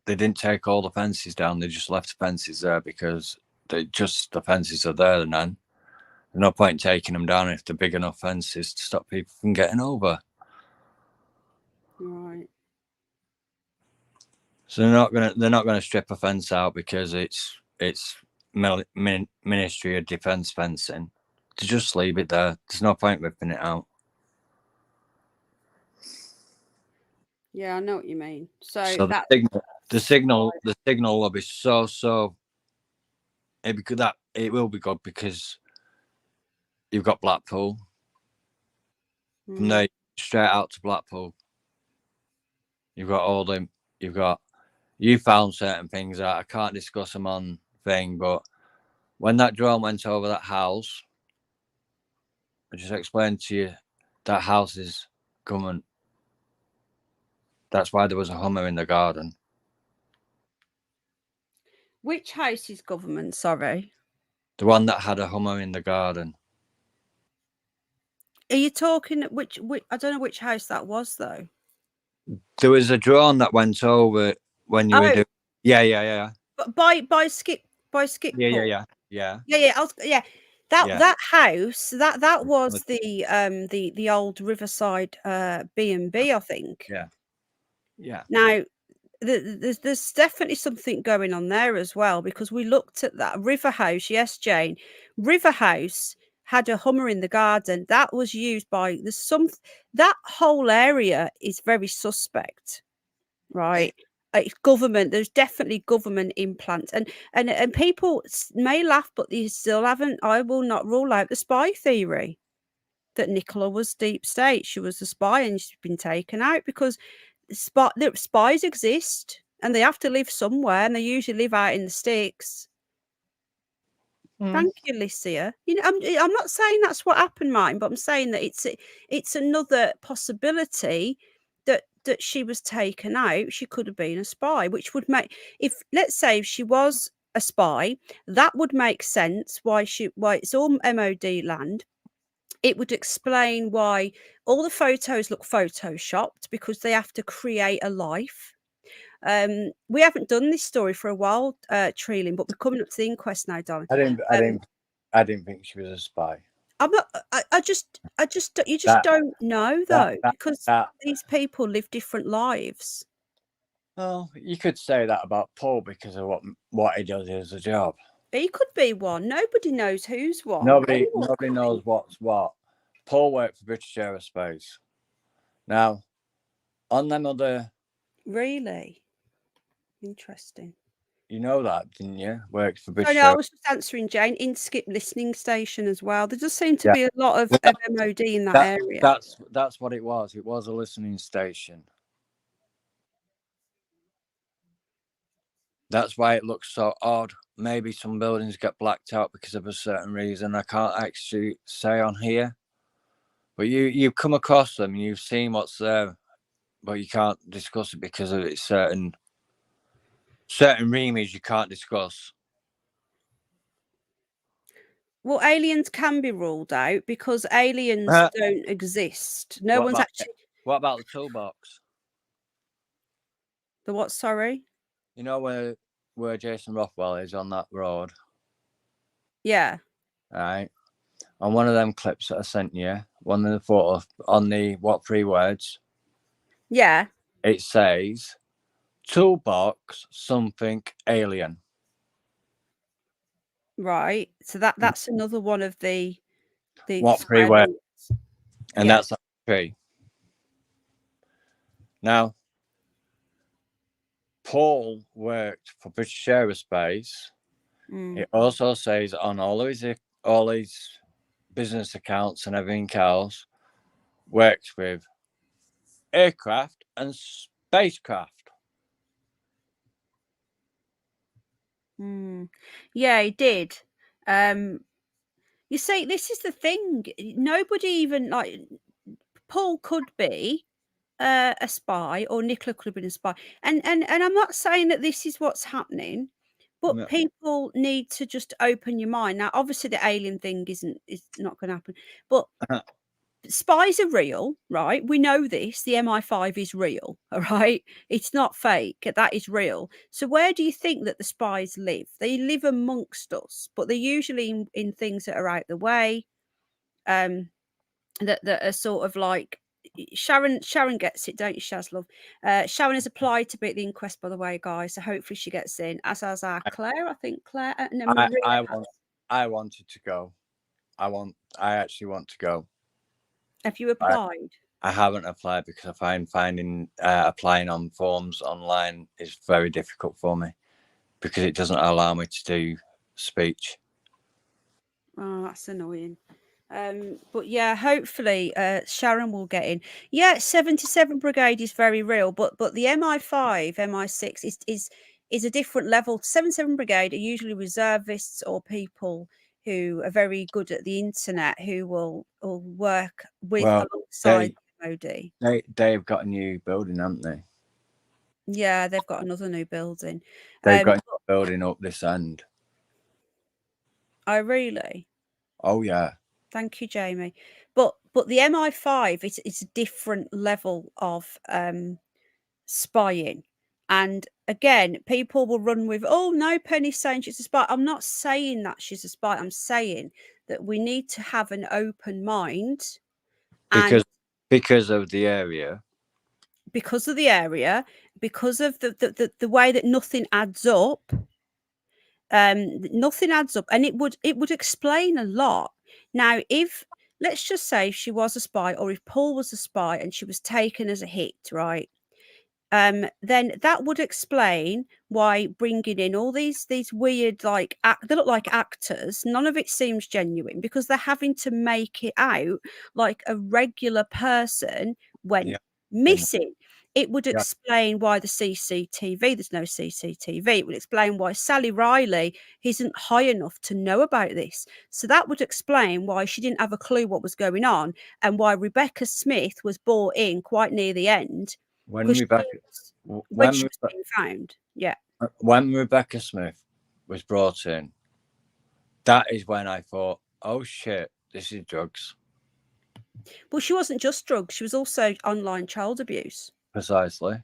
they didn't take all the fences down. They just left the fences there because the fences are there. And then there's no point in taking them down if they're big enough fences to stop people from getting over. Right. So they're not gonna strip a fence out because it's Ministry of Defence fencing. To just leave it there. There's no point ripping it out. Yeah, I know what you mean. So the signal will be so. It will be good because you've got Blackpool. From there straight out to Blackpool. You've got you found certain things that I can't discuss them on thing, but when that drone went over that house, I just explained to you that house is government. That's why there was a Hummer in the garden. Which house is government? Sorry. The one that had a Hummer in the garden. Are you talking which I don't know which house that was though. There was a drone that went over when you were doing. Yeah. But by skip. Yeah. That house that was the old Riverside B&B, I think. Yeah. Now there's definitely something going on there as well, because we looked at that River House. Yes, Jane. River House had a Hummer in the garden that was used by that whole area is very suspect, right? It's government. There's definitely government implants, and people may laugh, but they still haven't. I will not rule out the spy theory that Nicola was deep state. She was a spy and she's been taken out because spies exist and they have to live somewhere, and they usually live out in the sticks. Thank you, Licia. You know, I'm not saying that's what happened, Martin, but I'm saying that it's another possibility that she was taken out. She could have been a spy, which would make, if let's say if she was a spy, that would make sense why it's all MOD land. It would explain why all the photos look photoshopped, because they have to create a life. We haven't done this story for a while, Treeling, but we're coming up to the inquest now, darling. I didn't think she was a spy. I'm not. You just don't know though, because these people live different lives. Well, you could say that about Paul because of what he does as a job. He could be one. Nobody knows who's what. Nobody knows what's what. Paul worked for British Aerospace. Now, on them other. Really interesting. You know that, didn't you? Worked for British. No, I was just answering Jane. Inskip listening station as well. There does seem to be a lot of MOD in that area. That's what it was. It was a listening station. That's why it looks so odd. Maybe some buildings get blacked out because of a certain reason. I can't actually say on here. But you've come across them and you've seen what's there, but you can't discuss it because of its certain remedies you can't discuss. Well, aliens can be ruled out because aliens don't exist. No What one's about, actually. what about the toolbox? The what? Sorry. You know where Jason Rothwell is on that road, Yeah. right? On one of them clips that I sent you, one of the photos on the what 3 words? Yeah. It says toolbox something alien. Right. So that's another one of the What 3 square words? links. And Yeah. that's a 3. Now, Paul worked for British Aerospace. It also says on all his business accounts and everything else, works with aircraft and spacecraft. Yeah, he did. You see, this is the thing. Nobody even like Paul could be a spy, or Nicola could have been a spy. And I'm not saying that this is what's happening, but Yeah. people need to just open your mind. Now, obviously, the alien thing is not going to happen, but spies are real, right? We know this. The MI5 is real, all right? It's not fake. That is real. So where do you think that the spies live? They live amongst us, but they're usually in things that are out the way, that are sort of like Sharon gets it, don't you, Shazlove? Sharon has applied to be at the inquest, by the way, guys. So hopefully she gets in, as has our Claire. I think Claire and then Maria. I wanted to go. I actually want to go. Have you applied? I haven't applied because I find finding applying on forms online is very difficult for me because it doesn't allow me to do speech. Oh, that's annoying. But yeah, hopefully Sharon will get in. Yeah, 77 Brigade is very real, but the MI5, MI6 is a different level. 77 Brigade are usually reservists or people who are very good at the internet, who will work with alongside the MOD. They've got a new building, haven't they? Yeah, they've got another new building. They've got a new building up this end. Oh, really? Oh yeah. Thank you, Jamie. But the MI5 is a different level of spying. And again, people will run with, oh no, Penny's saying she's a spy. I'm not saying that she's a spy. I'm saying that we need to have an open mind. Because of the area. Because of the area, because of the way that nothing adds up. Nothing adds up, and it would explain a lot. Now, if let's just say she was a spy, or if Paul was a spy and she was taken as a hit, right? Then that would explain why bringing in all these weird, like they look like actors. None of it seems genuine because they're having to make it out like a regular person went missing. It would explain why the CCTV, there's no CCTV. It would explain why Sally Riley isn't high enough to know about this. So that would explain why she didn't have a clue what was going on, and why Rebecca Smith was brought in quite near the end. When she was being found. Yeah. When Rebecca Smith was brought in, that is when I thought, oh shit, this is drugs. Well, she wasn't just drugs. She was also online child abuse. Precisely.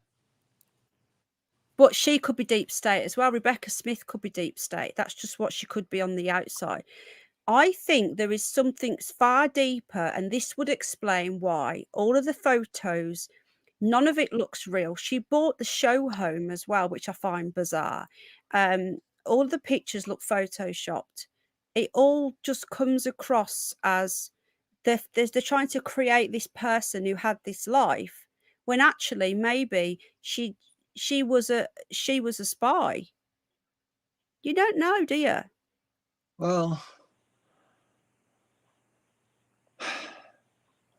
But she could be deep state as well. Rebecca Smith could be deep state. That's just what she could be on the outside. I think there is something far deeper, and this would explain why all of the photos, none of it looks real. She bought the show home as well, which I find bizarre. All of the pictures look photoshopped. It all just comes across as they're trying to create this person who had this life, when actually maybe she was a spy. You don't know, do you? Well,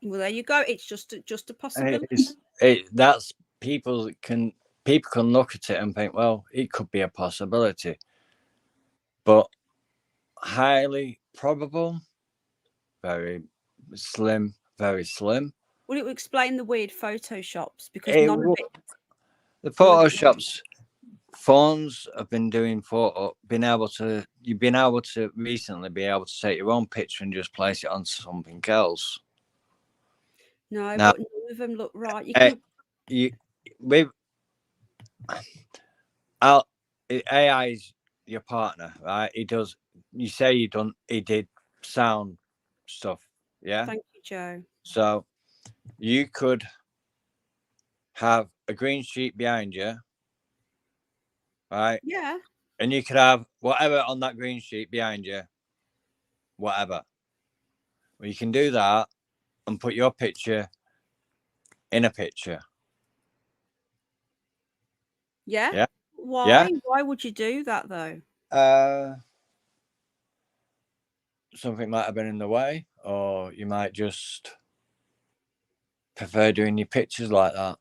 there you go. It's just a possibility. That's people can look at it and think, well, it could be a possibility, but highly probable, very slim, very slim. Well, it would explain the weird photoshops because The photoshops phones have been doing photo, you've been able to recently be able to take your own picture and just place it onto something else. No, Now, but none of them look right. You eh, can. AI is your partner, right? He did sound stuff, yeah. Thank you, Joe. So you could have a green sheet behind you, right? Yeah. And you could have whatever on that green sheet behind you, whatever. Well, you can do that and put your picture in a picture. Yeah. Yeah. Why? Yeah. Why would you do that though? Something might have been in the way, or you might just prefer doing your pictures like that.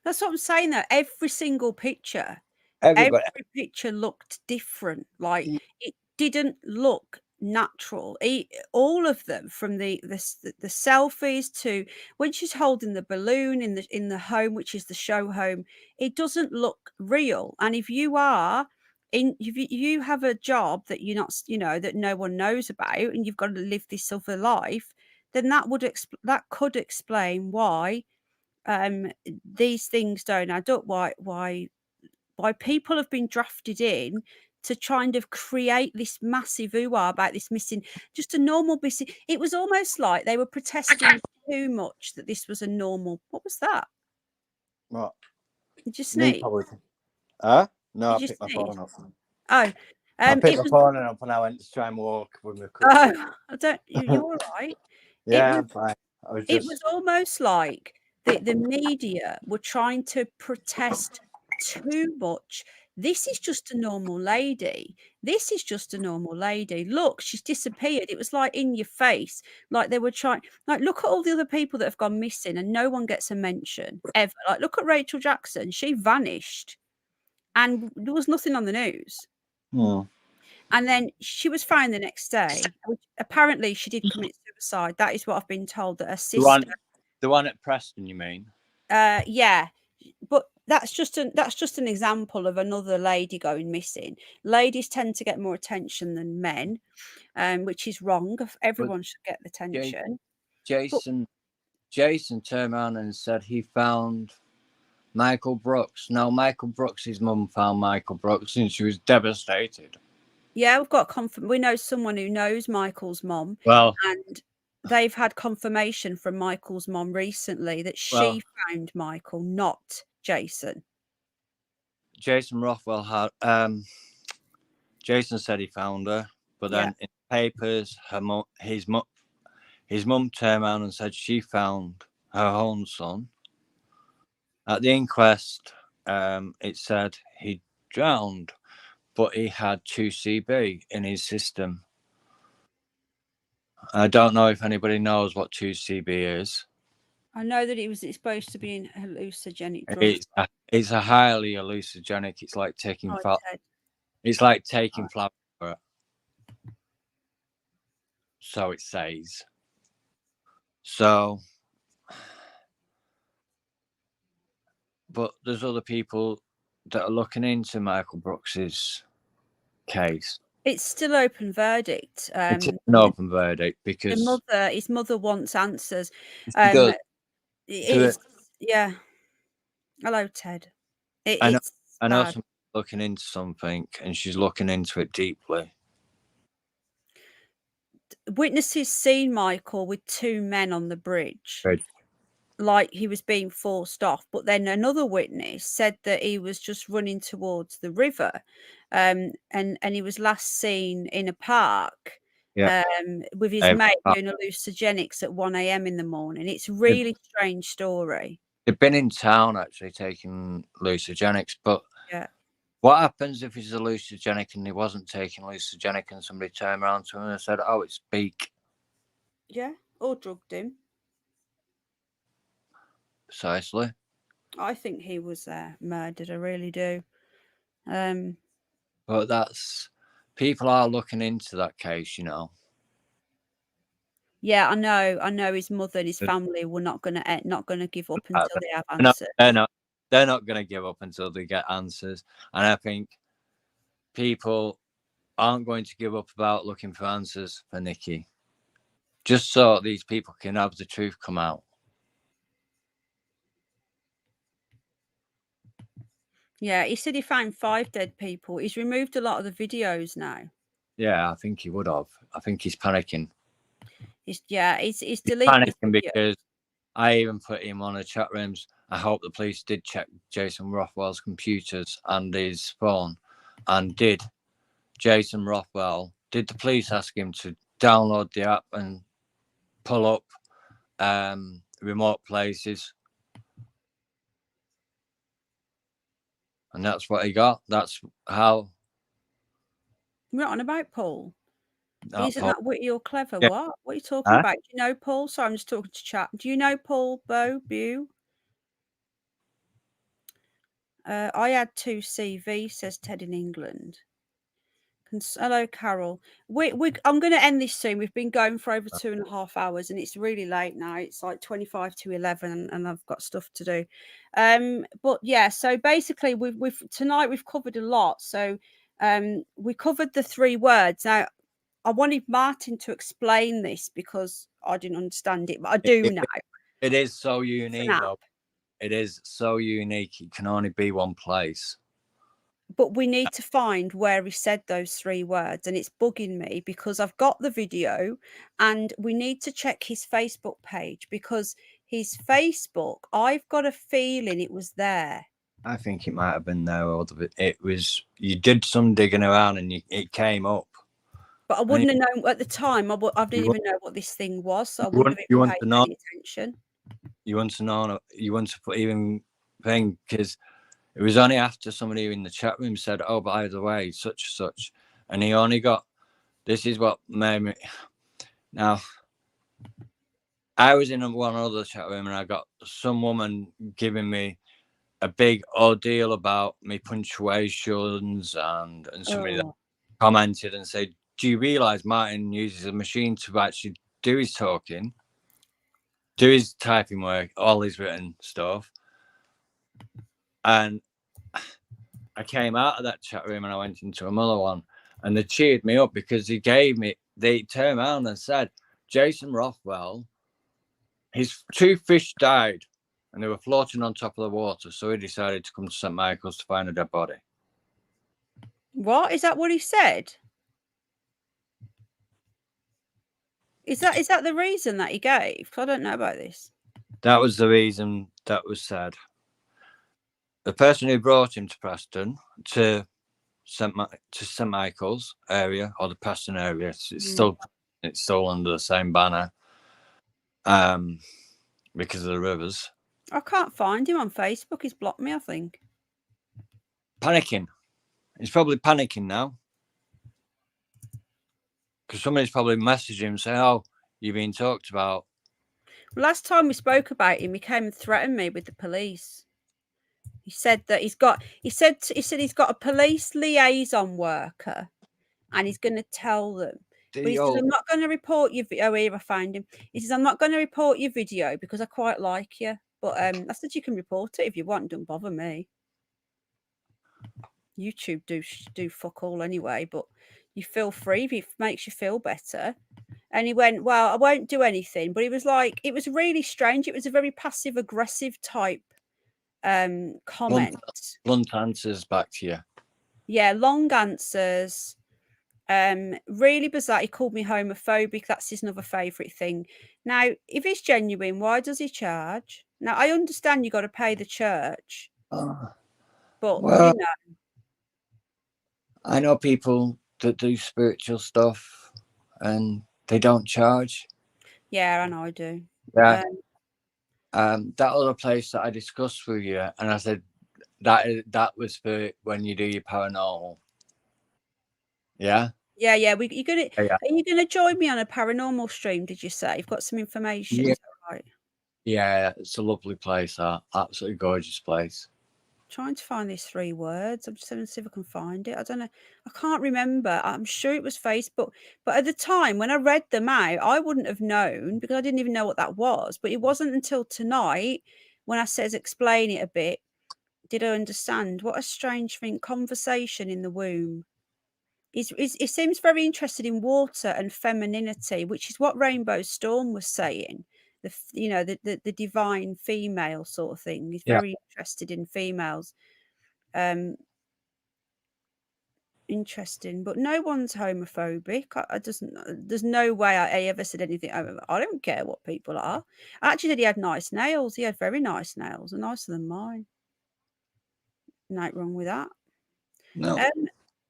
That's what I'm saying though. Every single picture, Everybody, every picture looked different. Like it didn't look natural. All of them, from the selfies to when she's holding the balloon in the home, which is the show home, it doesn't look real. And if you have a job that you're not, that no one knows about, and you've got to live this other life, then that could explain why these things don't add up. Why people have been drafted in to kind of create this massive hoo-ha about this missing, just a normal missing. It was almost like they were protesting too much that this was a normal. What was that? what? Did you Me sneeze? probably. Huh? No, I Did you picked my sneeze? phone up. Oh, I picked it my was. phone up and I went to try and walk with my Oh, I don't. You're all right. Yeah, I'm fine. It was almost like the media were trying to protest too much. This is just a normal lady. This is just a normal lady. Look, she's disappeared. It was like in your face. Like they were trying, like, look at all the other people that have gone missing and no one gets a mention ever. Like, look at Rachel Jackson. She vanished and there was nothing on the news. And then she was found the next day. Which apparently she did commit suicide. That is what I've been told, that her sister. The one at Preston, you mean? Yeah, but that's just an example of another lady going missing. Ladies tend to get more attention than men, which is wrong. Everyone should get the attention. Jason turned around and said he found Michael Brooks. Now, Michael Brooks' mum found Michael Brooks and she was devastated. Yeah, we know someone who knows Michael's mom. Well, and they've had confirmation from Michael's mom recently that she found Michael, not Jason. Jason Rothwell had. Jason said he found her, but then in papers, his mum turned around and said she found her own son. At the inquest, it said he drowned, but he had 2CB in his system. I don't know if anybody knows what 2CB is. I know that it's supposed to be in hallucinogenic drugs. It's a highly hallucinogenic. It's like taking It's like taking flour. So it says. So, but there's other people that are looking into Michael Brooks's case. It's still open verdict. It's an open verdict because his mother wants answers. Yeah. Hello, Ted. I know someone's looking into something, and she's looking into it deeply. Witnesses seen Michael with two men on the bridge. Like he was being forced off, but then another witness said that he was just running towards the river, and he was last seen in a park, with his mate doing hallucinogenics at 1 a.m. in the morning. It's a really strange story. They've been in town actually taking hallucinogenics, but what happens if he's hallucinogenic and he wasn't taking hallucinogenic and somebody turned around to him and said, "Oh, it's beak"? Yeah, or drugged him. Precisely. I think he was murdered. I really do. But people are looking into that case, you know. Yeah, I know his mother and his family were not gonna give up until they have answers. they're not going to give up until they get answers. And I think people aren't going to give up about looking for answers for Nikki, just so these people can have the truth come out. Yeah, he said he found 5 dead people. He's removed a lot of the videos now. Yeah, I think he would have. I think he's panicking. He's deleted the Panicking video. because I even put him on the chat rooms. I hope the police did check Jason Rothwell's computers and his phone. And did Jason Rothwell, did the police ask him to download the app and pull up remote places? And that's what he got. That's how. We're not on about Paul. Isn't Paul. that witty or clever? Yeah. What are you talking about? Do you know Paul? Sorry, I'm just talking to chat. Do you know Paul Bew? I had 2 CV, says Ted in England. Hello, Carol. I'm going to end this soon. We've been going for over 2.5 hours, and it's really late now. It's like 25 to 11, and I've got stuff to do. But yeah, so basically, tonight we've covered a lot. So we covered the 3 words. Now, I wanted Martin to explain this because I didn't understand it, but I do now. It is so unique, though. It is so unique. It can only be one place. But we need to find where he said those 3 words, and it's bugging me because I've got the video, and we need to check his Facebook page because his Facebook, I've got a feeling it was there. I think it might have been there. It was, you did some digging around and it came up. But I wouldn't have known at the time. I didn't even know what this thing was, so I wouldn't have even paid any attention. You want to know? You want to put even thing because it was only after somebody in the chat room said, "Oh, by the way, such," and he only got. This is what made me. Now, I was in one other chat room and I got some woman giving me a big ordeal about me punctuations and somebody that commented and said, "Do you realise Martin uses a machine to actually do his talking, do his typing work, all his written stuff?" And I came out of that chat room and I went into another one, and they cheered me up because they turned around and said, "Jason Rothwell, his 2 fish died and they were floating on top of the water, so he decided to come to St. Michael's to find a dead body." What? Is that what he said? Is that the reason that he gave? I don't know about this. That was the reason that was said. The person who brought him to Preston, to St. Michael's area, or the Preston area, it's still under the same banner, because of the rivers. I can't find him on Facebook. He's blocked me, I think. Panicking. He's probably panicking now. Because somebody's probably messaged him saying, "Oh, you've been talked about." Last time we spoke about him, he came and threatened me with the police. He said that he's got a police liaison worker, and he's going to tell them. But he says, "I'm not going to report your video." Oh, here I found him. He says, "I'm not going to report your video because I quite like you." But I said you can report it if you want. Don't bother me. YouTube do fuck all anyway, but you feel free if it makes you feel better. And he went, "Well, I won't do anything." But he was like, it was really strange. It was a very passive aggressive type comment. Blunt answers back to you. Yeah, long answers. Really bizarre. He called me homophobic. That's his another favourite thing. Now, if it's genuine, why does he charge? Now, I understand you got to pay the church, but well, you know, I know people that do spiritual stuff and they don't charge. Yeah, I know I do. Yeah. That other place that I discussed with you, and I said that was for when you do your paranormal. Yeah. Yeah. Are you gonna join me on a paranormal stream? Did you say you've got some information? Yeah. Is that right? Yeah, it's a lovely place. Absolutely gorgeous place. Trying to find these 3 words. I'm just going to see if I can find it. I don't know. I can't remember. I'm sure it was Facebook. But at the time when I read them out, I wouldn't have known because I didn't even know what that was. But it wasn't until tonight when I says explain it a bit Did I understand? What a strange thing. Conversation in the womb. He seems very interested in water and femininity, which is what Rainbow Storm was saying. The divine female sort of thing. He's very interested in females. Interesting, but no one's homophobic. There's no way I ever said anything. I don't care what people are. I actually said he had nice nails. He had very nice nails, and nicer than mine. Nothing wrong with that. No.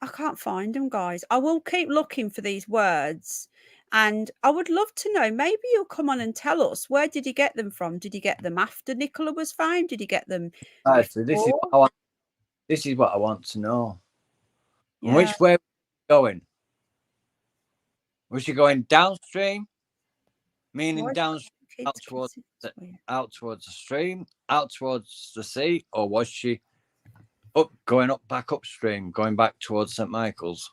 I can't find them, guys. I will keep looking for these words, and I would love to know. Maybe you'll come on and tell us, where did he get them from? Did he get them after Nicola was found? Did he get them Actually, before? this is what I want to know. Yeah. Which way was she going? Was she going downstream? Meaning downstream, out towards the stream, out towards the sea, or was she back upstream, going back towards St. Michael's?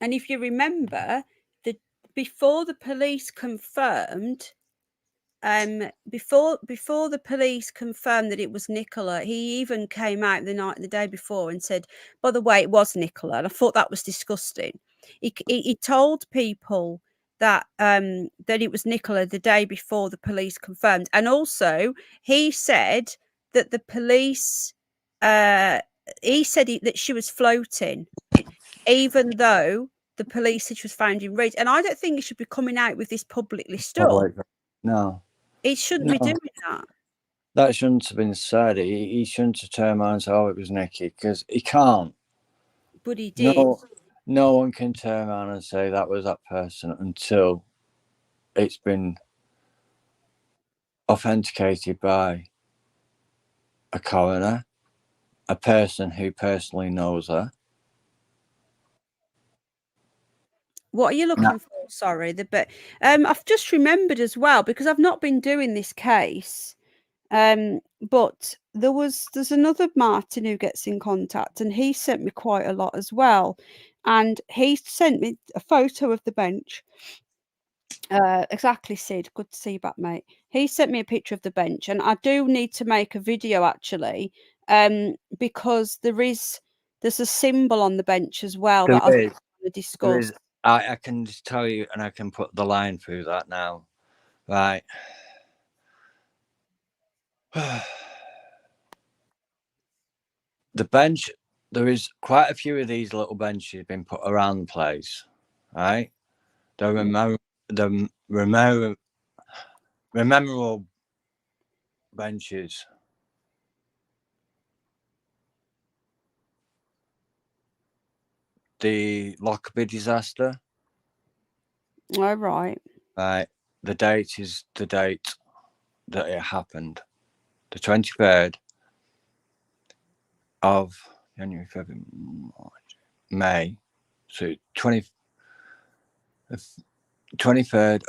And if you remember, before the police confirmed, before the police confirmed that it was Nicola, he even came out the day before and said, by the way, it was Nicola. And I thought that was disgusting. He told people that that it was Nicola the day before the police confirmed. And also he said that the police he said that she was floating, even though the police said she was found in reeds. And I don't think he should be coming out with this publicly still. No. He shouldn't be doing that. That shouldn't have been said. He shouldn't have turned around and said, oh, it was Nicky, because he can't. But he did. No one can turn around and say that was that person until it's been authenticated by a coroner, a person who personally knows her. What are you looking for? Sorry, but I've just remembered as well, because I've not been doing this case. But there's another Martin who gets in contact, and he sent me quite a lot as well. And he sent me a photo of the bench. Exactly, Sid. Good to see you back, mate. He sent me a picture of the bench, and I do need to make a video actually, because there's a symbol on the bench as well that I want to discuss. I can just tell you, and I can put the line through that now. Right. The bench, there is quite a few of these little benches been put around the place, right? The memorable benches. The Lockerbie disaster. All right. Right. The date is the date that it happened. The 23rd of January, February, March, May. So 23rd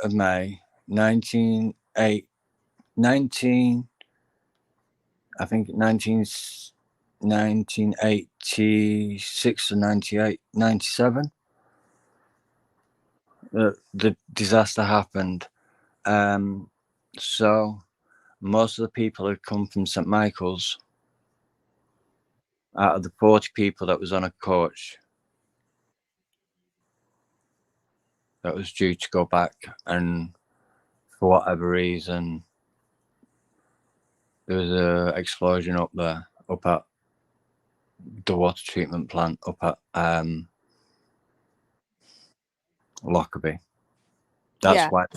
of May, 1986 or 97. The disaster happened. So most of the people had come from St. Michael's. Out of the 40 people that was on a coach that was due to go back, and for whatever reason there was an explosion up at the water treatment plant up at Lockerbie. That's why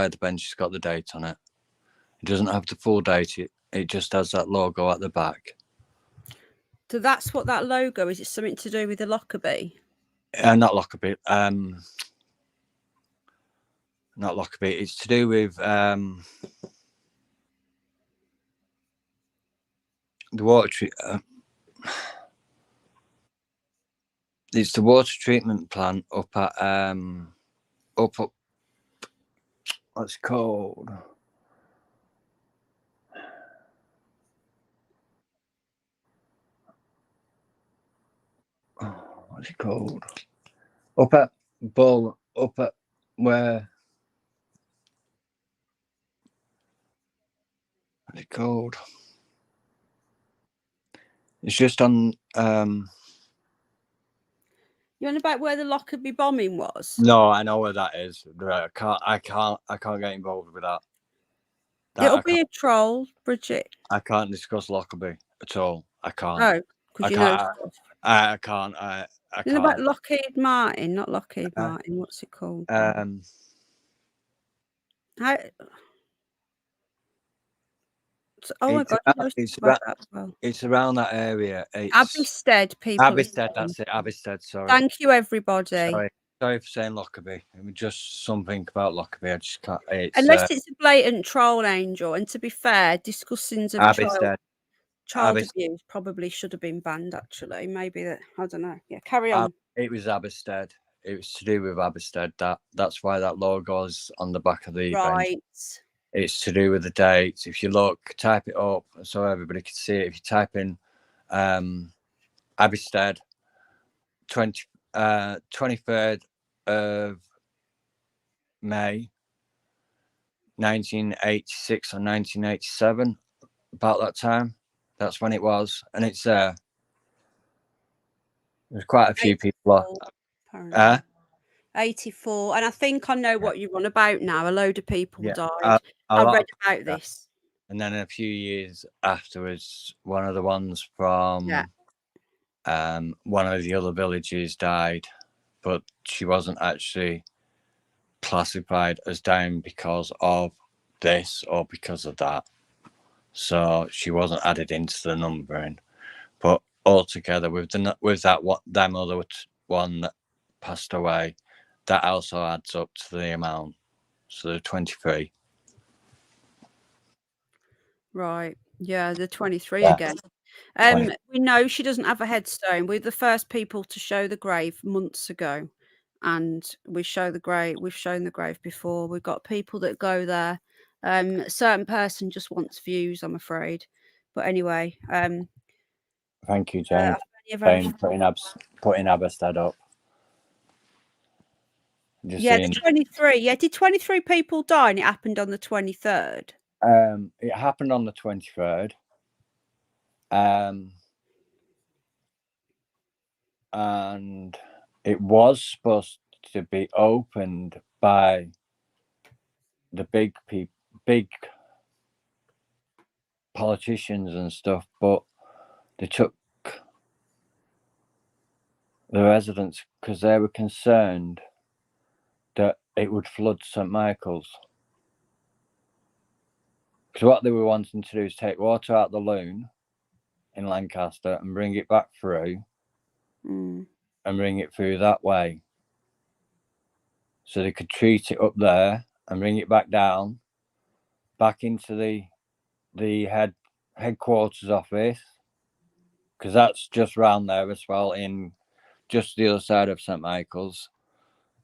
the bench has got the date on it. It doesn't have the full date. It just has that logo at the back. So that's what that logo is. It something to do with the Lockerbie? Not Lockerbie. Not Lockerbie. It's to do with the water it's the water treatment plant up at what's it called? What's it called? Up at where? What's it called? It's just on. You know about where the Lockerbie bombing was? No, I know where that is. I can't get involved with that. It'll be a troll, Bridget. I can't discuss Lockerbie at all. I can't. Oh, because you know stuff. I can't. I You know can't. about Lockheed Martin, not Lockheed Martin. What's it called? How, oh my God, you know stuff about that as well. It's around that area. Abbystead people. Abbystead, that's it. Abbystead, sorry. Thank you, everybody. Sorry for saying Lockerbie. It was just something about Lockerbie. I just can't. Unless it's a blatant troll, Angel. And to be fair, discussions of child abuse probably should have been banned, actually. Maybe that, I don't know. Yeah, carry on. It was Abbystead. It was to do with Abbystead. That's why that logo is on the back of the bench. It's to do with the dates. If you look, type it up so everybody can see it. If you type in Abbystead, 23rd of May, 1986 or 1987, about that time. That's when it was, and it's there's quite a few people. 84, and I think I know what you're on about now. A load of people died. I read about this. And then a few years afterwards, one of the ones from one of the other villages died, but she wasn't actually classified as dying because of this or because of that. So she wasn't added into the numbering. But altogether, with them other one that passed away, that also adds up to the amount. So the 23. Right. Yeah, the 23 again. We know she doesn't have a headstone. We're the first people to show the grave months ago, and we've shown the grave before. We've got people that go there. A certain person just wants views, I'm afraid. But anyway, thank you, Jane. Putting Abbystead up. The 23. Yeah, did 23 people die and it happened on the 23rd? It happened on the 23rd. And it was supposed to be opened by the big politicians and stuff, but they took the residents because they were concerned that it would flood St. Michael's. Because what they were wanting to do is take water out the Loon in Lancaster and bring it back through and bring it through that way. So they could treat it up there and bring it back down, back into the headquarters office, because that's just round there as well, in just the other side of St. Michael's.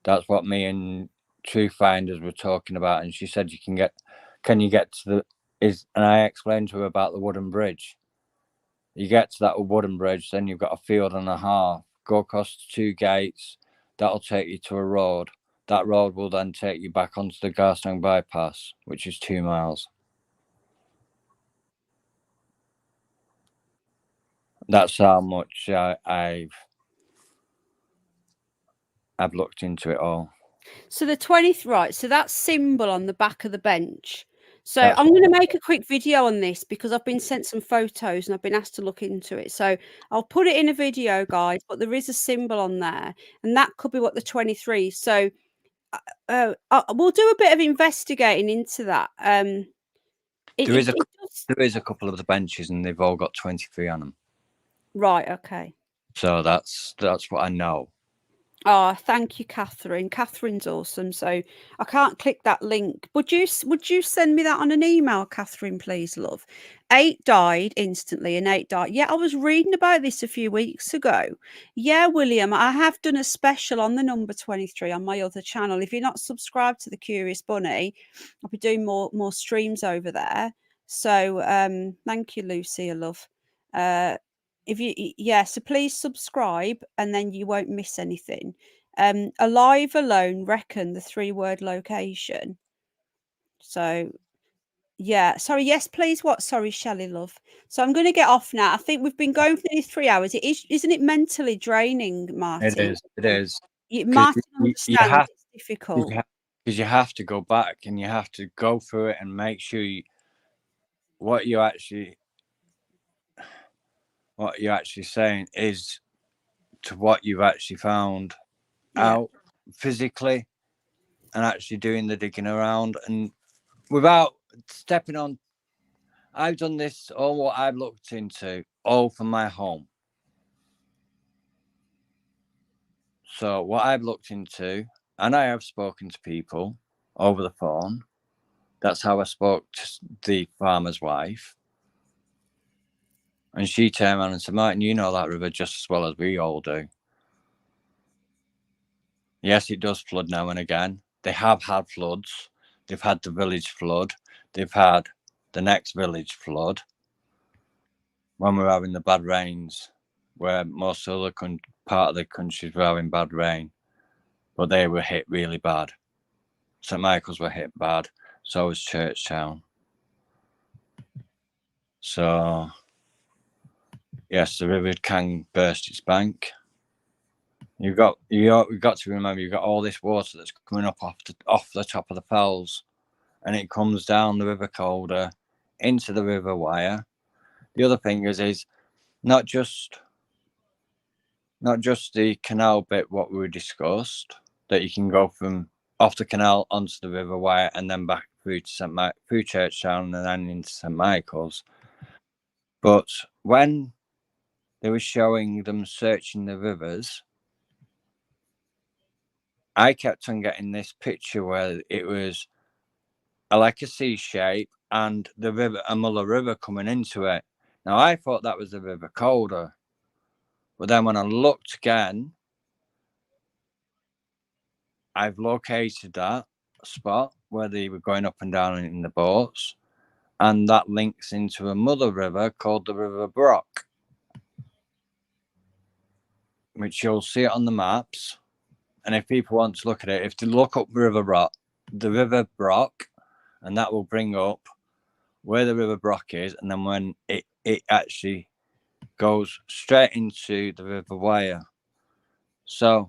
That's what me and Truth Finders were talking about, and she said can you get to and I explained to her about the wooden bridge. You get to that wooden bridge, then you've got a field and a half, go across 2 gates, that'll take you to a road. That road will then take you back onto the Garstang bypass, which is 2 miles. That's how much I've looked into it all. So the 20th, right? So that symbol on the back of the bench. So I'm going to make a quick video on this because I've been sent some photos and I've been asked to look into it. So I'll put it in a video, guys. But there is a symbol on there, and that could be what the 23. So we'll do a bit of investigating into that. There is a couple of the benches, and they've all got 23 on them. Right. Okay. So that's what I know. Oh, thank you, Catherine. Catherine's awesome. So I can't click that link. Would you send me that on an email, Catherine, please, love? 8 died instantly and 8 died. Yeah, I was reading about this a few weeks ago. Yeah, William, I have done a special on the number 23 on my other channel. If you're not subscribed to the Curious Bunny, I'll be doing more streams over there. So thank you, Lucy, love. So please subscribe and then you won't miss anything. Alive alone reckon the 3-word location. So Yeah. Sorry. Yes, please. What? Sorry, Shelley, love. So I'm going to get off now. I think we've been going for these 3 hours. It is, isn't it mentally draining, It Martin? is. It is. Because Martin you understands have it's difficult. because you have to go back and you have to go through it and make sure what you're actually saying is to what you've actually found Yeah. out physically, and actually doing the digging around and without stepping on. I've done this, all what I've looked into, all from my home. So what I've looked into, and I have spoken to people over the phone. That's how I spoke to the farmer's wife. And she turned around and said, Martin, you know that river just as well as we all do. Yes, it does flood now and again. They have had floods. They've had the village flood. They've had the next village flood. When we're having the bad rains, where most other part of the countries were having bad rain. But they were hit really bad. St. Michael's were hit bad. So was Churchtown. So, yes, the river can burst its bank. You've got to remember, you've got all this water that's coming up off the top of the fells, and it comes down the river Calder into the river Wyre. The other thing is not just the canal bit what we discussed, that you can go from off the canal onto the river Wyre and then back through to through Churchtown and then into St. Michael's. But when they were showing them searching the rivers, I kept on getting this picture where it was like a C shape and the river, a Muller River coming into it. Now I thought that was the River Calder, but then when I looked again, I've located that spot where they were going up and down in the boats, and that links into a mother river called the River Brock, which you'll see it on the maps. And if people want to look at it, if they look up the River Brock, and that will bring up where the River Brock is, and then when it actually goes straight into the River Wyre. So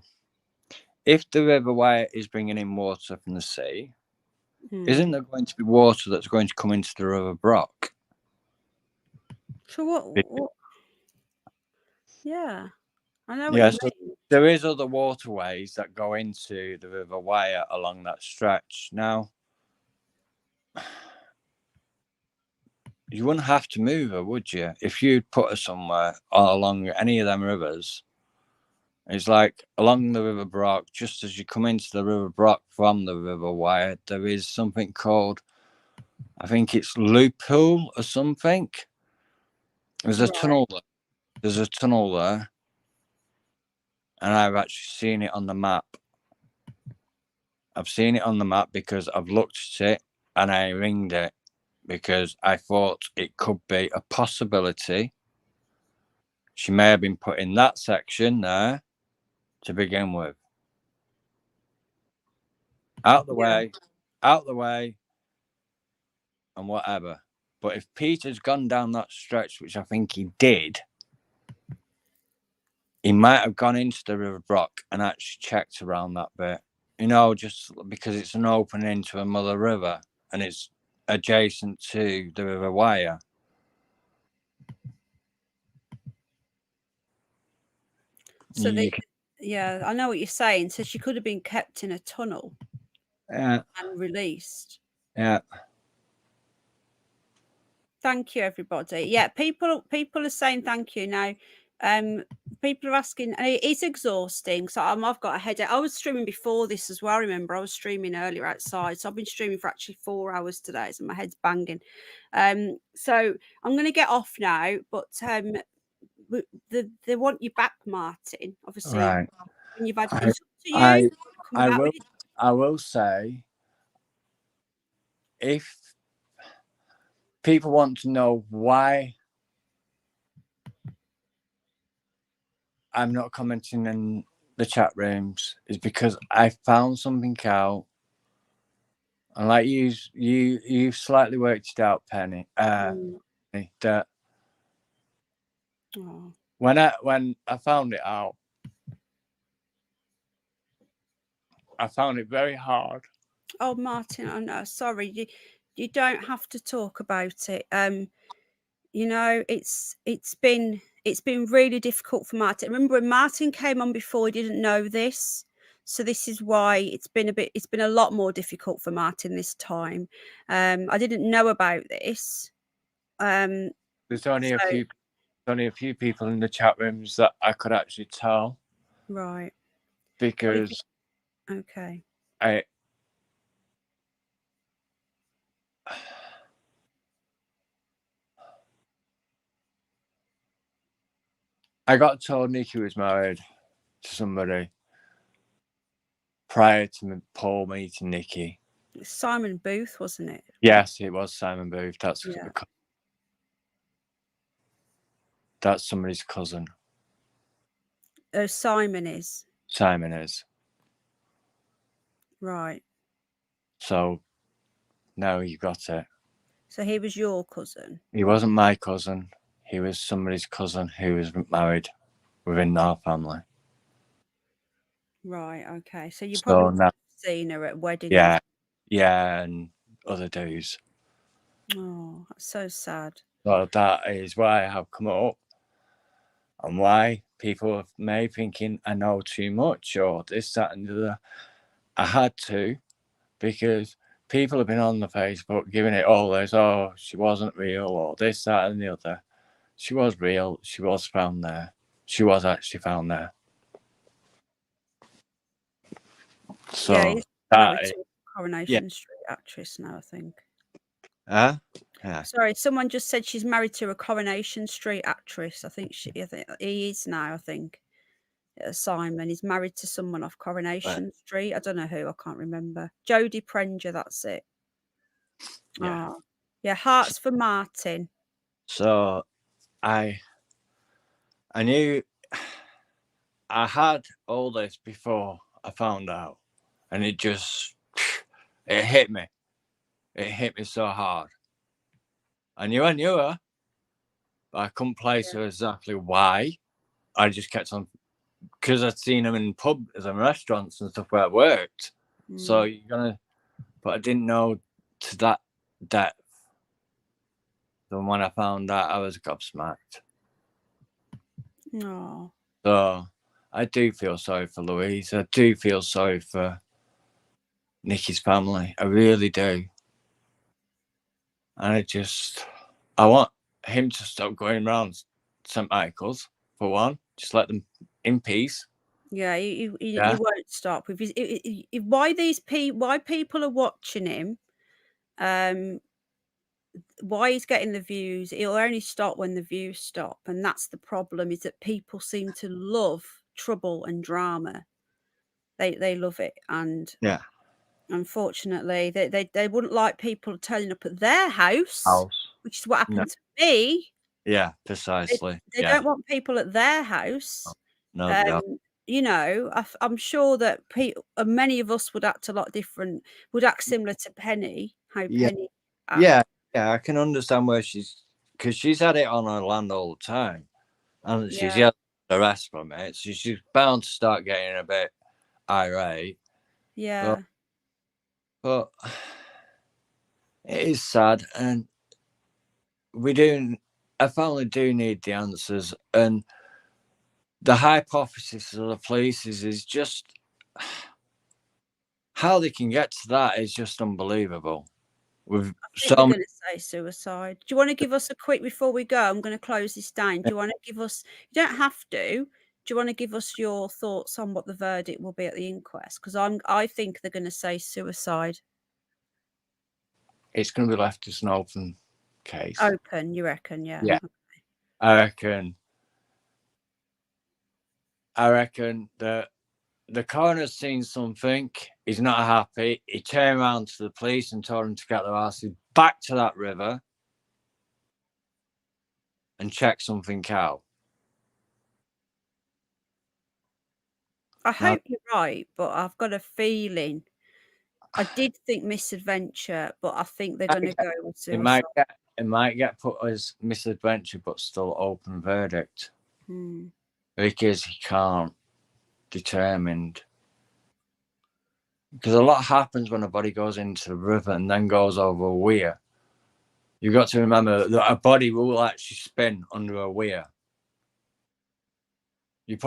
if the River Wyre is bringing in water from the sea, isn't there going to be water that's going to come into the River Brock? So what? Yeah, I know what Yeah, you so mean. there is other waterways that go into the River Wyre along that stretch. Now, you wouldn't have to move her, would you? If you'd put her somewhere along any of them rivers. It's like along the River Brock, just as you come into the River Brock from the River Wyre, there is something called, I think it's Loophole or something. There's a tunnel there. There's a tunnel there. And I've actually seen it on the map. I've seen it on the map because I've looked at it and I ringed it because I thought it could be a possibility. She may have been put in that section there to begin with. Out the way, and whatever. But if Peter's gone down that stretch, which I think he did, he might have gone into the River Brock and actually checked around that bit. You know, just because it's an open into a mother river and it's adjacent to the River Wyre. So yeah, I know what you're saying. So she could have been kept in a tunnel and released. Yeah. Thank you, everybody. Yeah, people are saying thank you now. People are asking, and it is exhausting. So I've got a headache. I was streaming before this as well. Remember, I was streaming earlier outside. So I've been streaming for actually 4 hours today. So my head's banging. So I'm going to get off now. But they want you back, Martin. Obviously, Right. when you've had it's up to you. I will say, if people want to know why I'm not commenting in the chat rooms, is because I found something out And like you slightly worked it out, Penny. That Oh. when I found it out, I found it very hard. Oh, Martin, I know. Sorry, you don't have to talk about it. You know, it's been really difficult for Martin. Remember when Martin came on before, he didn't know this. So this is why it's been a lot more difficult for Martin this time. I didn't know about this. There's only a few people in the chat rooms that I could actually tell. Right. Because okay. I got told Nikki was married to somebody prior to Paul meeting Nikki. Simon Booth, wasn't it? Yes, it was Simon Booth. That's somebody's cousin. Simon is. Simon is. Right. So now you got it. So he was your cousin? He wasn't my cousin. He was somebody's cousin who was married within our family. Right, okay. So you probably have seen her at weddings. Yeah, and other dudes. Oh, that's so sad. So that is why I have come up and why people may thinking I know too much or this, that, and the other. I had to, because people have been on the Facebook giving it all this, oh, she wasn't real, or this, that, and the other. She was real. She was found there. She was actually found there. So yeah, he's married to a Coronation Street actress now, I think. Yeah. Sorry, someone just said she's married to a Coronation Street actress. I think he is now, I think. Simon is married to someone off Coronation Street. I don't know who, I can't remember. Jodie Prenger, that's it. Yeah. Yeah, hearts for Martin. So I knew I had all this before I found out, and it hit me. It hit me so hard. I knew her, but I couldn't place her exactly why. I just kept on, because I'd seen them in pubs and restaurants and stuff where I worked. So but I didn't know to that depth. So when I found out, I was gobsmacked. No. So I do feel sorry for Louise. I do feel sorry for Nikki's family. I really do. And I want him to stop going around St. Michael's, for one. Just let them in peace. Yeah, he won't stop with his. Why people are watching him? Why he's getting the views? He'll only stop when the views stop, and that's the problem. Is that people seem to love trouble and drama. They love it, and unfortunately, they wouldn't like people turning up at their house. Which is what happened to me. Yeah, precisely. They don't want people at their house. No, you know, I'm sure that many of us would act a lot different, would act similar to Penny. How Penny acts. Yeah, I can understand where because she's had it on her land all the time, and she's had the rest from it, so she's bound to start getting a bit irate. Yeah. But it is sad, and I finally do need the answers, and the hypothesis of the police is just how they can get to that is just unbelievable. I think they're going to say suicide. Do you want to give us a quick, before we go, I'm going to close this down. Do you want to give us, you don't have to, do you want to give us your thoughts on what the verdict will be at the inquest? Because I think they're going to say suicide. It's going to be left as an open case. Open, you reckon? Yeah. Yeah. Okay. I reckon that the coroner's seen something. He's not happy. He turned around to the police and told them to get their asses back to that river and check something out. I hope you're right, but I've got a feeling I did think misadventure, but I think they're going to go with suicide. It might get put as misadventure, but still open verdict because he can't determine. Because a lot happens when a body goes into the river and then goes over a weir. You've got to remember that a body will actually spin under a weir. You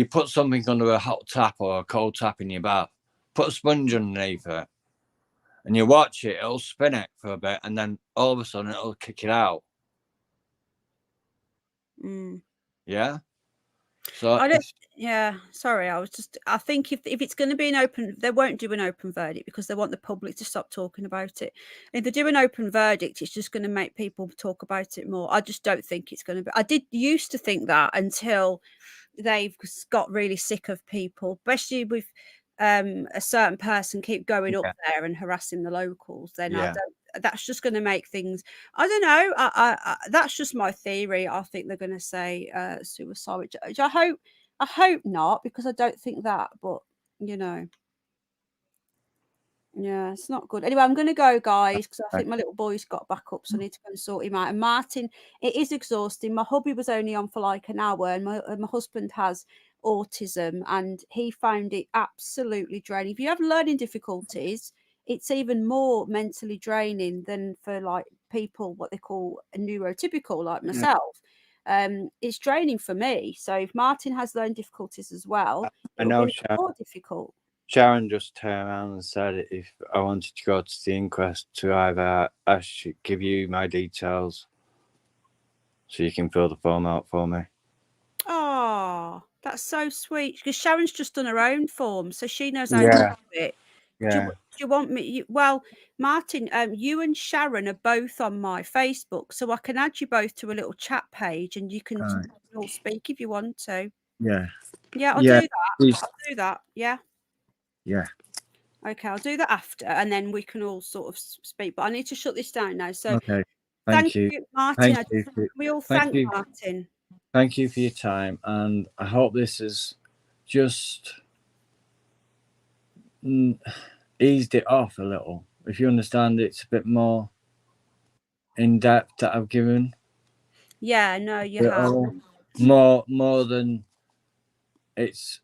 put something under a hot tap or a cold tap in your bath, put a sponge underneath it, and you watch it, it'll spin it for a bit, and then all of a sudden it'll kick it out. Yeah. So sorry, I think if it's going to be an open, they won't do an open verdict because they want the public to stop talking about it. If they do an open verdict, it's just going to make people talk about it more. I just don't think it's going to be. I did used to think that until they've got really sick of people, especially with a certain person keep going up there and harassing the locals. Then that's just going to make things. I don't know. I that's just my theory. I think they're going to say suicide, which I hope not, because I don't think that. But you know, yeah, it's not good. Anyway, I'm going to go, guys, because I think my little boy's got back up, so I need to go and sort him out. And Martin, it is exhausting. My hubby was only on for like an hour, and my husband has autism, and he found it absolutely draining. If you have learning difficulties, it's even more mentally draining than for like people what they call a neurotypical like myself. It's draining for me. So if Martin has learning difficulties as well, it'll be more difficult. Sharon just turned around and said if I wanted to go to the inquest to either I should give you my details so you can fill the form out for me. Oh, that's so sweet, because Sharon's just done her own form, so she knows how to do it. Do you want me? Well, Martin, you and Sharon are both on my Facebook, so I can add you both to a little chat page, and you can all speak if you want to. Yeah. I'll do that. I'll do that. Yeah. Okay, I'll do that after, and then we can all sort of speak. But I need to shut this down now. So, thank you, Martin. We all thank Martin. Thank you for your time, and I hope this has just eased it off a little. If you understand, it's a bit more in depth that I've given. Yeah, no, you have more than it's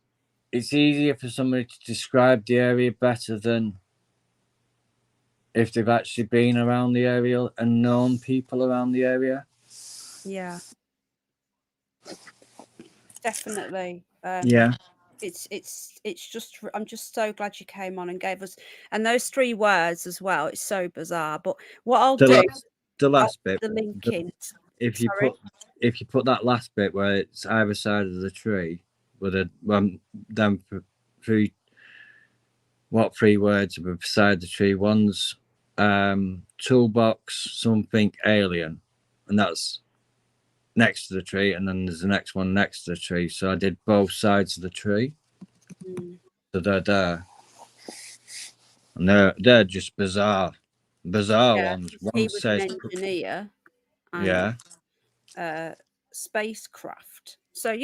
easier for somebody to describe the area better than if they've actually been around the area and known people around the area. Yeah, definitely. It's just, I'm just so glad you came on and gave us, and those 3 words as well. It's so bizarre. But what I'll do, the last bit, the link in. If you put that last bit where it's either side of the tree with them 3 words are beside the tree. One's toolbox something alien, and that's next to the tree, and then there's the next one next to the tree. So I did both sides of the tree. So they're there, and they're just bizarre ones. He was an engineer. Spacecraft. So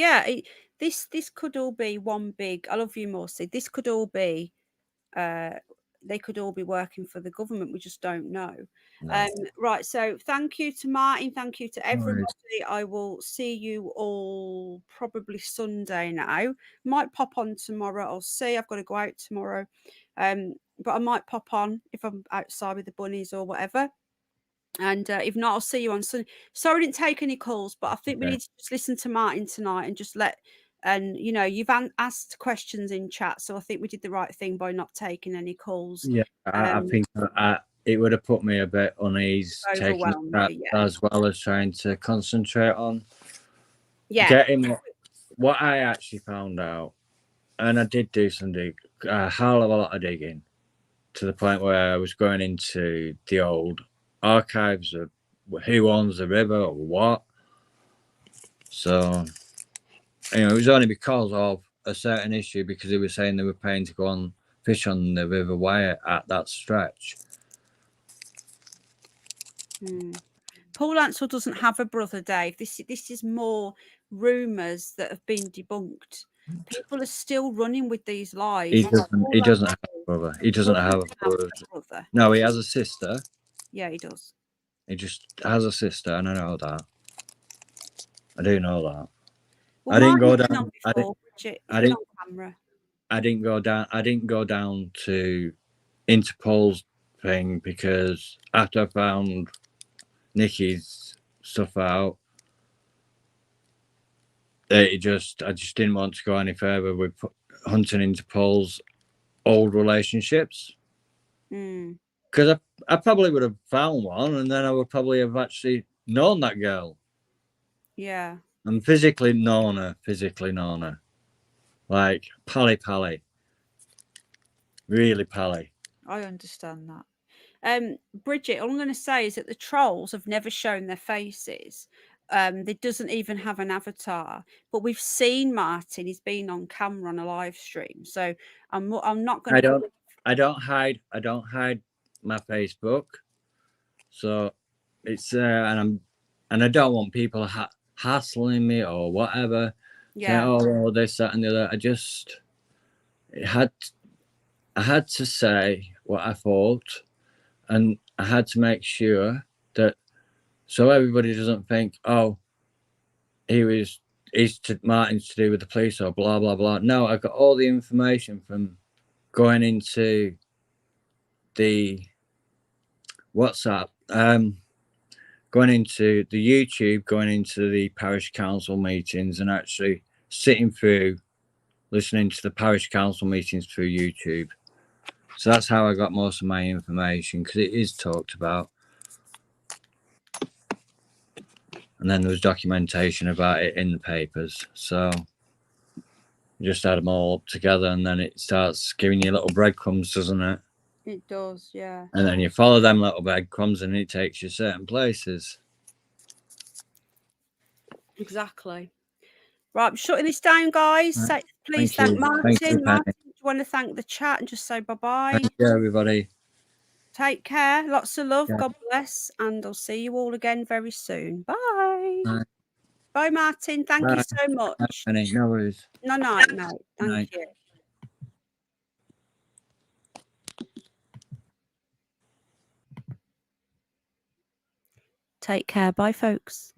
this could all be one big. I love you, Morsi. This could all be. They could all be working for the government. We just don't know. Right. So thank you to Martin. Thank you to everybody. I will see you all probably Sunday now. Might pop on tomorrow. I'll see. I've got to go out tomorrow. But I might pop on if I'm outside with the bunnies or whatever. And if not, I'll see you on Sunday. Sorry I didn't take any calls, but I think we need to just listen to Martin tonight and just and you know, you've asked questions in chat, so I think we did the right thing by not taking any calls. I think it would have put me a bit uneasy taking that as well as trying to concentrate on getting what I actually found out. And I did do a hell of a lot of digging to the point where I was going into the old archives of who owns the river or what. So, you know, it was only because of a certain issue, because they were saying they were paying to go on fish on the River Wyre at that stretch. Paul Ansell doesn't have a brother, Dave. This is more rumours that have been debunked. People are still running with these lies. He doesn't have a brother. He doesn't have a brother. brother. No, he has a sister. Yeah, he does. He just has a sister, and I know that. I do know that. Well, I didn't go Martin's been down. on before, Bridget. He's I been didn't. on camera. I didn't go down. I didn't go down to Interpol's thing because after I found Nikki's stuff out, I just didn't want to go any further with hunting Interpol's old relationships. Because I probably would have found one, and then I would probably have actually known that girl. Yeah. And physically known her. Like pally. Really pally. I understand that. Bridget, all I'm going to say is that the trolls have never shown their faces. They doesn't even have an avatar, but we've seen Martin. He's been on camera on a live stream, so I'm not going to. I don't hide my Facebook, so it's and I don't want people hassling me or whatever. Yeah. Saying, oh, well, this, that, and the other. I had to say what I thought, and I had to make sure that so everybody doesn't think, oh, Martin's to do with the police or blah blah blah. No, I got all the information from going into the WhatsApp, going into the YouTube, going into the parish council meetings, and actually sitting through, listening to the parish council meetings through YouTube. So that's how I got most of my information, because it is talked about. And then there was documentation about it in the papers. So you just add them all up together, and then it starts giving you little breadcrumbs, doesn't it? It does, yeah. And then you follow them little breadcrumbs, and it takes you certain places. Exactly. Right, I'm shutting this down, guys. Right. Please thank Martin. Thank you, Martin, do you want to thank the chat and just say bye-bye? Thank you, everybody. Take care. Lots of love. Yeah. God bless. And I'll see you all again very soon. Bye. Bye. Bye, Martin. Thank you so much. No worries. No. Thank you. Take care. Bye, folks.